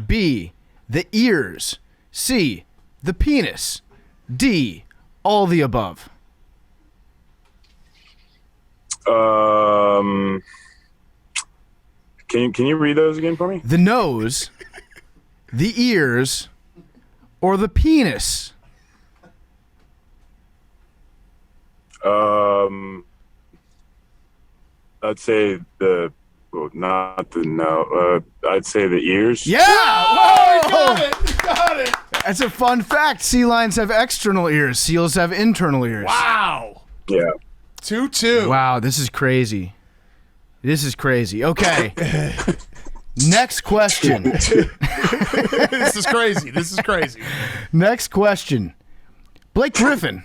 B, the ears, C, the penis, D, all the above? Can you read those again for me? The nose, the ears, or the penis? I'd say I'd say the ears. Yeah! Whoa! He got it. That's a fun fact. Sea lions have external ears. Seals have internal ears. Wow. Yeah. 2-2. Wow, this is crazy. Okay. Next question. This is crazy. Next question. Blake Griffin,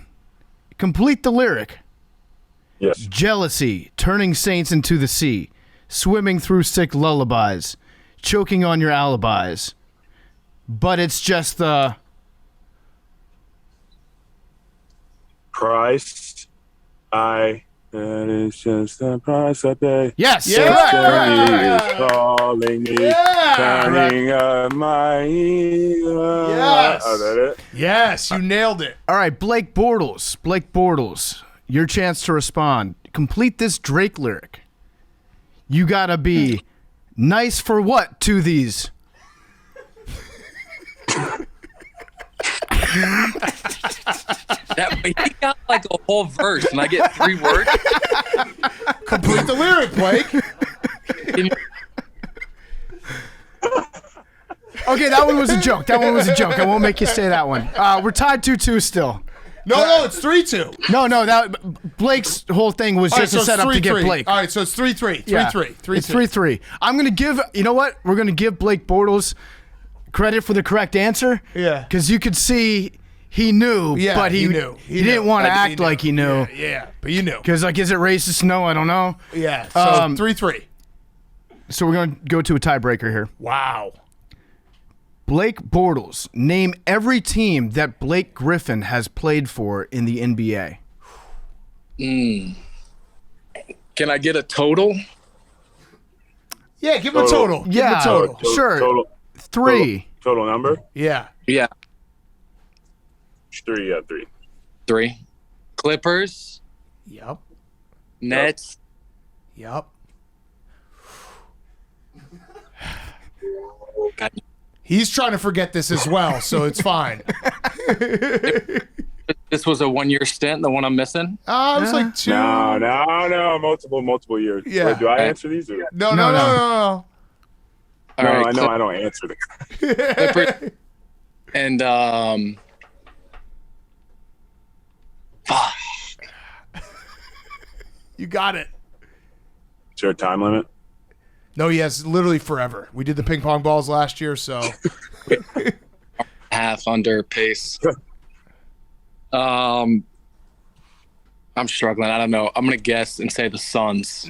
complete the lyric. Yes. Jealousy, turning saints into the sea, swimming through sick lullabies, choking on your alibis. But it's just the price that is just the price I pay. Yes. Destiny is calling me, turning up my ear. Yes. Oh, that it? Yes, you nailed it. All right, Blake Bortles, your chance to respond. Complete this Drake lyric. You gotta be nice for what to these? He got like a whole verse, and I get 3 words. Complete the lyric, Blake. Okay, that one was a joke. I won't make you say that one. We're tied 2-2 still. No, it's 3-2. No, that Blake's whole thing was just a setup to get Blake. All right, so it's 3-3. Yeah. 3-3. It's 3-3. I'm going to give, you know what? We're going to give Blake Bortles credit for the correct answer. Yeah. Because you could see he knew, but he knew. He didn't want to act like he knew. Yeah, but you knew. Because, like, is it racist? No, I don't know. Yeah, so 3-3. So we're going to go to a tiebreaker here. Wow. Blake Bortles, name every team that Blake Griffin has played for in the NBA. Can I get a total? Yeah, give him a total. Yeah, sure. Total. 3. Total number? Yeah. Yeah. Three. Three. Clippers. Yep. Nets. Yep. God. He's trying to forget this as well, so it's fine. This was a 1 year stint, the one I'm missing? It was like 2. No. Multiple years. Yeah. Wait, do I answer these? Or? No. All right, I know I don't answer them. Clippers. And, fuck. You got it. Is there a time limit? No, yes, literally forever. We did the ping pong balls last year, so. Half under pace. I'm struggling. I don't know. I'm going to guess and say the Suns.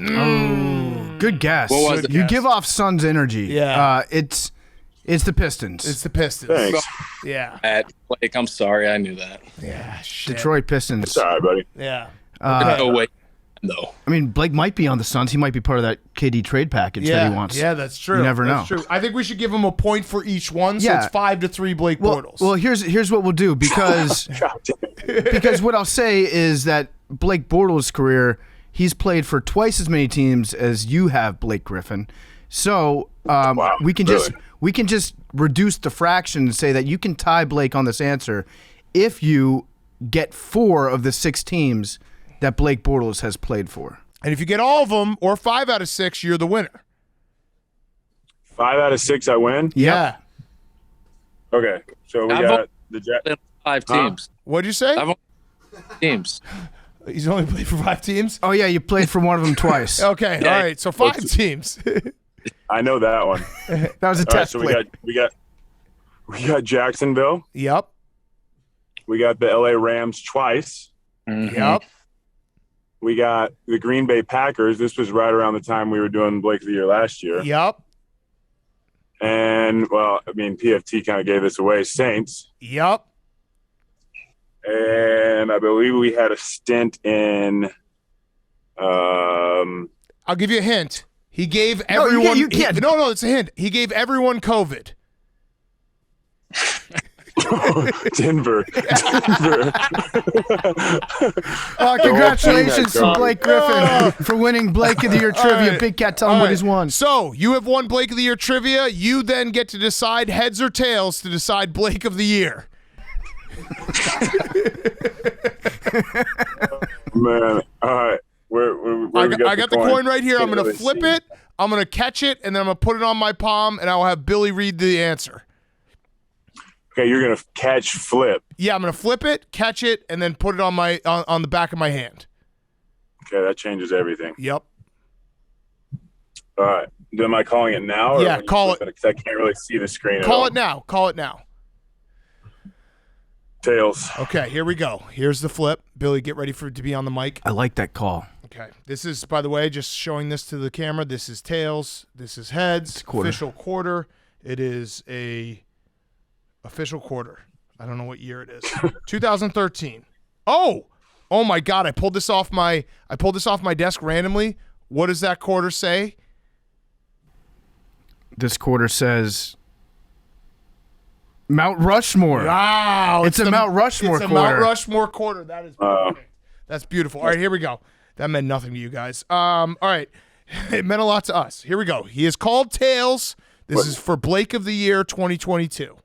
Good guess. What was it? You give off Suns energy. Yeah. It's the Pistons. It's the Pistons. Thanks. Yeah. Blake, I'm sorry. I knew that. Yeah, shit. Detroit Pistons. Sorry, buddy. Yeah. No way. No. I mean, Blake might be on the Suns. He might be part of that KD trade package that he wants. Yeah, that's true. You never know. That's true. I think we should give him a point for each one, so Yeah. it's 5-3 Blake Bortles. Well, here's what we'll do because what I'll say is that Blake Bortles' career, he's played for twice as many teams as you have, Blake Griffin. So we can just reduce the fraction and say that you can tie Blake on this answer if you get 4 of the 6 teams that Blake Bortles has played for. And if you get all of them, or 5 out of 6, you're the winner. 5 out of 6, I win? Yeah. Okay, so we got the 5 teams. What'd you say? I've only teams. He's only played for 5 teams? Oh, yeah, you played for one of them twice. Okay, all right, so 5 teams. I know that one. That was a test So play. we got Jacksonville. Yep. We got the LA Rams twice. Yep. We got the Green Bay Packers. This was right around the time we were doing Blake of the Year last year. Yep. And, well, I mean, PFT kind of gave this away. Saints. Yep. And I believe we had a stint in I'll give you a hint. He gave everyone. you can't. No, it's a hint. He gave everyone COVID. Denver. Congratulations to Blake Griffin for winning Blake of the Year trivia. right. Big Cat, tell him what he's won. So you have won Blake of the Year trivia. You then get to decide heads or tails to decide Blake of the Year. Man, all right. I got the coin right here. I'm going to flip it. I'm going to catch it, and then I'm going to put it on my palm, and I will have Billy read the answer. Okay, you're going to catch flip. Yeah, I'm going to flip it, catch it, and then put it on my on the back of my hand. Okay, that changes everything. Yep. All right. Am I calling it now? Or Yeah, call it. Because I can't really see the screen Call at all. it now. Tails. Okay, here we go. Here's the flip. Billy, get ready to be on the mic. I like that call. Okay. This is, by the way, just showing this to the camera. This is tails. This is heads. Quarter. Official quarter. It is a official quarter. I don't know what year it is. 2013. Oh my God! I pulled this off my desk randomly. What does that quarter say? This quarter says Mount Rushmore. Wow! It's a Mount Rushmore It's a quarter. Mount Rushmore quarter. That is perfect. That's beautiful. All right, here we go. That meant nothing to you guys. All right. It meant a lot to us. Here we go. He is called Tails. This is for Blake of the Year 2022.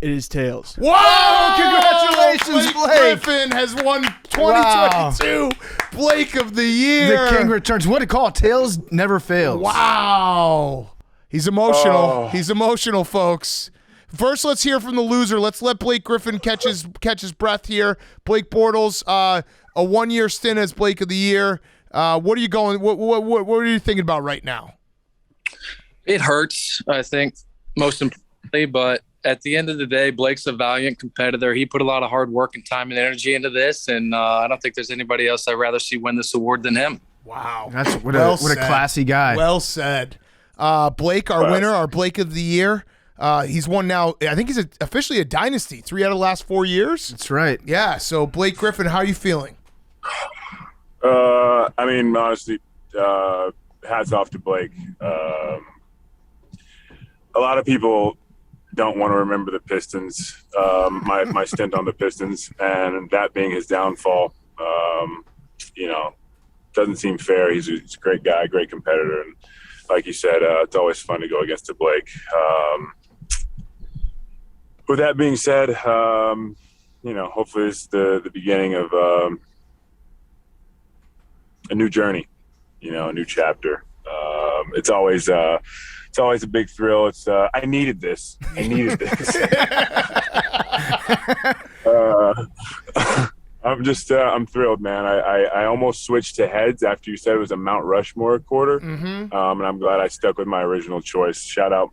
It is tails. Wow! Congratulations, Blake. Griffin has won 2022 Blake of the Year. The King returns. What a call. Tails never fails. Wow. He's emotional. He's emotional, folks. First, let's hear from the loser. Let's let Blake Griffin catch his breath here. Blake Bortles, a 1-year stint as Blake of the Year. What are you going? What are you thinking about right now? It hurts, I think, most importantly, but at the end of the day, Blake's a valiant competitor. He put a lot of hard work and time and energy into this, and I don't think there's anybody else I'd rather see win this award than him. Wow. That's what a classy guy. Well said. Blake, our winner, our Blake of the Year. He's won now. I think he's officially a dynasty. 3 out of the last 4 years. That's right. Yeah. So Blake Griffin, how are you feeling? I mean, honestly, hats off to Blake. A lot of people don't want to remember the Pistons, my stint on the Pistons, and that being his downfall. Doesn't seem fair. He's a great guy, great competitor, and like you said, it's always fun to go against a Blake. With that being said, hopefully it's the beginning of a new journey, a new chapter. It's always a big thrill. It's I needed this. I'm thrilled, man. I almost switched to heads after you said it was a Mount Rushmore quarter. And I'm glad I stuck with my original choice. Shout out,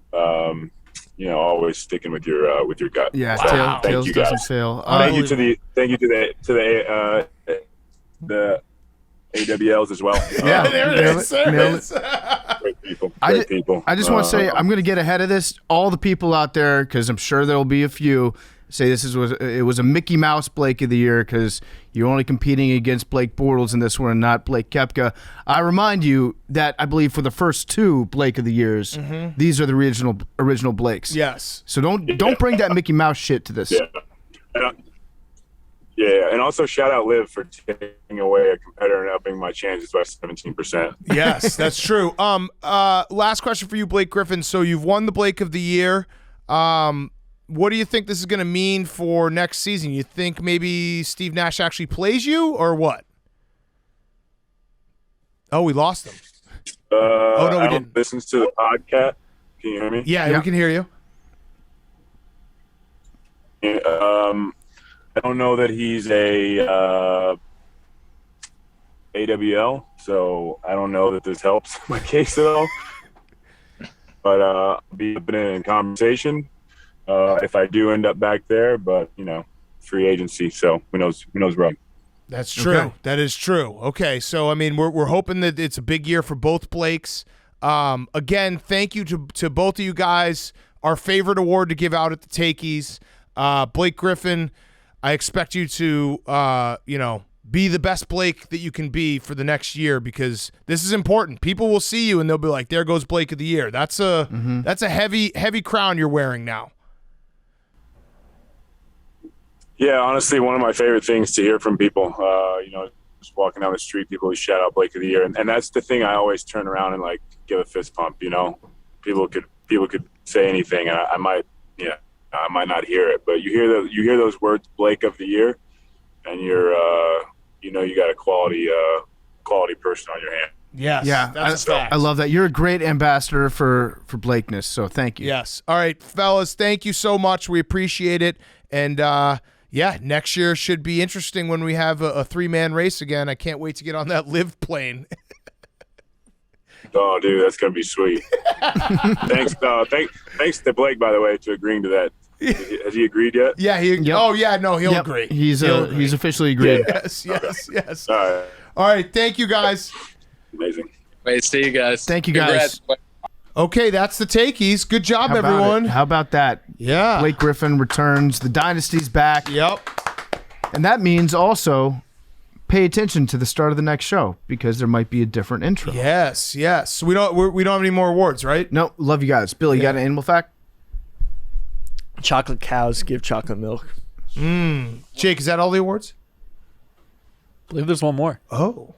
always sticking with your gut. Yeah, So, thank you guys. Thank you to the AWLs as well. Yeah, there it is. Great people. I people. I just want to say I'm going to get ahead of this. All the people out there, because I'm sure there will be a few, say it was a Mickey Mouse Blake of the Year because you're only competing against Blake Bortles in this one and not Blake Koepka. I remind you that I believe for the first two Blake of the Years, these are the original Blakes. Yes. So don't bring that Mickey Mouse shit to this. Yeah, and also shout out Liv for taking away a competitor and upping my chances by 17%. Yes, that's true. Last question for you, Blake Griffin. So you've won the Blake of the Year. What do you think this is going to mean for next season? You think maybe Steve Nash actually plays you or what? Oh, we lost him. No, we didn't. Listens to the podcast. Can you hear me? Yeah, we can hear you. I don't know that he's a AWL, so I don't know that this helps my case at all. But I'll be in conversation if I do end up back there. But free agency, so who knows right. That's true. Okay. That is true. Okay, so I mean, we're hoping that it's a big year for both Blakes. Again, thank you to both of you guys. Our favorite award to give out at the Takies, Blake Griffin. I expect you to, be the best Blake that you can be for the next year because this is important. People will see you and they'll be like, "There goes Blake of the Year." That's a heavy crown you're wearing now. Yeah, honestly, one of my favorite things to hear from people. Just walking down the street, people shout out Blake of the Year, and that's the thing I always turn around and give a fist pump. People could say anything, and I might not hear it, but you hear those words, Blake of the Year, and you're you got a quality person on your hand. Yes, yeah, that's a fact. I love that. You're a great ambassador for Blakeness, so thank you. Yes. All right, fellas, thank you so much. We appreciate it, and next year should be interesting when we have a 3-man race again. I can't wait to get on that live plane. Oh, dude, that's gonna be sweet. Thanks to Blake, by the way, to agreeing to that. Has he agreed yet? Yeah, he'll agree. He's officially agreed. Yes. All right, thank you guys. Amazing. Wait, see you guys. Thank you guys. Okay, that's the Takies. Good job, everyone. How about that? Yeah. Blake Griffin returns. The dynasty's back. Yep. And that means also pay attention to the start of the next show because there might be a different intro. Yes. So we don't have any more awards, right? No, love you guys. Billy, you got an animal fact? Chocolate cows give chocolate milk. Jake, is that all the awards? I believe there's one more. Oh.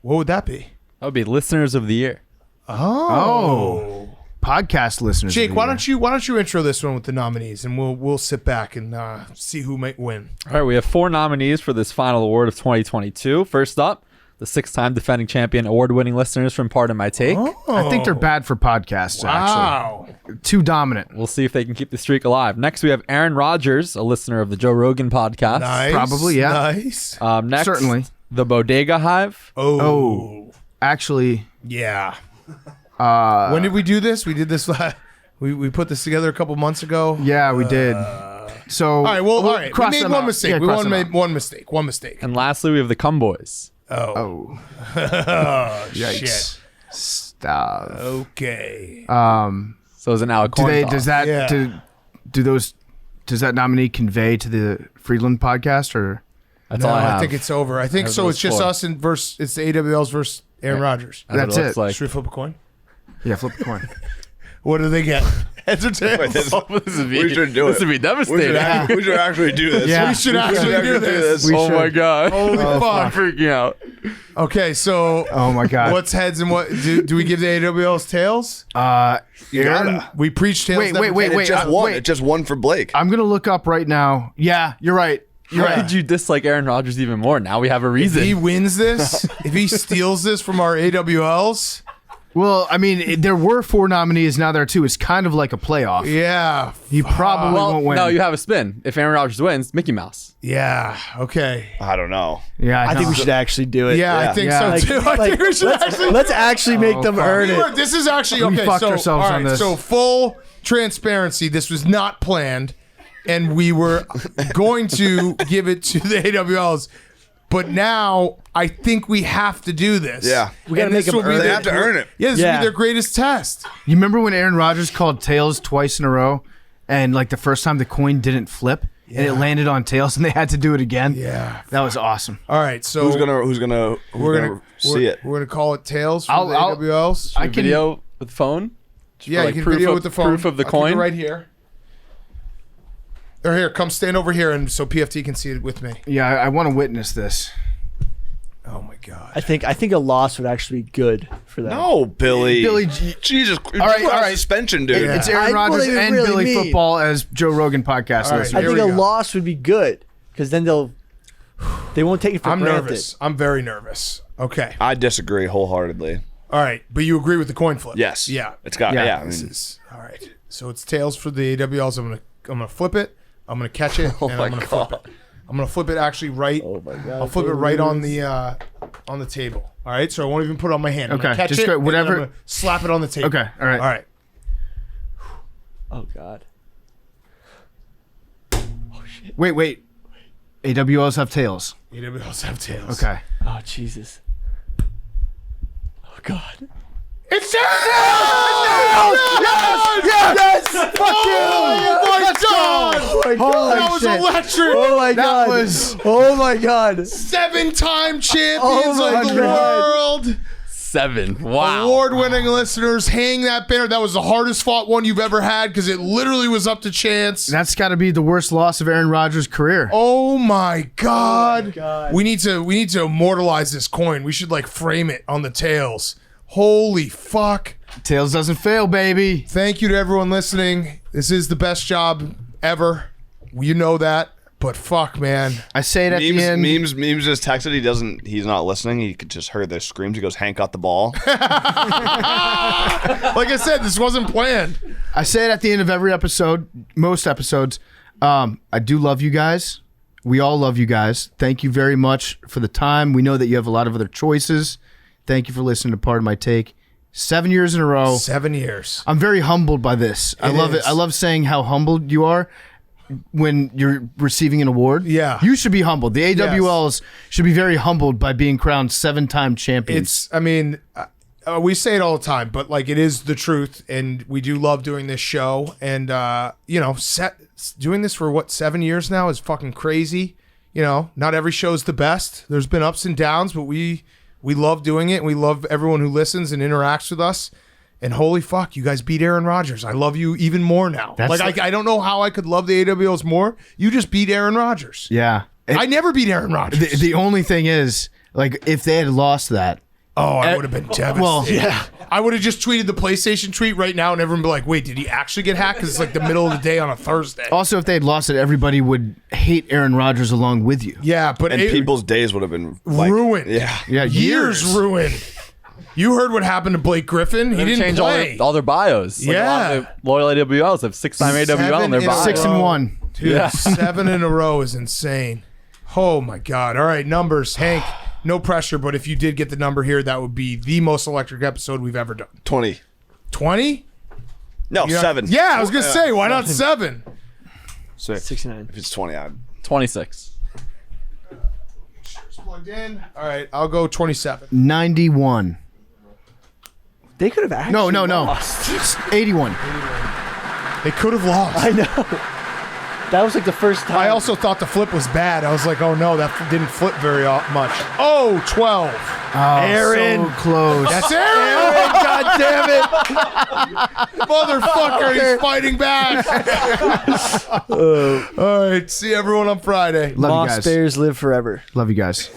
What would that be? That would be Listeners of the Year. Oh. Podcast listeners. Jake, why don't you intro this one with the nominees, and we'll sit back and see who might win. All right, we have 4 nominees for this final award of 2022. First up, the 6-time defending champion, award-winning listeners from Pardon My Take. Oh. I think they're bad for podcasts. Wow. Actually, too dominant. We'll see if they can keep the streak alive. Next, we have Aaron Rodgers, a listener of the Joe Rogan podcast. Nice. Probably, yeah. Nice. Next, certainly, the Bodega Hive. Oh. Actually, yeah. When did we do this? We did this we put this together a couple months ago. Yeah, we did. So all right, all right. We made one mistake. Yeah, we made one mistake. And lastly, we have the Cum Boys. Oh. Yikes. Shit. Stop. Okay. So is it now a coin toss? does that nominee convey to the Friedland podcast or? That's all I have. I think it's over. I think so. It's just us and it's the AWLs versus Aaron Rodgers. That's it. Should we flip a coin? Yeah, flip a coin. What do they get? Heads or tails? We should do it. This would be devastating. We should actually do this. Yeah. We should actually do this. We Oh should. my god! Holy fuck. I'm freaking out. Okay, so Oh my god. what's heads and what? Do we give the AWLs tails? Aaron, We preach tails. Wait, wait, It just won. It just won for Blake. I'm gonna look up right now. Yeah, you're right. How did you dislike Aaron Rodgers even more? Now we have a If reason. he wins this, if he steals this from our AWLs, Well, I mean, there were 4 nominees. Now there are 2. It's kind of like a playoff. yeah. He probably won't win. No, you have a spin. If Aaron Rodgers wins, Mickey Mouse. Yeah, okay. I don't know. Yeah, I think we should actually do it. Yeah, I think Yeah. so too. I think we should actually. Let's actually make them earn it. This is actually We okay. fucked So, ourselves all on right, this. so full transparency. This was not planned, and we were going to give it to the AWLs, but now I think we have to do this. Yeah. We gotta And make this them will be earn They it. have to earn it. Yeah, this will Yeah. be their greatest test. You remember when Aaron Rodgers called tails twice in a row, and like the first time the coin didn't flip and it landed on tails, and they had to do it again? Yeah. That was awesome. All right, so Who's gonna see it? We're gonna call it tails for I'll- the AWLs. I can Video with the phone. Just Yeah, for, you can proof video of, with the phone. Proof of the I'll keep it coin. right here. Or here, come stand over here, and so PFT can see it with me. Yeah, I want to witness this. Oh my god. I think a loss would actually be good for them. No, Billy. Billy, Jesus. All right, all right. Suspension, dude. It's I Aaron know what Rodgers they and really Billy mean. Football as Joe Rogan podcast All right, listeners. I here think we a go. loss would be good because then they won't take it for I'm granted. nervous. I'm very nervous. Okay. I disagree wholeheartedly. All right, but you agree with the coin flip? Yes. Yeah. It's got. Yeah. Yeah. I This mean, is all right. So it's tails for the AWLs. I'm gonna flip it. I'm gonna catch it, and I'm gonna flip it. I'm gonna flip it actually right. Oh my god! I'll flip it right on the table. All right. So I won't even put it on my hand. I'm gonna Okay, catch just it. go- and then whatever- I'm gonna slap it on the table. Okay, all right. All right. Oh god. Wait. AWLs have tails. AWLs have tails. Okay. Oh Jesus. Oh god. It's tails! Yes! Fuck Oh my god! Holy That was shit. electric! Oh my That god. was- Oh my god. 7-time champions Oh my of the God. world. 7. Wow. Award-winning listeners, hang that banner. That was the hardest fought one you've ever had because it literally was up to chance. That's got to be the worst loss of Aaron Rodgers' career. Oh my god! We need to immortalize this coin. We should like frame it on the tails. Holy fuck! Tails doesn't fail, baby. Thank you to everyone listening. This is the best job ever. You know that, but fuck, man. I say it at the end. Memes just texted. He's not listening. He could just heard the screams. He goes, Hank got the ball. Like I said, this wasn't planned. I say it at the end of every episode, most episodes. I do love you guys. We all love you guys. Thank you very much for the time. We know that you have a lot of other choices. Thank you for listening to Part of My Take. 7 years in a row. 7 years. I'm very humbled by this. I love it. I love saying how humbled you are when you're receiving an award. Yeah. You should be humbled. The AWLs should be very humbled by being crowned 7-time champions. We say it all the time, but like it is the truth, and we do love doing this show. And doing this for 7 years now is fucking crazy. You know, not every show's the best. There's been ups and downs, but we love doing it. And we love everyone who listens and interacts with us. And holy fuck, you guys beat Aaron Rodgers. I love you even more now. I don't know how I could love the AWLs more. You just beat Aaron Rodgers. Yeah. I never beat Aaron Rodgers. The only thing is, like, if they had lost that. Oh, I would have been devastated. Well, yeah. I would have just tweeted the PlayStation tweet right now and everyone would be like, wait, did he actually get hacked? Because it's like the middle of the day on a Thursday. Also, if they had lost it, everybody would hate Aaron Rodgers along with you. Yeah, but and people's days would have been like, ruined. Yeah. Years ruined. You heard what happened to Blake Griffin. He didn't change play. all their bios. Like, a lot of the loyal AWLs have 6-time AWL in their bio. 6-1. Dude, Yeah. 7 in a row is insane. Oh my God. All right, numbers. Hank, no pressure, but if you did get the number here, that would be the most electric episode we've ever done. 20. 20? No, 7. Yeah, I was going to say, why not 7? 69. If it's 20, I'd 26. Plugged in. All right, I'll go 27. 91. They could have actually No. lost. 81. They could have lost. I know. That was like the first time. I also thought the flip was bad. I was like, oh no, that didn't flip very much. Oh, 12. Oh, Aaron. so close. That's Aaron. God damn it. Motherfucker, he's fighting back. All right, see everyone on Friday. Love you Moss guys. Bears live forever. Love you guys.